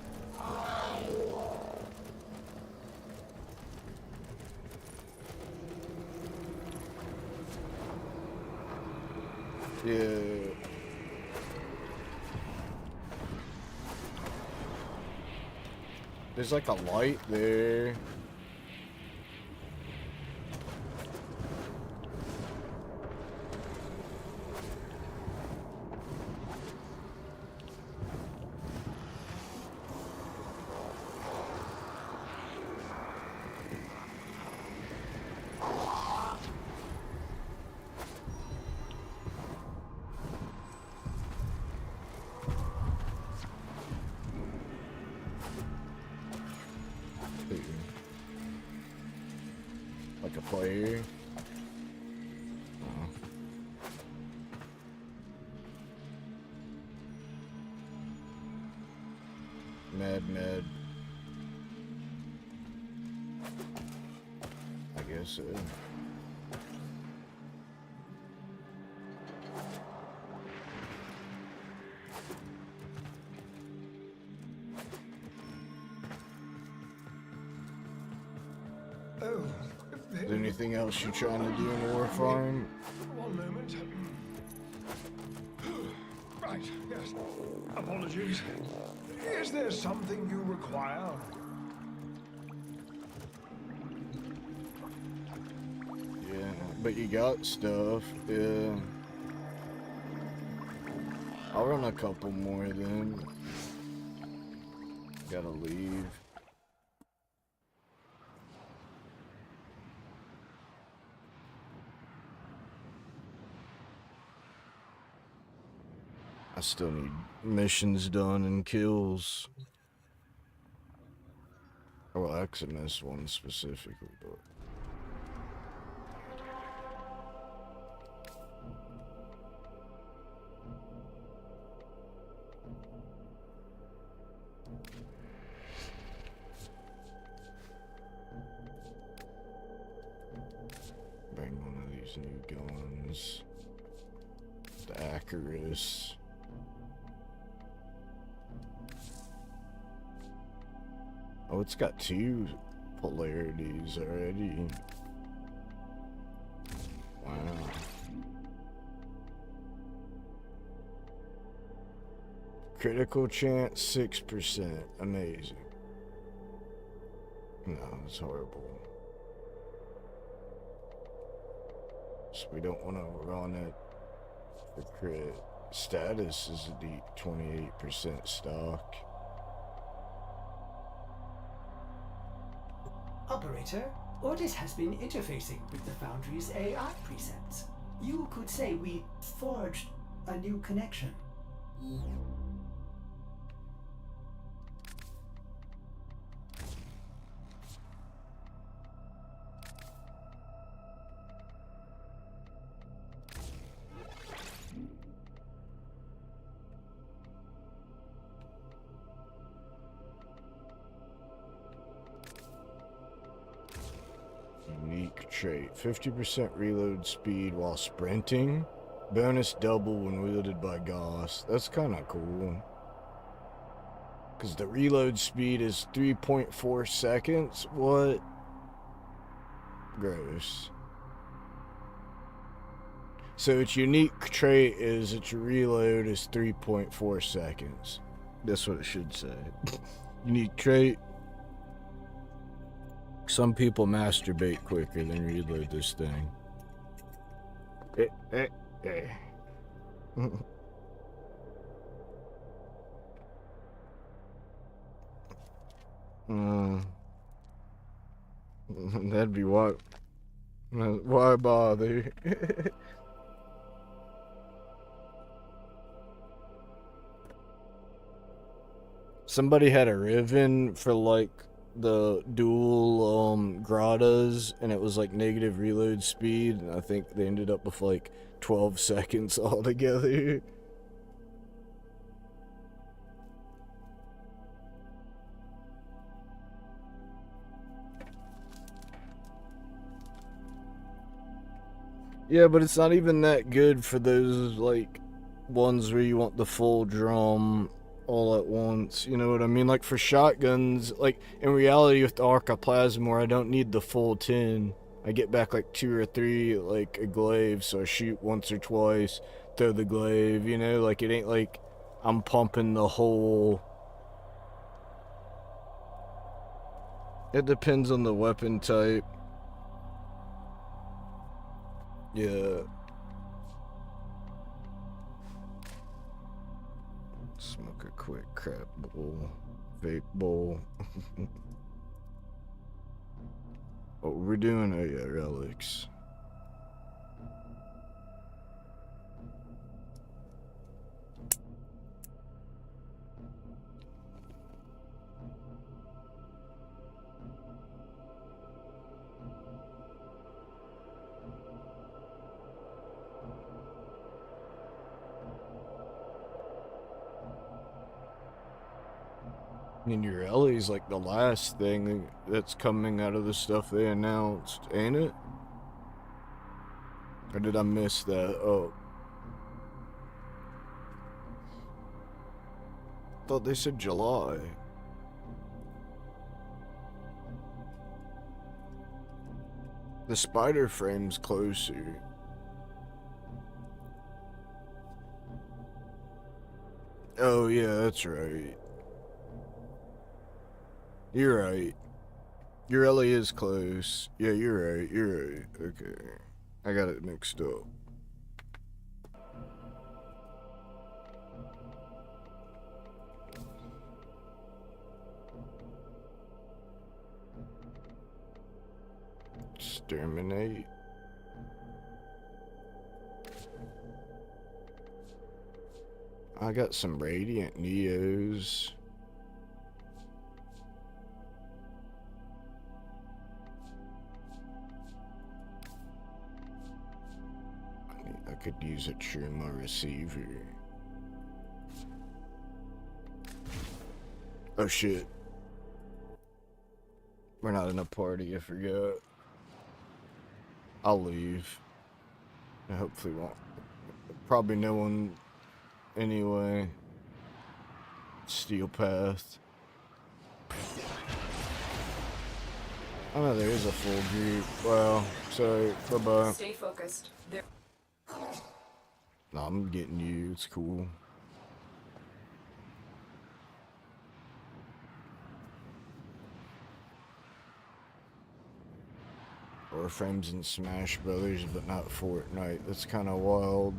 Yeah. There's like a light there. Like a player. Med. I guess so. Oh. Is there anything else you're trying to do in Warfarm? One moment. Right, yes. Apologies. Is there something you require? But you got stuff, yeah. I'll run a couple more then. Gotta leave. I still need missions done and kills. Oh, I actually missed one specifically, but... Bring one of these new guns. The Acarus. Oh, it's got 2 polarities already. Wow. Critical chance 6%. Amazing. No, it's horrible. So we don't want to run it for crit. Status is a deep 28% stock. Operator, Ordis has been interfacing with the Foundry's AI precepts. You could say we forged a new connection. Unique trait. 50% reload speed while sprinting. Bonus double when wielded by Goss. That's kind of cool. Because the reload speed is 3.4 seconds. What? Gross. So its unique trait is its reload is 3.4 seconds. That's what it should say. Unique trait. Some people masturbate quicker than reload this thing. That'd be what? Why bother? Somebody had a Riven for like the dual grottas, and it was like negative reload speed, and I think they ended up with like 12 seconds altogether. Yeah, but it's not even that good for those like ones where you want the full drum all at once, you know what I mean? Like for shotguns, like in reality with the Arcaplasmor, I don't need the full 10. I get back like 2 or 3 like a glaive, so I shoot once or twice, throw the glaive, you know, like it ain't like I'm pumping the whole. It depends on the weapon type. Yeah. Smoke a quick crap bowl. Vape bowl. What we're doing? Oh yeah, relics. I mean, your Ellie's like the last thing that's coming out of the stuff they announced, ain't it? Or did I miss that? Oh. Thought they said July. The spider frame's closer. Oh yeah, that's right. You're right. Your Ellie is close. Yeah, you're right. You're right. Okay. I got it mixed up. Exterminate. I got some Radiant Neos. I could use a Truma receiver. Oh shit. We're not in a party, I forgot. I'll leave. I hopefully won't. Probably no one anyway. Steel Path. Oh no, there is a full group. Well, sorry. Bye-bye. Stay focused. No, I'm getting you. It's cool. Warframes and Smash Brothers, but not Fortnite. That's kind of wild.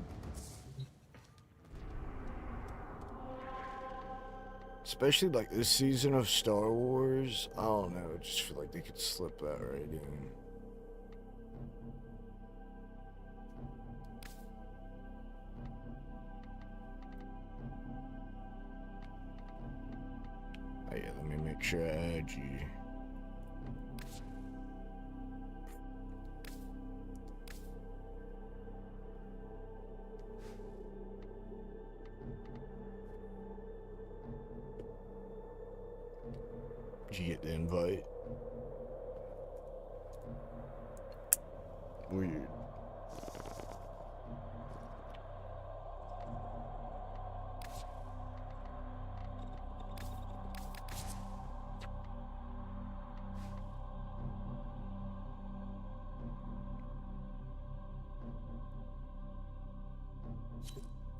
Especially like this season of Star Wars. I don't know. I just feel like they could slip that right in. Oh yeah, let me make sure I add you. Did you get the invite? Weird.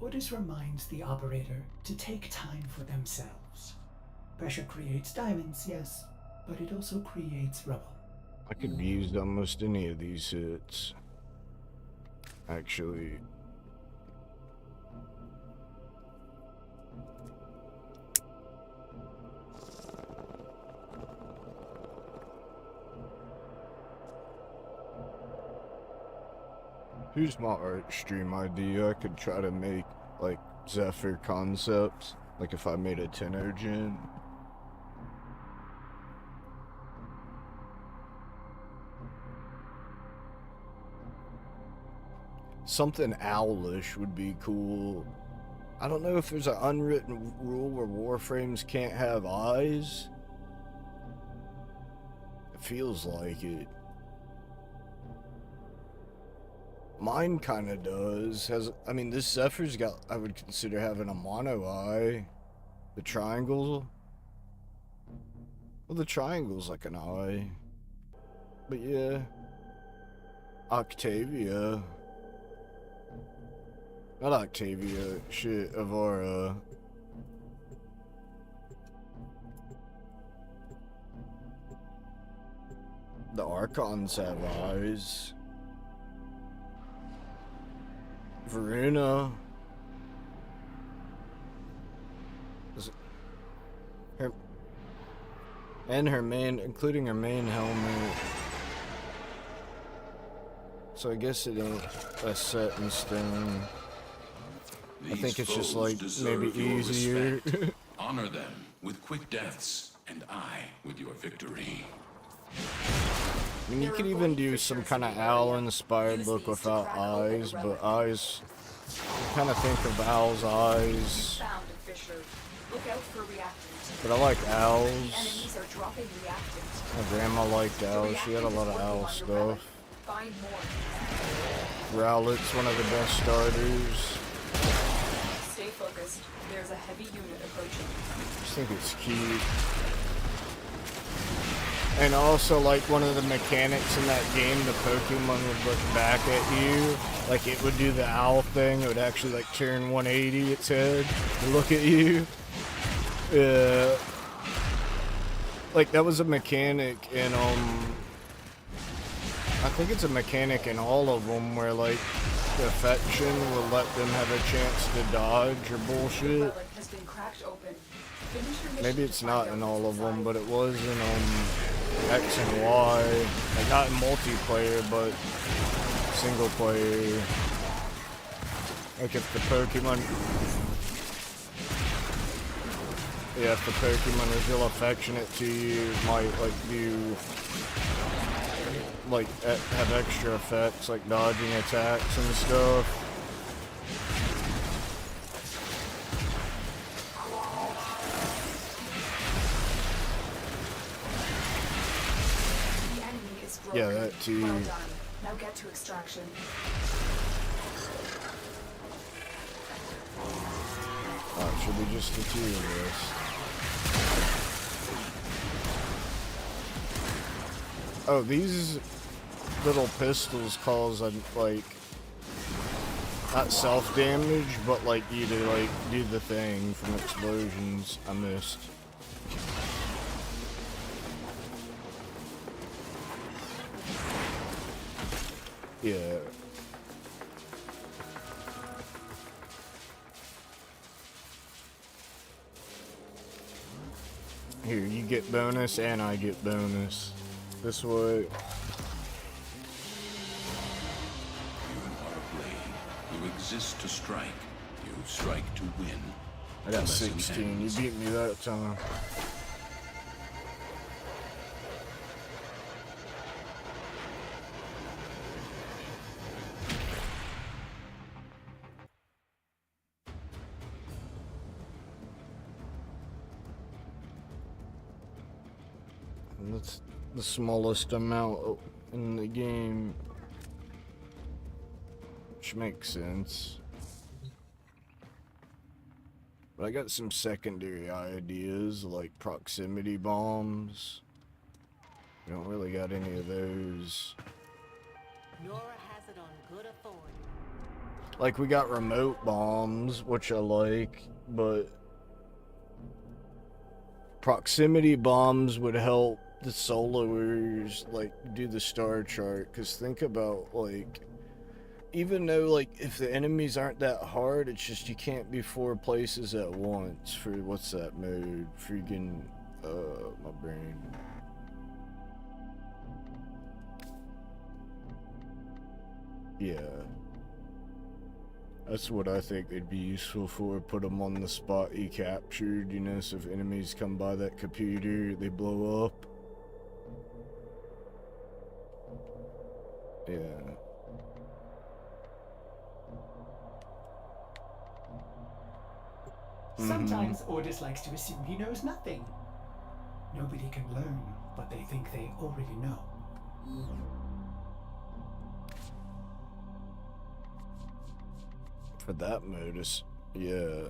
Orders reminds the operator to take time for themselves. Pressure creates diamonds, yes, but it also creates rubble. I could have used almost any of these hits. Actually. Here's my art stream idea. I could try to make like Zephyr concepts. Like if I made a Tenor-gen. Something owlish would be cool. I don't know if there's an unwritten rule where Warframes can't have eyes. It feels like it. Mine kind of does. I mean, this Zephyr's got, I would consider having a mono eye. The triangle. Well, the triangle's like an eye. But yeah. Octavia. Not Octavia, shit, Avara. The Archons have eyes. Varuna. Her main, including her main helmet. So I guess it ain't a set in stone. I think it's just like maybe easier. Honor them with quick deaths, and I with your victory. I mean, you could even do some kind of owl-inspired look without eyes, but eyes, kind of think of owl's eyes. But I like owls. My grandma liked owls. She had a lot of owl stuff. Rowlet's one of the best starters. Stay focused. There's a heavy unit approaching. I just think it's cute. And also, like, one of the mechanics in that game, the Pokemon would look back at you. Like, it would do the owl thing. It would actually, like, turn 180 its head and look at you. Like, that was a mechanic in, I think it's a mechanic in all of them where, like, the affection will let them have a chance to dodge or bullshit. Maybe it's not in all of them, but it was in X and Y. Like, not in multiplayer, but single player. Like if the Pokemon... Yeah, if the Pokemon is real affectionate to you, it might, like, do... like, have extra effects, like dodging attacks and stuff. Yeah, that too. Well done. Now get to extraction. Oh, it should be just the two of us. Oh, these little pistols cause, like, not self-damage, but, like, you to, like, do the thing from explosions. I missed. Yeah. Here, you get bonus and I get bonus. This way. You are a blade. You exist to strike. You strike to win. I got 16. You beat me that time. That's the smallest amount in the game, which makes sense. But I got some secondary ideas like proximity bombs. We don't really got any of those. Nora has it on good authority. Like we got remote bombs, which I like, but proximity bombs would help the soloers like do the star chart, because think about, like, even though, like, if the enemies aren't that hard, it's just you can't be 4 places at once for what's that mode? Freaking my brain. Yeah, that's what I think they'd be useful for. Put them on the spot you captured, you know, so if enemies come by that computer, they blow up. Yeah. Sometimes Ordis likes to assume he knows nothing. Nobody can learn what they think they already know. For that modus, yeah.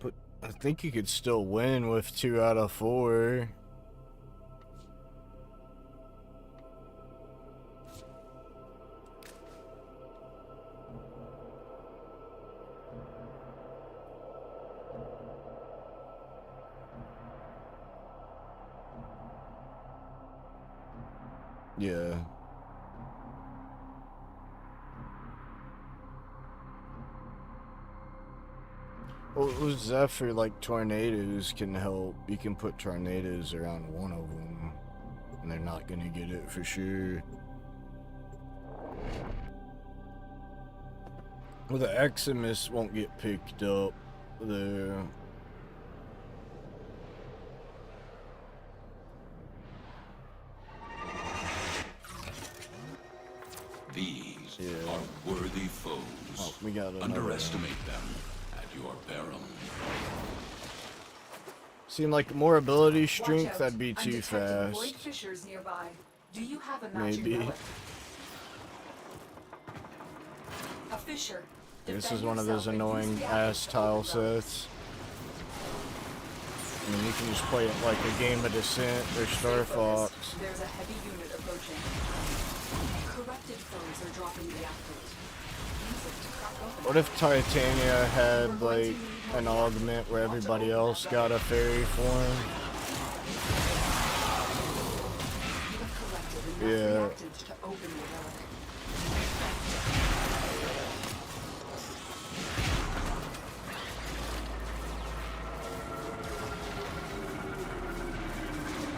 But I think you could still win with 2 out of 4. Yeah. Well, with Zephyr, like, tornadoes can help. You can put tornadoes around one of them, and they're not gonna get it for sure. Well, the Eximus won't get picked up, though. These are worthy foes. Oh, we got another. Underestimate them at your peril. Seemed like more ability strength, Watch out. that'd be I'm too detecting void fast. fissures nearby. Do you have a matching Maybe. relic? A fissure. This Defend is one of those yourself and use annoying the ass active tile open those. sets. I mean, you can just play it like a game of Descent or Star Fox. There's a heavy unit approaching. Corrupted foes are dropping reactors. Use What if Titania had, like, an augment where everybody else got a fairy form? Yeah.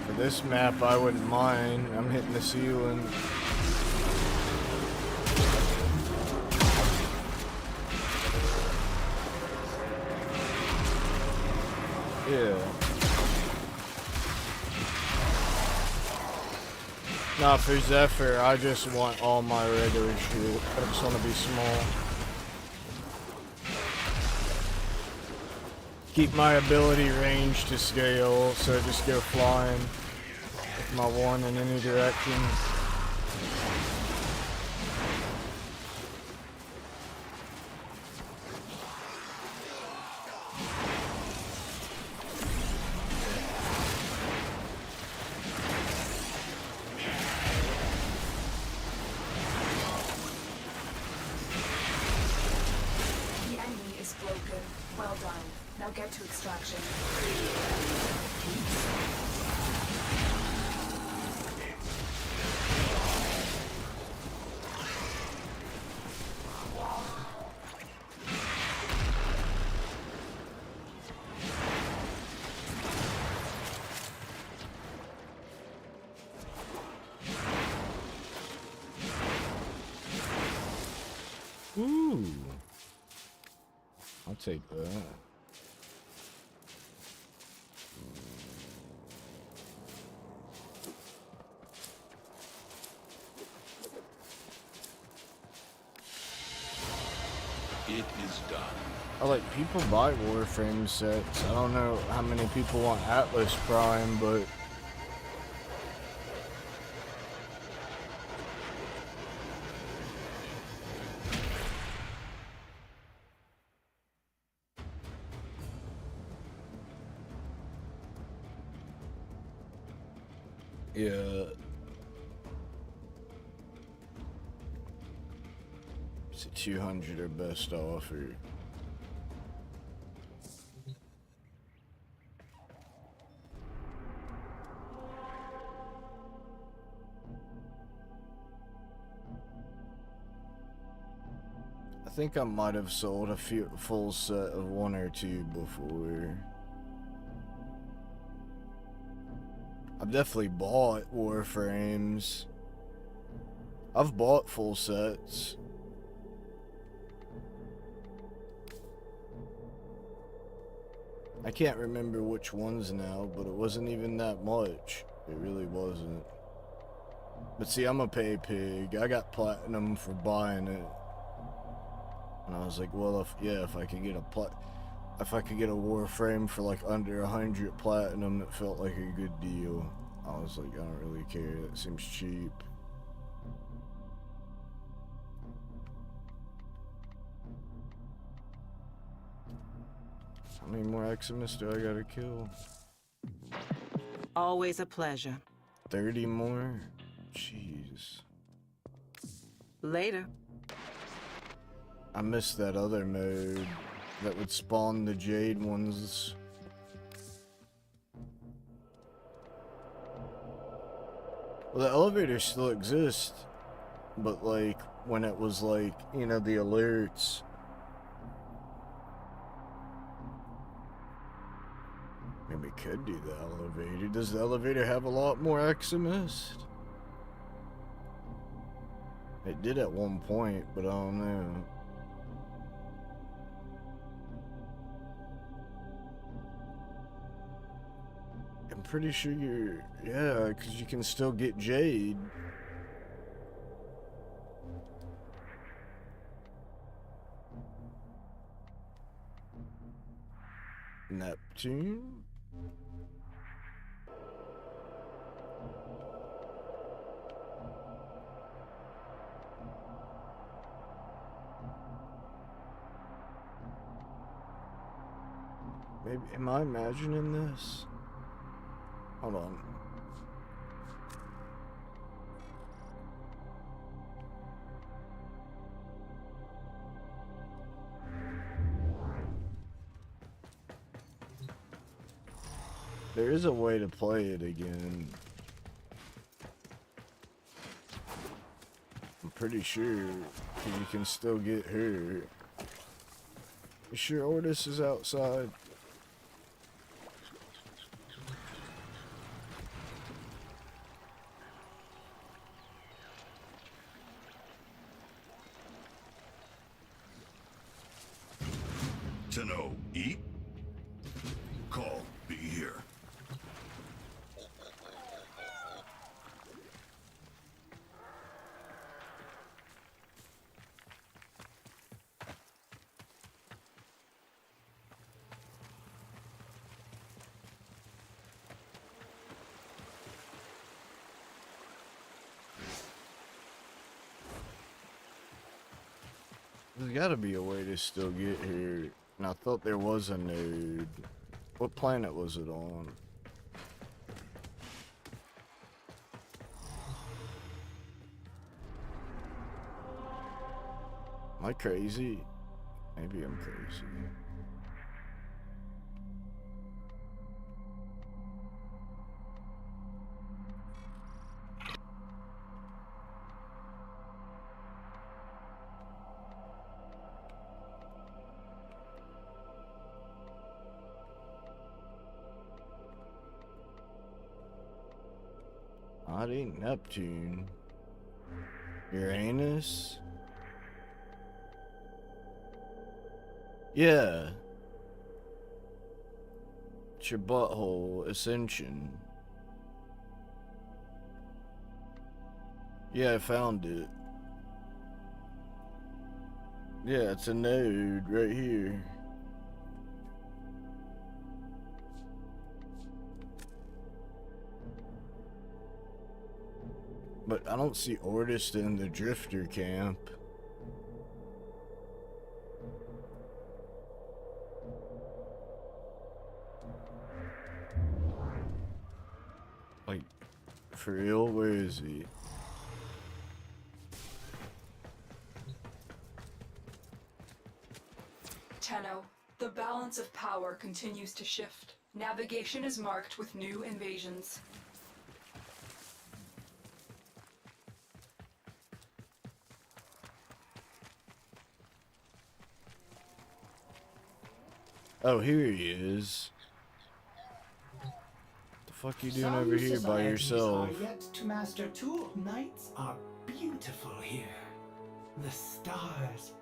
For this map, I wouldn't mind. I'm hitting the ceiling. Yeah. Nah, for Zephyr, I just want all my regular shit. I just want to be small. Keep my ability range to scale, so I just go flying with my one in any direction. Ooh. I'll take that. It is done. I like people buy Warframe sets. I don't know how many people want Atlas Prime, but yeah. It's a 200 or best offer. I think I might have sold a full set of one or two before. I've definitely bought Warframes. I've bought full sets. I can't remember which ones now, but it wasn't even that much. It really wasn't. But see, I'm a pay pig. I got platinum for buying it. And I was like, well, if I could get a Warframe for like under 100 platinum, it felt like a good deal. I was like, I don't really care. That seems cheap. How many more Eximus do I gotta kill? Always a pleasure. 30 more? Jeez. Later. I missed that other mode that would spawn the Jade ones. Well, the elevators still exist, but like when it was like, you know, the alerts. Maybe we could do the elevator. Does the elevator have a lot more Eximus? It did at one point, but I don't know. I'm pretty sure yeah, because you can still get Jade. Neptune? Maybe, am I imagining this? Hold on. There is a way to play it again. I'm pretty sure you can still get her. You sure Ortis is outside? Tenno, eat? Call, be here. There's gotta be a way to still get here. And I thought there was a node. What planet was it on? Am I crazy? Maybe I'm crazy. Not ain't Neptune. Uranus? Yeah. It's your butthole ascension. Yeah, I found it. Yeah, it's a node right here. But I don't see Ortis in the Drifter camp. Like, for real? Where is he? Tenno, the balance of power continues to shift. Navigation is marked with new invasions. Oh, here he is. What the fuck you doing over here by yourself? Are yet to master too. Nights are beautiful here. The stars,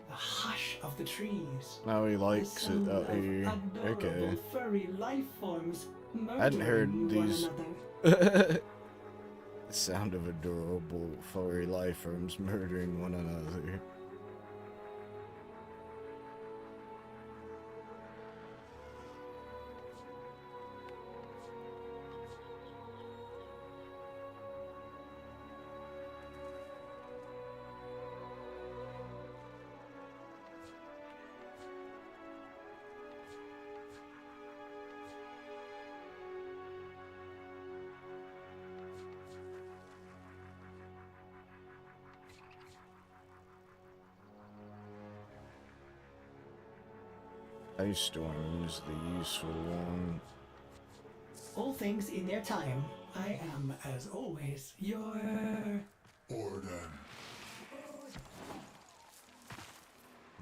the hush of the trees. Now he likes it out here. Okay. Furry life forms I hadn't heard these. The sound of adorable furry life forms murdering one another. Ice Storm is the useful one. All things in their time. I am, as always, your... Orden.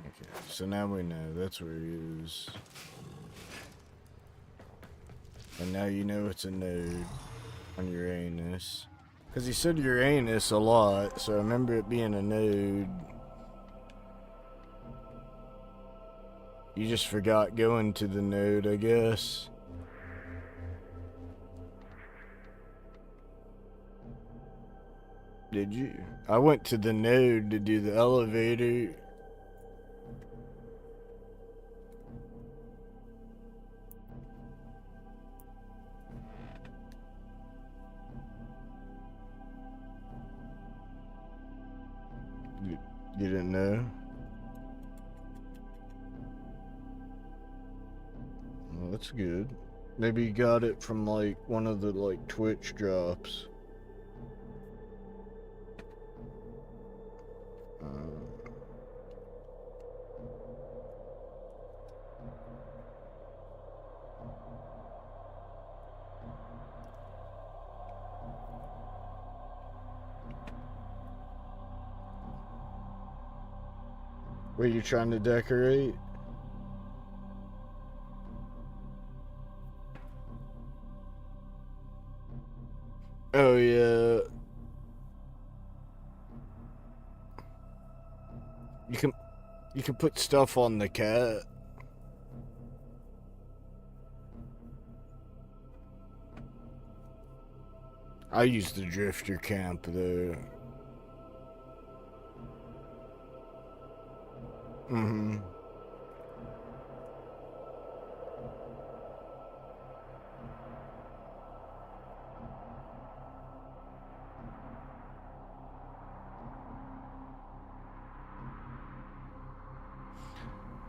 Okay, so now we know that's where he is. And now you know it's a node on Uranus. Because he said Uranus a lot, so I remember it being a node. You just forgot going to the node, I guess. Did you? I went to the node to do the elevator. You didn't know? Well, that's good. Maybe you got it from like one of the like Twitch drops. Were you trying to decorate? Oh yeah. You can put stuff on the cat. I use the drifter camp though. Mm-hmm.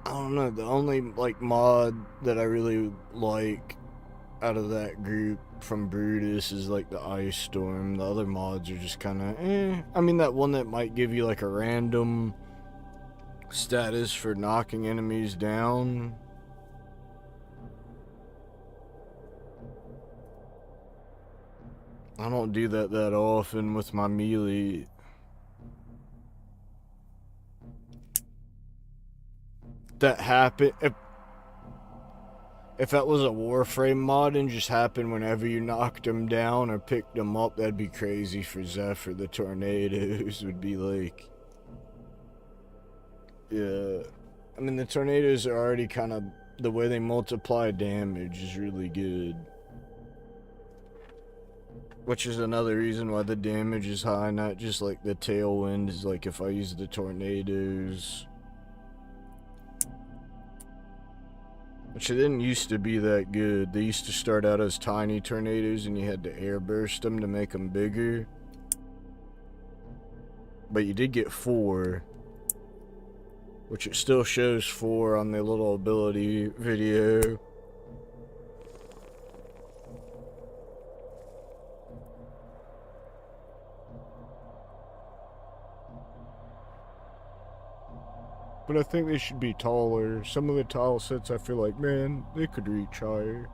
I don't know, the only like mod that I really like out of that group from Brutus is like the Ice Storm. The other mods are just kind of I mean, that one that might give you like a random status for knocking enemies down. I don't do that often with my melee. That happened if that was a Warframe mod and just happened whenever you knocked them down or picked them up, that'd be crazy for Zephyr. The tornadoes would be like, yeah. I mean, the tornadoes are already kind of, the way they multiply damage is really good. Which is another reason why the damage is high, not just like the tailwind, is like if I use the tornadoes. Which it didn't used to be that good. They used to start out as tiny tornadoes and you had to airburst them to make them bigger. But you did get 4. Which it still shows 4 on the little ability video. But I think they should be taller. Some of the tile sets I feel like, man, they could reach higher.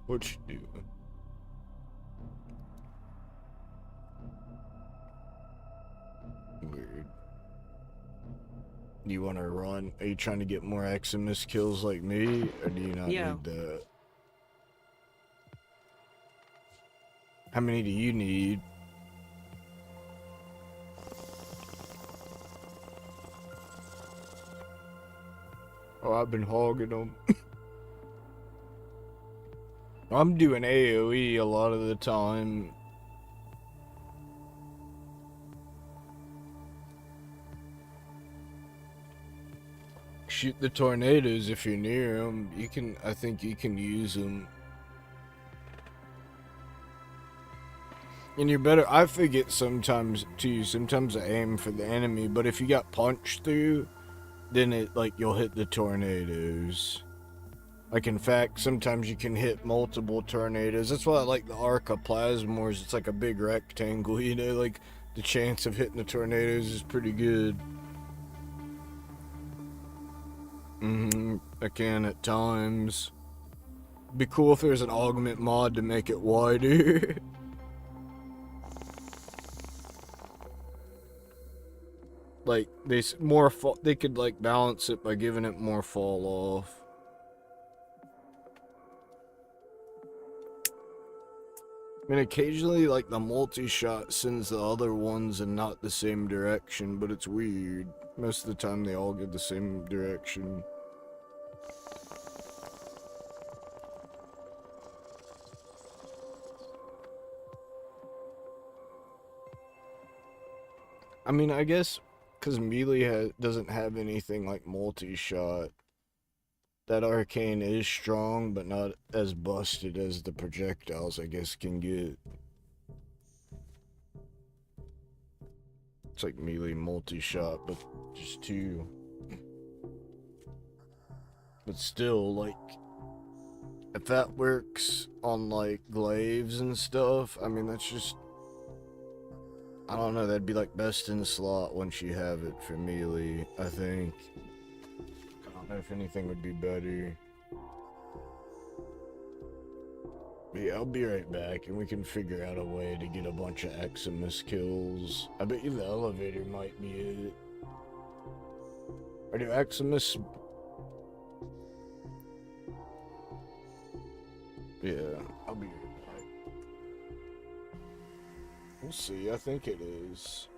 What you doing? Weird. You want to run? Are you trying to get more Eximus kills like me? Or do you not need that? How many do you need? Oh, I've been hogging them. I'm doing AoE a lot of the time. Shoot the tornadoes if you're near them. You can, I think you can use them. And you're better, I forget sometimes too, sometimes I aim for the enemy, but if you got punched through, then it, like, you'll hit the tornadoes. Like, in fact, sometimes you can hit multiple tornadoes. That's why I like the Arc of Plasmors. It's like a big rectangle, you know, like, the chance of hitting the tornadoes is pretty good. I can at times. Be cool if there's an augment mod to make it wider. Like, they could, like, balance it by giving it more fall off. I mean, occasionally, like, the multi-shot sends the other ones in not the same direction, but it's weird. Most of the time, they all get the same direction. I mean, I guess because melee doesn't have anything like multi-shot, that arcane is strong, but not as busted as the projectiles, I guess, can get. It's like melee multi-shot, but just 2. But still, like, if that works on, like, glaives and stuff, I mean, that's just, I don't know, that'd be like best in slot once you have it for melee, I think. I don't know if anything would be better. Yeah, I'll be right back, and we can figure out a way to get a bunch of Eximus kills. I bet you the elevator might be it. Or do Eximus... Yeah, I'll be right back. We'll see, I think it is.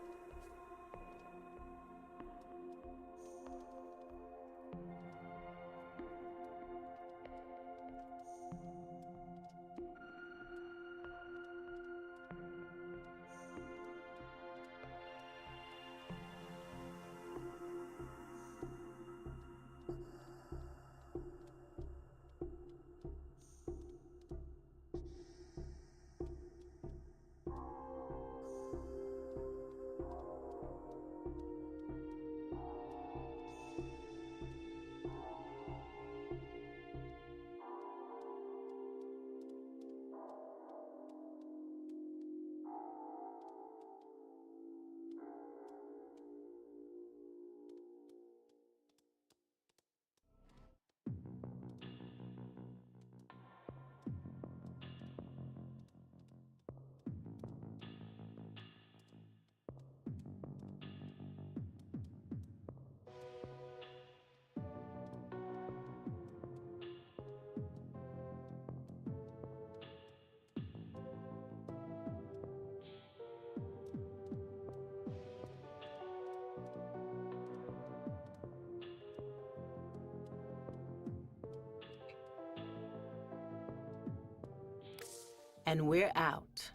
And we're out.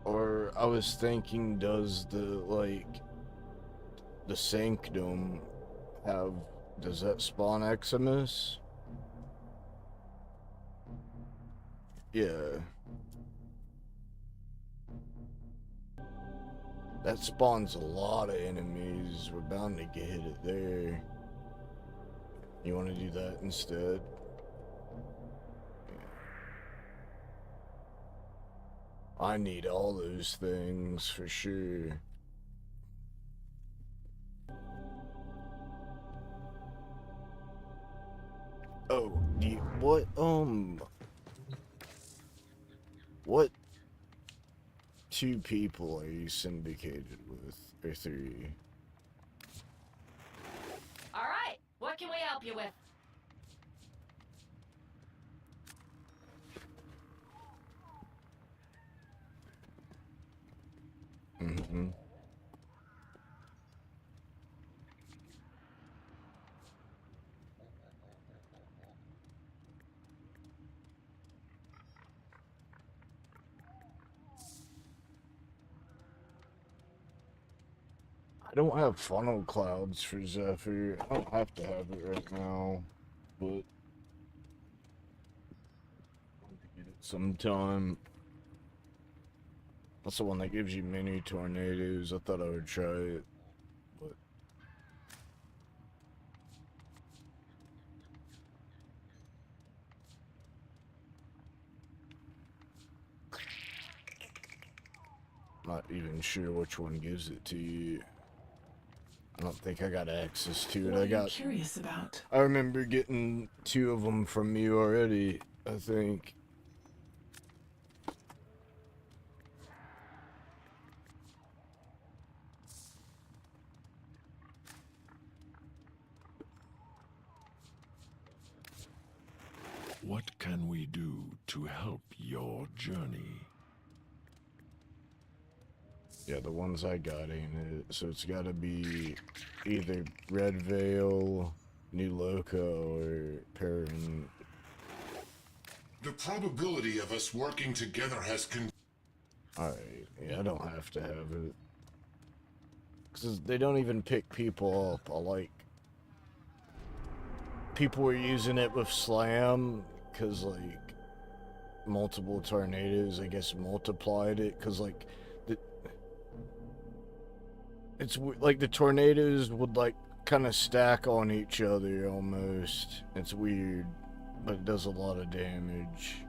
Or I was thinking, does the Sanctum have, does that spawn Eximus? Yeah. That spawns a lot of enemies. We're bound to get it there. You want to do that instead? I need all those things for sure. Oh, what two people are you syndicated with, or three? All right, what can we help you with? Mm-hmm. I don't have funnel clouds for Zephyr. I don't have to have it right now, but I'll get it sometime. That's the one that gives you mini tornadoes. I thought I would try it, but not even sure which one gives it to you. I don't think I got access to it. What are you curious about? I remember getting 2 of them from you already, I think. What can we do to help your journey? Yeah, the ones I got ain't it. So it's gotta be either Red Veil, New Loco, or Perrin. The probability of us working together has Alright, yeah, I don't have to have it. Because they don't even pick people up. I like... People were using it with Slam, because, like, multiple tornadoes, I guess, multiplied it, because, like, it's like the tornadoes would, like, kind of stack on each other, almost. It's weird, but it does a lot of damage.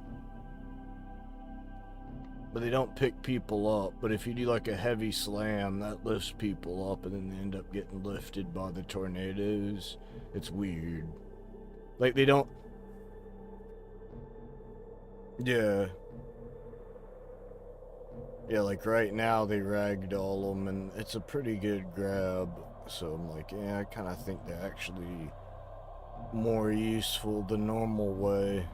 But they don't pick people up, but if you do, like, a heavy slam, that lifts people up, and then they end up getting lifted by the tornadoes. It's weird. Like, they don't... Yeah. Yeah, like right now they ragdoll them, and it's a pretty good grab. So I'm like, yeah, I kind of think they're actually more useful the normal way.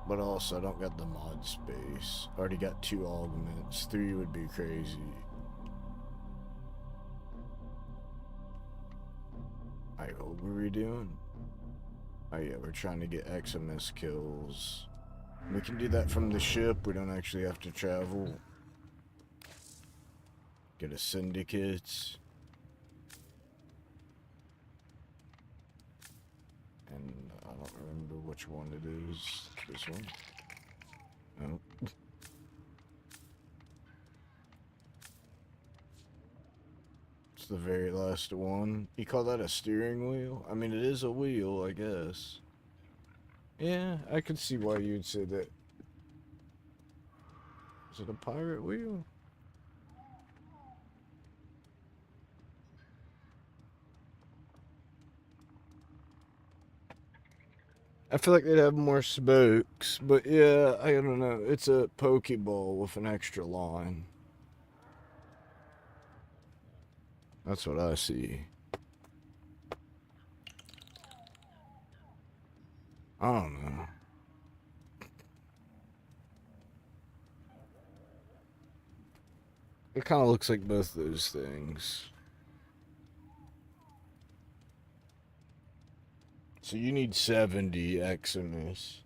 But also, I don't got the mod space. Already got 2 augments. 3 would be crazy. Alright, what were we doing? Oh yeah, we're trying to get XMS kills. We can do that from the ship. We don't actually have to travel. Get a syndicate. And I don't remember which one it is. This one? No. It's the very last one. You call that a steering wheel? I mean, it is a wheel, I guess. Yeah, I could see why you'd say that. Is it a pirate wheel? I feel like they'd have more spokes, but yeah, I don't know. It's a Pokeball with an extra line. That's what I see. I don't know. It kind of looks like both those things. So you need 70 Eximus.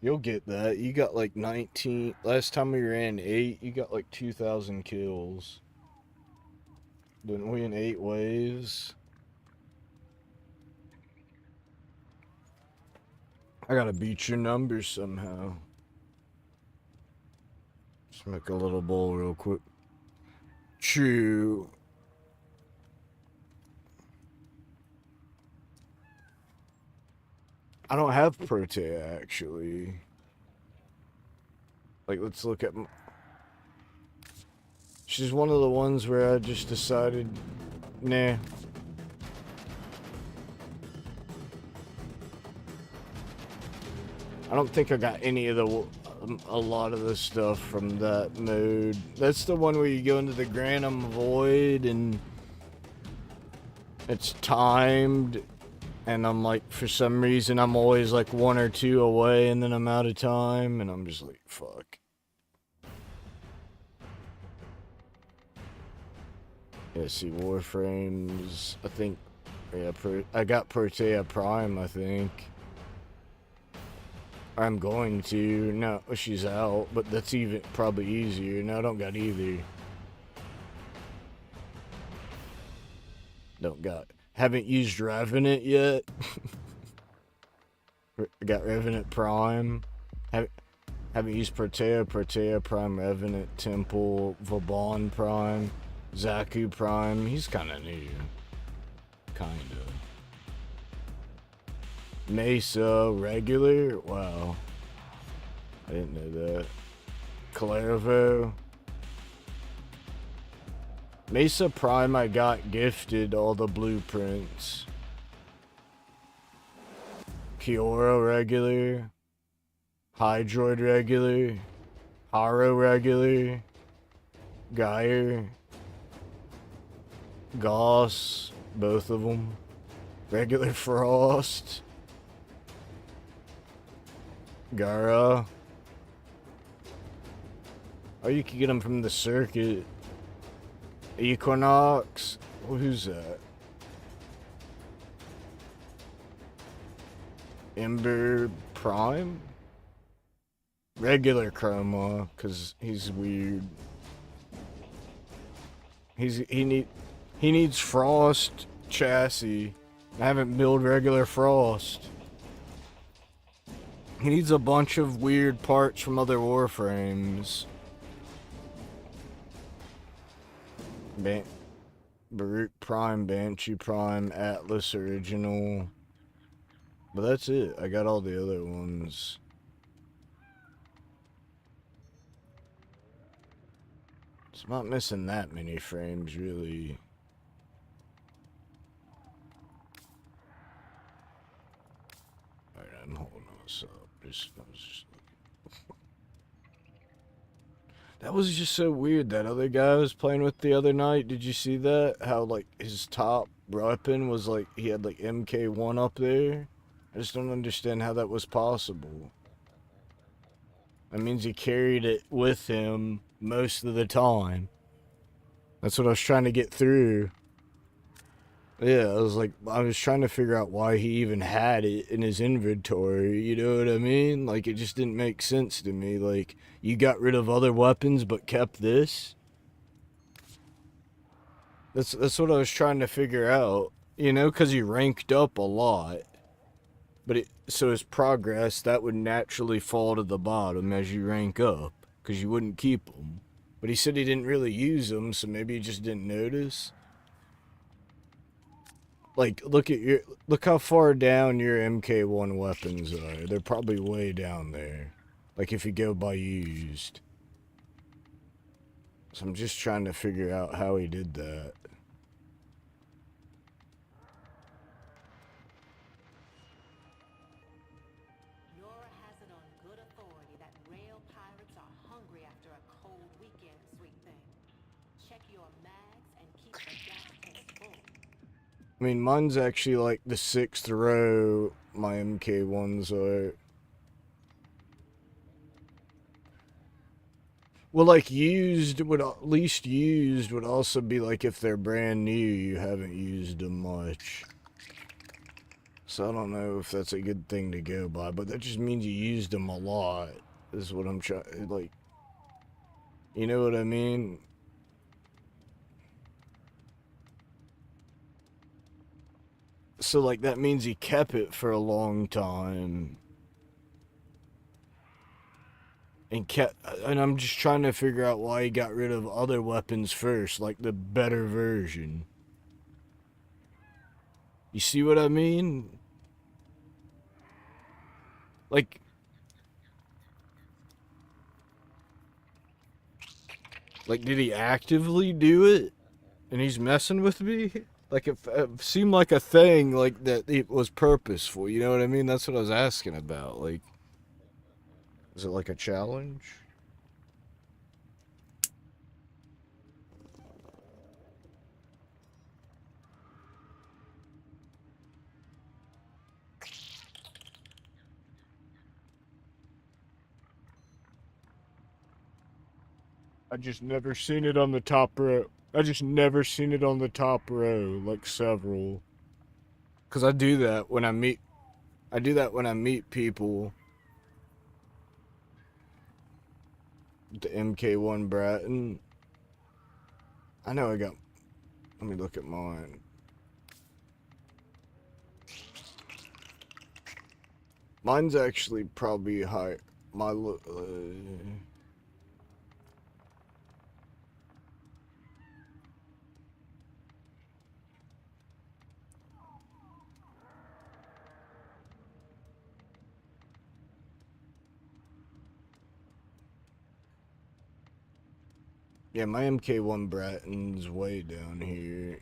You'll get that. You got like 19. Last time we ran 8, you got like 2,000 kills. Didn't we in 8 waves? I gotta beat your numbers somehow. Just make a little bowl real quick. Chew. I don't have Protea, actually. Like, let's look at... She's one of the ones where I just decided, nah. I don't think I got any of the... a lot of the stuff from that mode. That's the one where you go into the Granum Void and... it's timed. And I'm like, for some reason, I'm always like 1 or 2 away, and then I'm out of time, and I'm just like, fuck. Yeah, see, Warframes, I think, yeah, I got Protea Prime, I think. I'm going to, no, she's out, but that's even, probably easier. No, I don't got either. Don't got... Haven't used Revenant yet. Got Revenant Prime. Haven't used Protea Prime, Revenant Temple, Vauban Prime, Zaku Prime. He's kind of new. Kind of. Mesa regular. Wow. I didn't know that. Clairvaux. Mesa Prime, I got gifted all the blueprints. Kiora regular. Hydroid regular. Haro regular. Geyer. Goss, both of them. Regular Frost. Gara. Oh, you can get them from the circuit. Equinox? Who's that? Ember Prime? Regular Chroma, because he's weird. He needs Frost chassis. I haven't built regular Frost. He needs a bunch of weird parts from other Warframes. Baruch Prime, Banshee Prime, Atlas Original. But that's it. I got all the other ones. It's not missing that many frames, really. Alright, hold on. So, that was just so weird. That other guy I was playing with the other night. Did you see that? How, like, his top weapon was, like, he had, like, MK1 up there? I just don't understand how that was possible. That means he carried it with him most of the time. That's what I was trying to get through. Yeah, I was trying to figure out why he even had it in his inventory, you know what I mean? Like, it just didn't make sense to me. Like, you got rid of other weapons but kept this? That's what I was trying to figure out, you know, because he ranked up a lot. But so his progress, that would naturally fall to the bottom as you rank up, because you wouldn't keep them. But he said he didn't really use them, so maybe he just didn't notice. Like, look how far down your MK1 weapons are. They're probably way down there. Like, if you go by used. So I'm just trying to figure out how he did that. Nora has it on good authority that rail pirates are hungry after a cold weekend, sweet thing. Check your mags and keep the gas tanks full. I mean, mine's actually like the 6th row, my MK1s are. Well, like, used would, at least used would also be like if they're brand new, you haven't used them much. So I don't know if that's a good thing to go by, but that just means you used them a lot, is what I'm trying, like, you know what I mean? So, like, that means he kept it for a long time. And I'm just trying to figure out why he got rid of other weapons first, like the better version. You see what I mean? Like, did he actively do it? And he's messing with me? Like, it seemed like a thing, like, that it was purposeful, you know what I mean? That's what I was asking about, like, is it like a challenge? I just never seen it on the top row. I just never seen it on the top row, like several. Cause I do that when I meet people. The MK1 Bratton. I know I got, let me look at mine. Mine's actually probably high. My look. Yeah, my MK1 Bratton's way down here.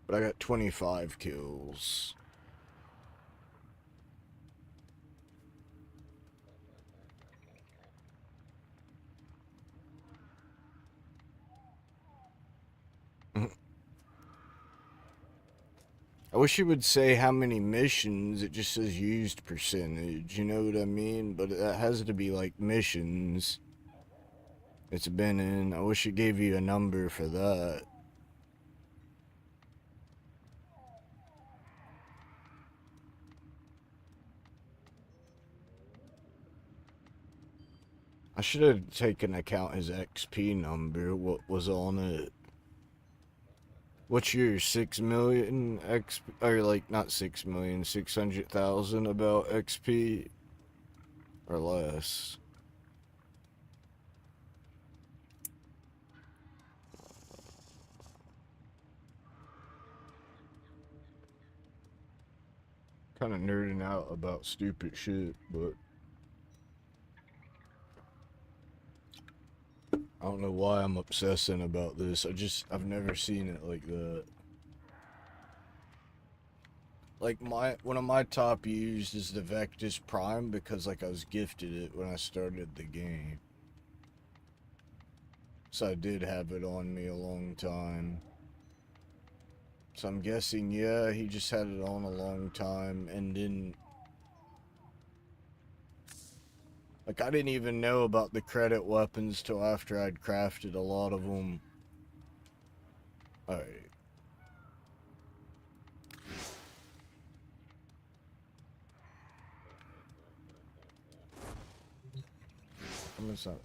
But I got 25 kills. I wish it would say how many missions. It just says used percentage. You know what I mean? But that has to be like missions it's been in. I wish it gave you a number for that. I should have taken account his XP number, what was on it. What's your 6 million XP, or like not 6 million, 600,000 about XP or less? Kind of nerding out about stupid shit, but I don't know why I'm obsessing about this. I've never seen it like that. Like one of my top used is the Vectis Prime because like I was gifted it when I started the game. So I did have it on me a long time. So I'm guessing, yeah, he just had it on a long time and didn't... Like, I didn't even know about the credit weapons till after I'd crafted a lot of them. Alright. I'm just not...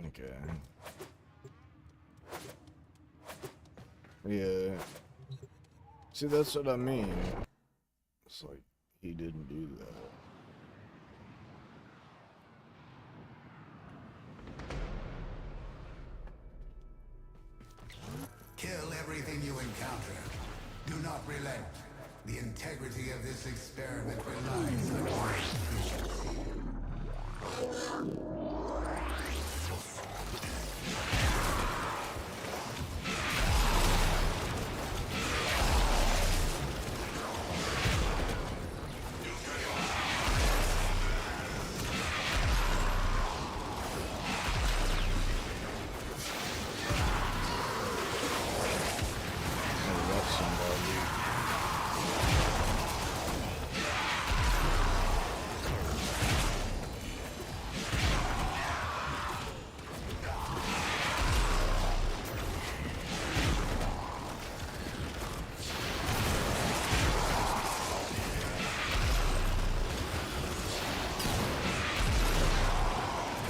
Okay. Yeah. See, that's what I mean. It's like, he didn't do that. Kill everything you encounter. Do not relent. The integrity of this experiment relies on your efficiency.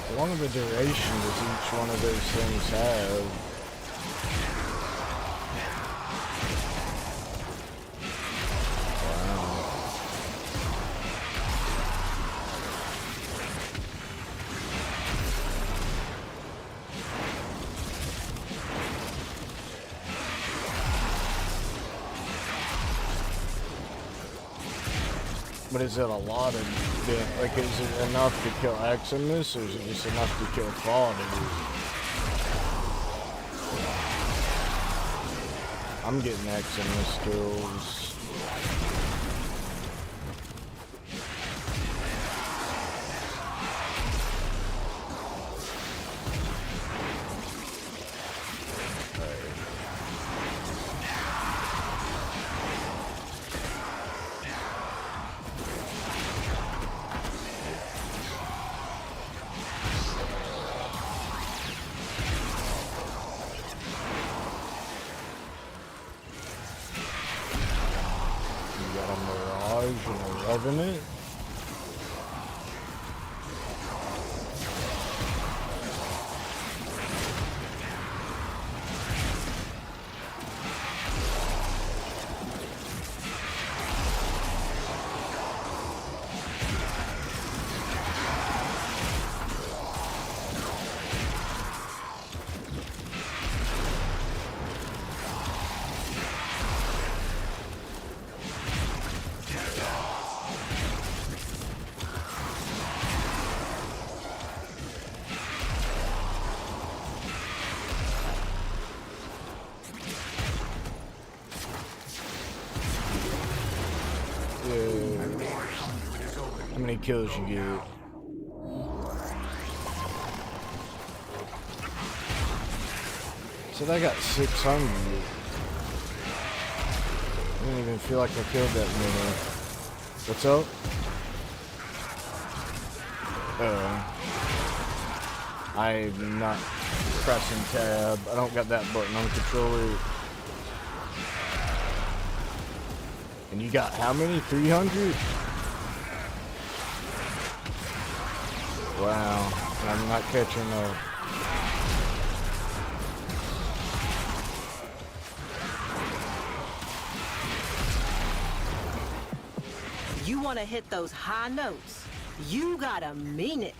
How long of a duration does each one of those things have? But is it a lot of, like, is it enough to kill Eximus, or is it just enough to kill quality? I'm getting Eximus kills. Revenant? How many kills you get? Said I got 600. I didn't even feel like I killed that many. What's up? I'm not pressing tab. I don't got that button on controller. And you got how many? 300? Wow, I'm not catching up. You want to hit those high notes? You gotta mean it.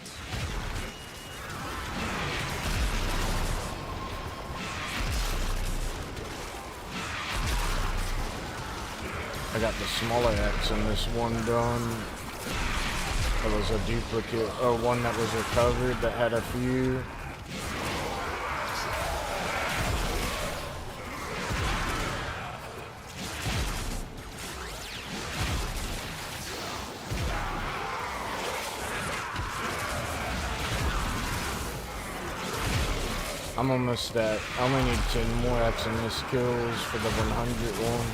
I got the smaller axe in this one done. There was a duplicate, or one that was recovered that had a few. I'm almost at, I only need 10 more XMS kills for the 100 one.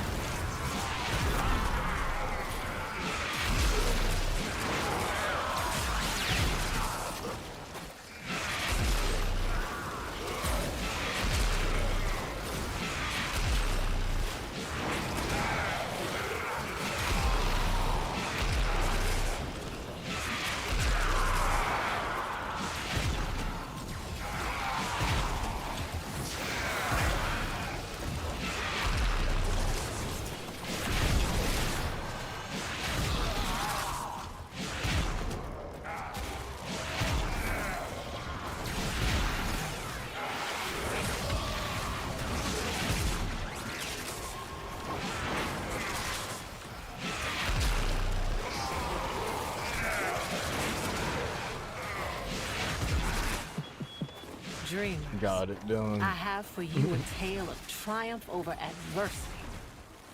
Dreamers, Got it done. I have for you a tale of triumph over adversity,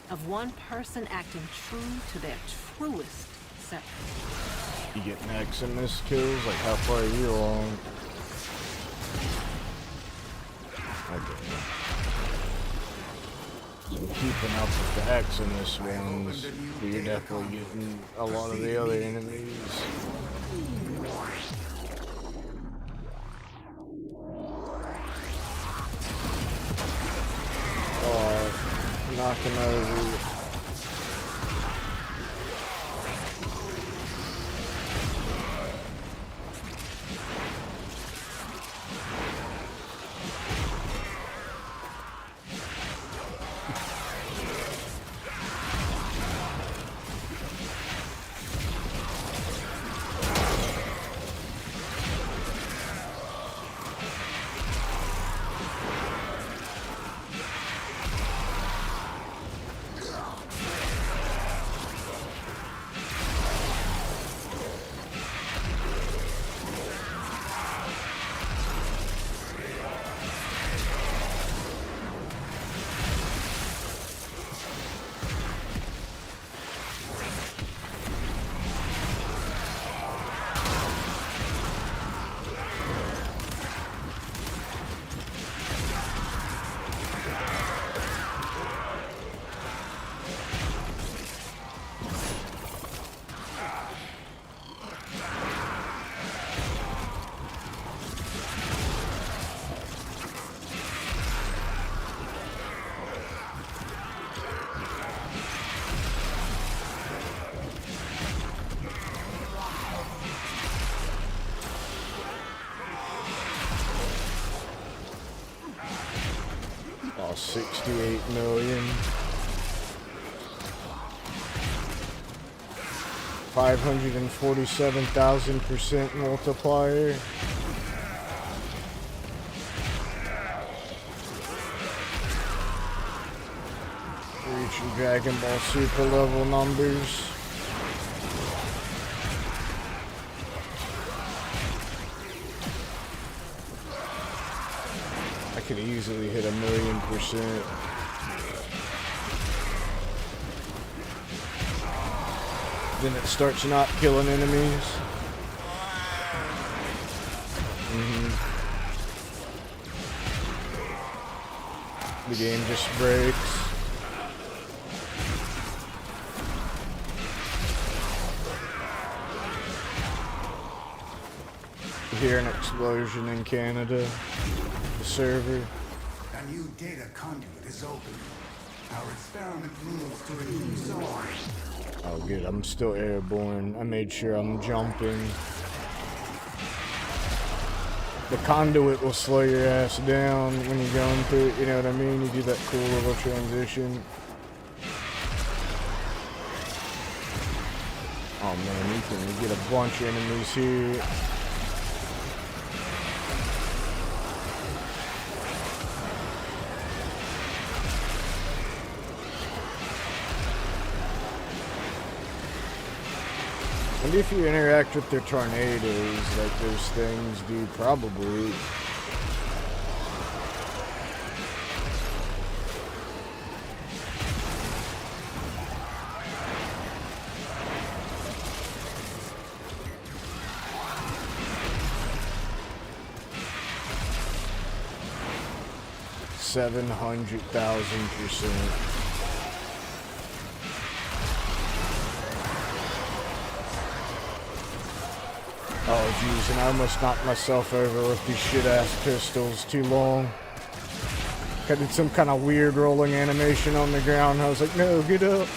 of one person acting true to their truest self. You getting XMS kills? Like, how far are you along? Okay. I'm keeping up with the XMS ones, but you're definitely getting a lot of the other enemies. Knocking over. Oh, 68 million. 547,000% multiplier. Reaching Dragon Ball Super level numbers. I could easily hit 1,000,000%. Then it starts not killing enemies. The game just breaks. You hear an explosion in Canada. The server. A new data conduit is open. Our experiment moves to a new zone. Oh good, I'm still airborne. I made sure I'm jumping. The conduit will slow your ass down when you're going through it, you know what I mean? You do that cool little transition. Oh man, you can get a bunch of enemies here. And if you interact with their tornadoes, like those things do probably. 700,000%. Oh jeez, and I almost knocked myself over with these shit-ass pistols too long. I did some kind of weird rolling animation on the ground. I was like, no, get up.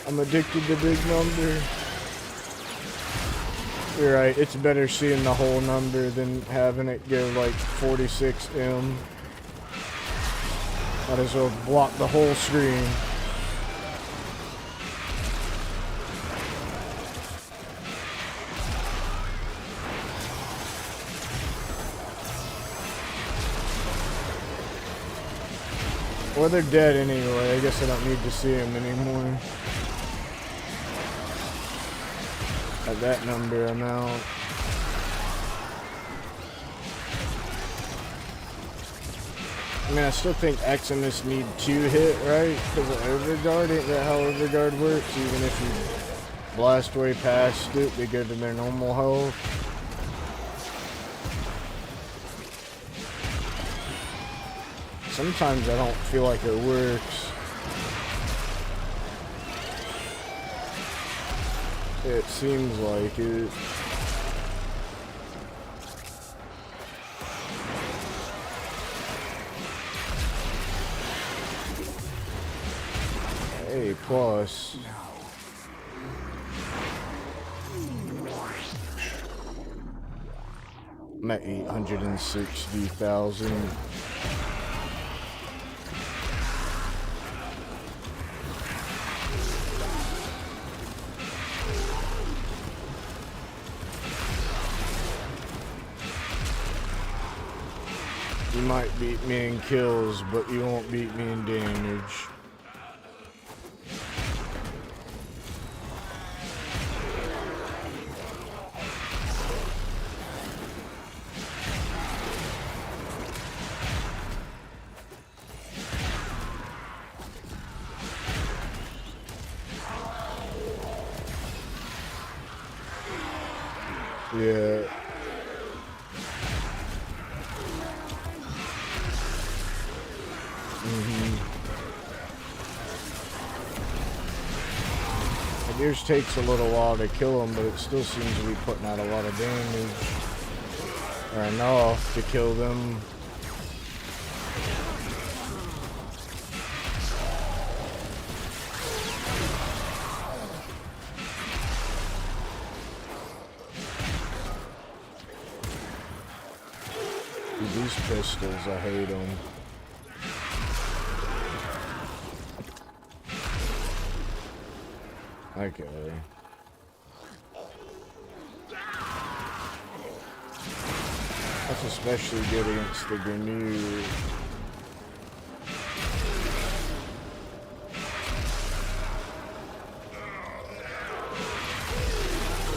I'm addicted to big number. You're right, it's better seeing the whole number than having it go like 46M. Might as well block the whole screen. Well, they're dead anyway. I guess I don't need to see them anymore. At that number amount. I mean, I still think Eximus need 2 hit, right? Because of Overguard, ain't that how Overguard works? Even if you blast way past it, they go to their normal health. Sometimes I don't feel like it works. It seems like it. A plus. I'm at 860,000. You might beat me in kills, but you won't beat me in damage. Yeah. Yours takes a little while to kill them, but it still seems to be putting out a lot of damage. Or enough to kill them. Dude, these pistols, I hate them. Okay. That's especially good against the grenade.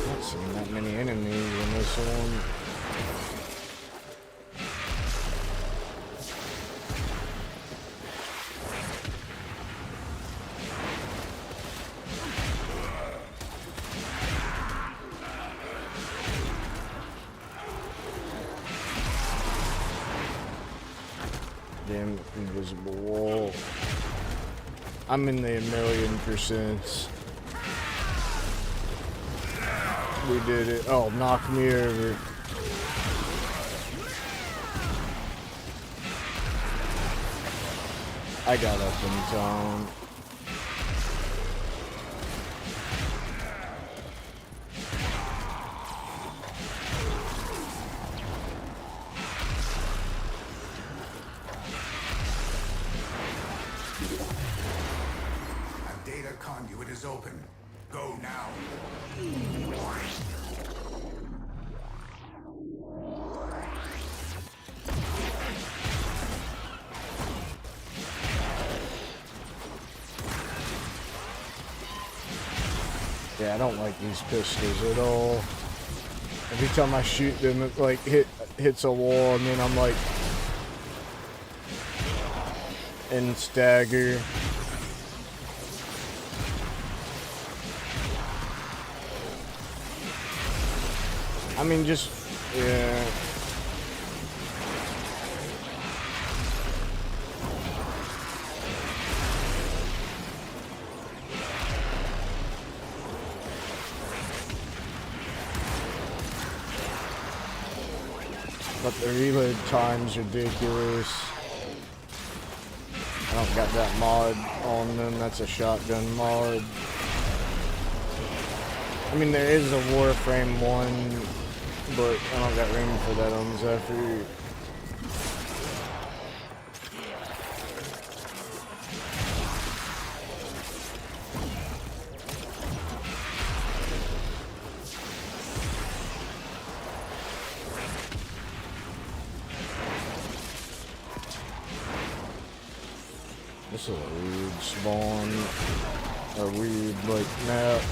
Not seeing that many enemies in this one. Damn invisible wall. I'm in the 1,000,000%. We did it. Oh, knock me over. I got up in time. Conduit is open. Go now. Yeah, I don't like these pistols at all. Every time I shoot them, it like hits a wall, and then I'm like in stagger. I mean, just, yeah. But the reload time's ridiculous. I don't got that mod on them. That's a shotgun mod. I mean, there is a Warframe one, but I don't got room for that on Zephyr. This is a weird spawn, a weird, like, map.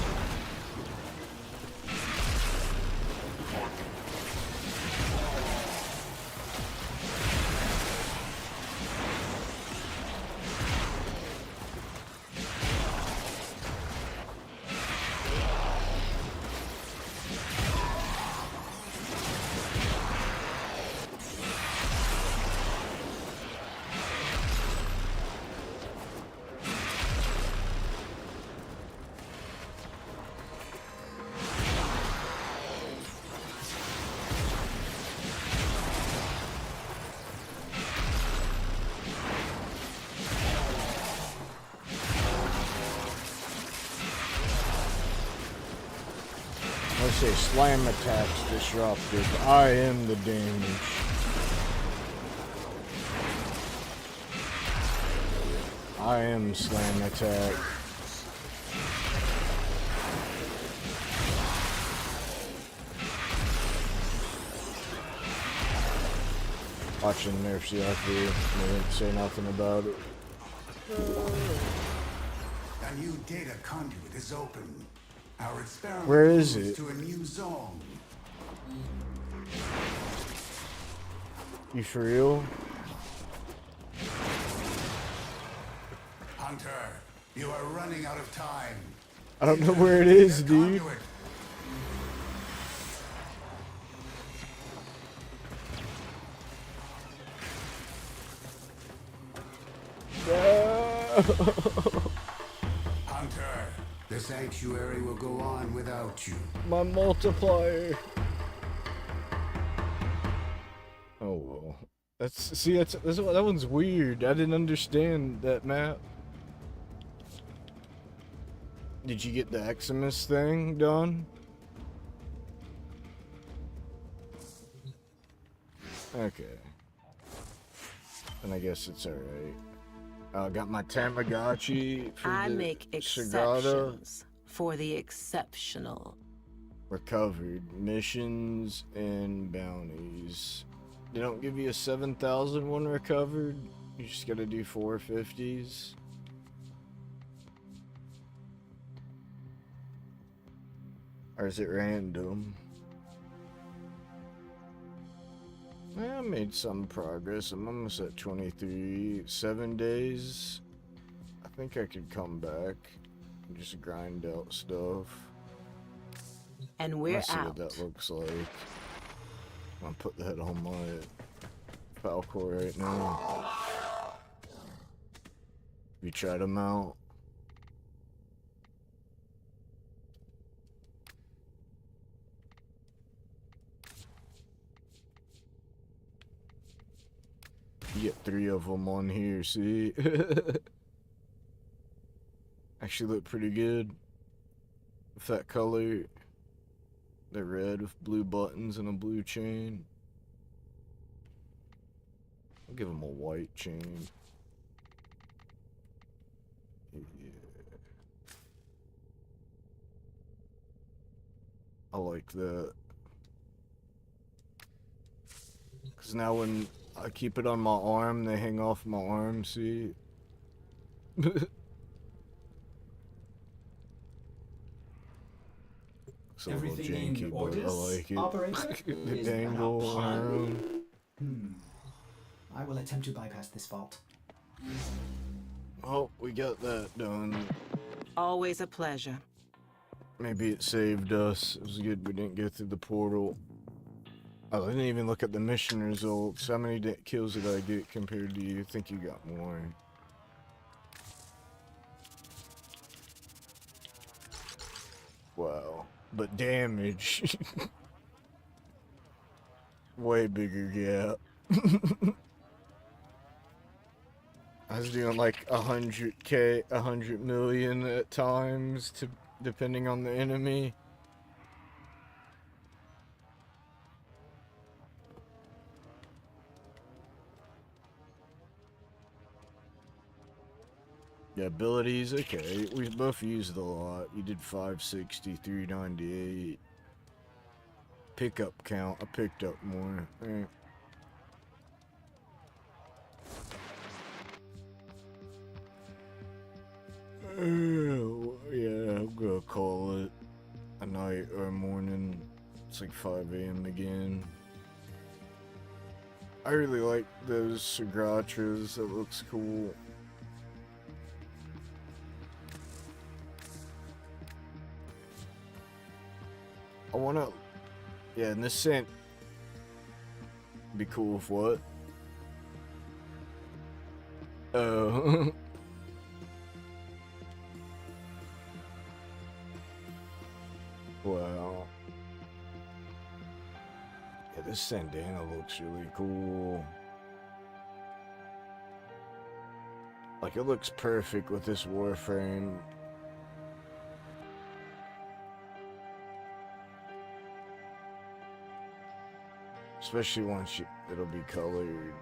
I say slam attacks disruptive. I am the damage. I am slam attack. Watching Nerf CRP, they didn't say nothing about it. A new data conduit is open. Our experiment Where is moves it? to a new zone. You for real? Hunter, you are running out of time. I don't know where it is, dude. Hunter, the sanctuary will go on without you. My multiplier. Oh well. That one's weird. I didn't understand that map. Did you get the Eximus thing done? Okay. And I guess it's alright. I got my Tamagotchi for I the make Sagrada. exceptions for the exceptional. Recovered missions and bounties. They don't give you a 7,000 one recovered. You just gotta do 450s. Or is it random? I made some progress. I'm almost at 23. 7 days. I think I could come back and just grind out stuff. And we're Let's see out. what that looks like. I'll put that on my Falcor right now. We tried them out. You get 3 of them on here, see? Actually look pretty good. With that color. They're red with blue buttons and a blue chain. I'll give them a white chain. Yeah. I like that. Because now when I keep it on my arm, they hang off my arm, see? It's a little Everything janky, in but I orders, like it. operator? The Is that a dangle pun? around. I will attempt to bypass this vault. Oh, we got that done. Always a pleasure. Maybe it saved us. It was good we didn't go through the portal. Oh, I didn't even look at the mission results. How many kills did I get compared to you? I think you got more. Wow. But damage. Way bigger gap. I was doing like 100k, 100 million at times, depending on the enemy. Yeah, abilities, okay. We both used a lot. You did 560, 398. Pickup count, I picked up more. Right. Yeah, I'm gonna call it a night or a morning. It's like 5 a.m. again. I really like those Sagratras, that looks cool. I wanna, yeah, and this scent be cool with what? Oh. Wow. Yeah, this Sandana looks really cool. Like, it looks perfect with this Warframe. Especially once it'll be colored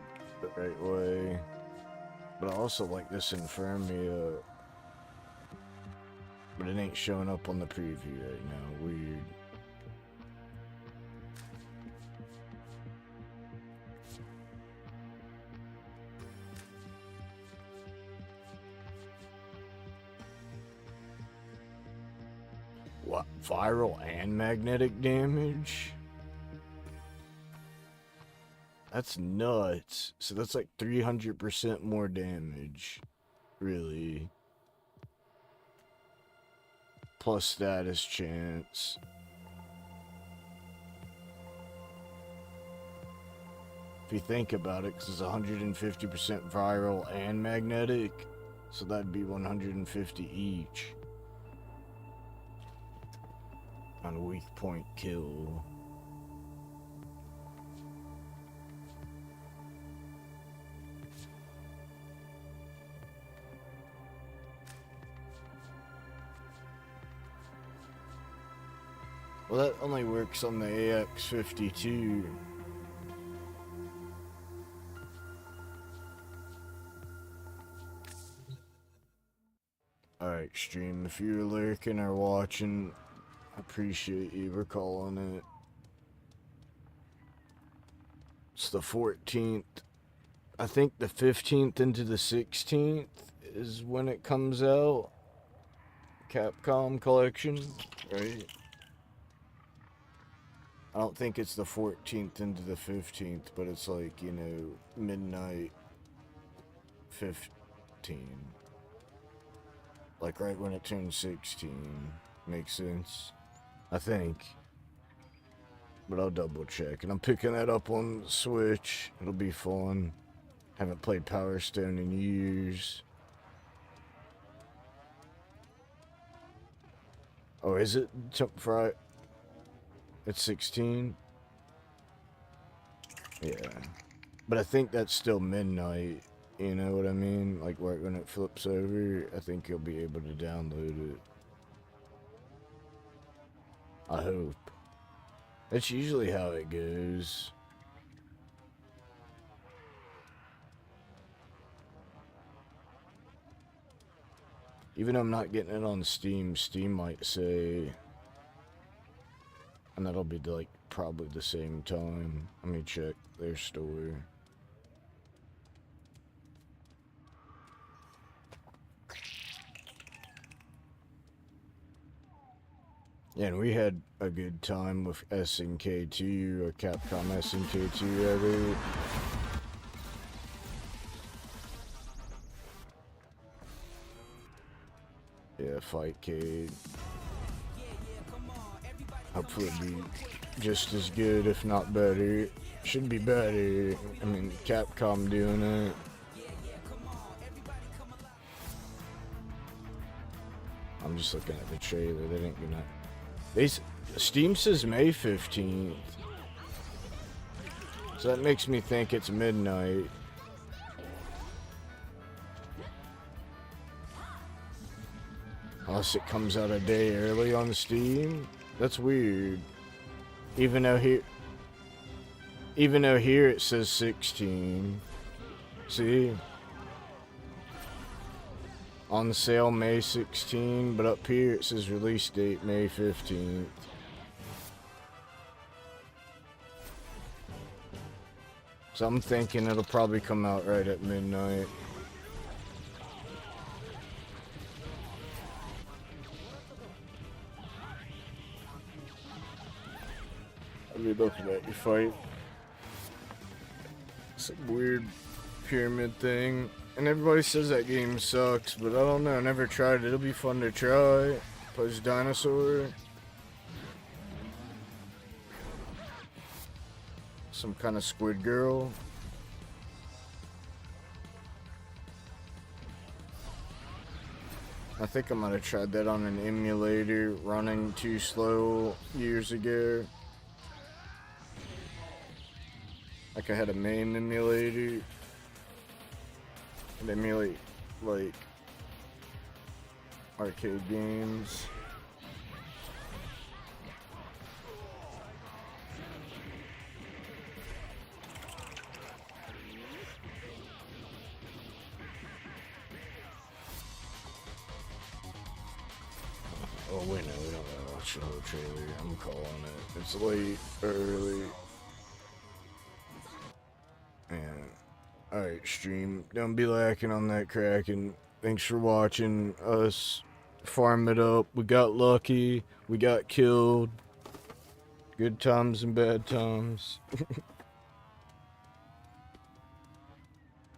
the right way. But I also like this Infirmia. But it ain't showing up on the preview right now. Weird. What? Viral and magnetic damage? That's nuts. So that's like 300% more damage. Really. Plus status chance. If you think about it, because it's 150% viral and magnetic, so that'd be 150 each. On a weak point kill. Well, that only works on the AX-52. Alright, stream, if you're lurking or watching, I appreciate you for calling it. It's the 14th. I think the 15th into the 16th is when it comes out. Capcom Collecton, right? I don't think it's the 14th into the 15th, but it's like, you know, midnight 15. Like right when it turns 16. Makes sense? I think. But I'll double check. And I'm picking that up on Switch. It'll be fun. Haven't played Power Stone in years. Oh, is it Friday? It's 16? Yeah. But I think that's still midnight. You know what I mean? Like right when it flips over, I think you'll be able to download it. I hope. That's usually how it goes. Even though I'm not getting it on Steam, Steam might say... And that'll be like probably the same time. Let me check their store. Yeah, and we had a good time with SNK2 or Capcom SNK2 rather. Yeah, Fightcade. Hopefully it'll be just as good, if not better. Should be better. I mean, Capcom doing it. I'm just looking at the trailer. They didn't gonna. Steam says May 15th. So that makes me think it's midnight. Unless it comes out a day early on Steam. That's weird. Even though here it says 16. See? On sale May 16, but up here it says release date May 15th. So I'm thinking it'll probably come out right at midnight. I'll be looking at your fight. Some weird pyramid thing. And everybody says that game sucks, but I don't know. I never tried it. It'll be fun to try. Plays dinosaur. Some kind of squid girl. I think I might have tried that on an emulator running too slow years ago. Like I had a MAME emulator. And emulate like arcade games. Oh wait, no, we don't gotta watch the whole trailer. I'm calling it. It's late, early. And alright, stream. Don't be lacking on that Kraken. Thanks for watching us farm it up. We got lucky. We got killed. Good times and bad times.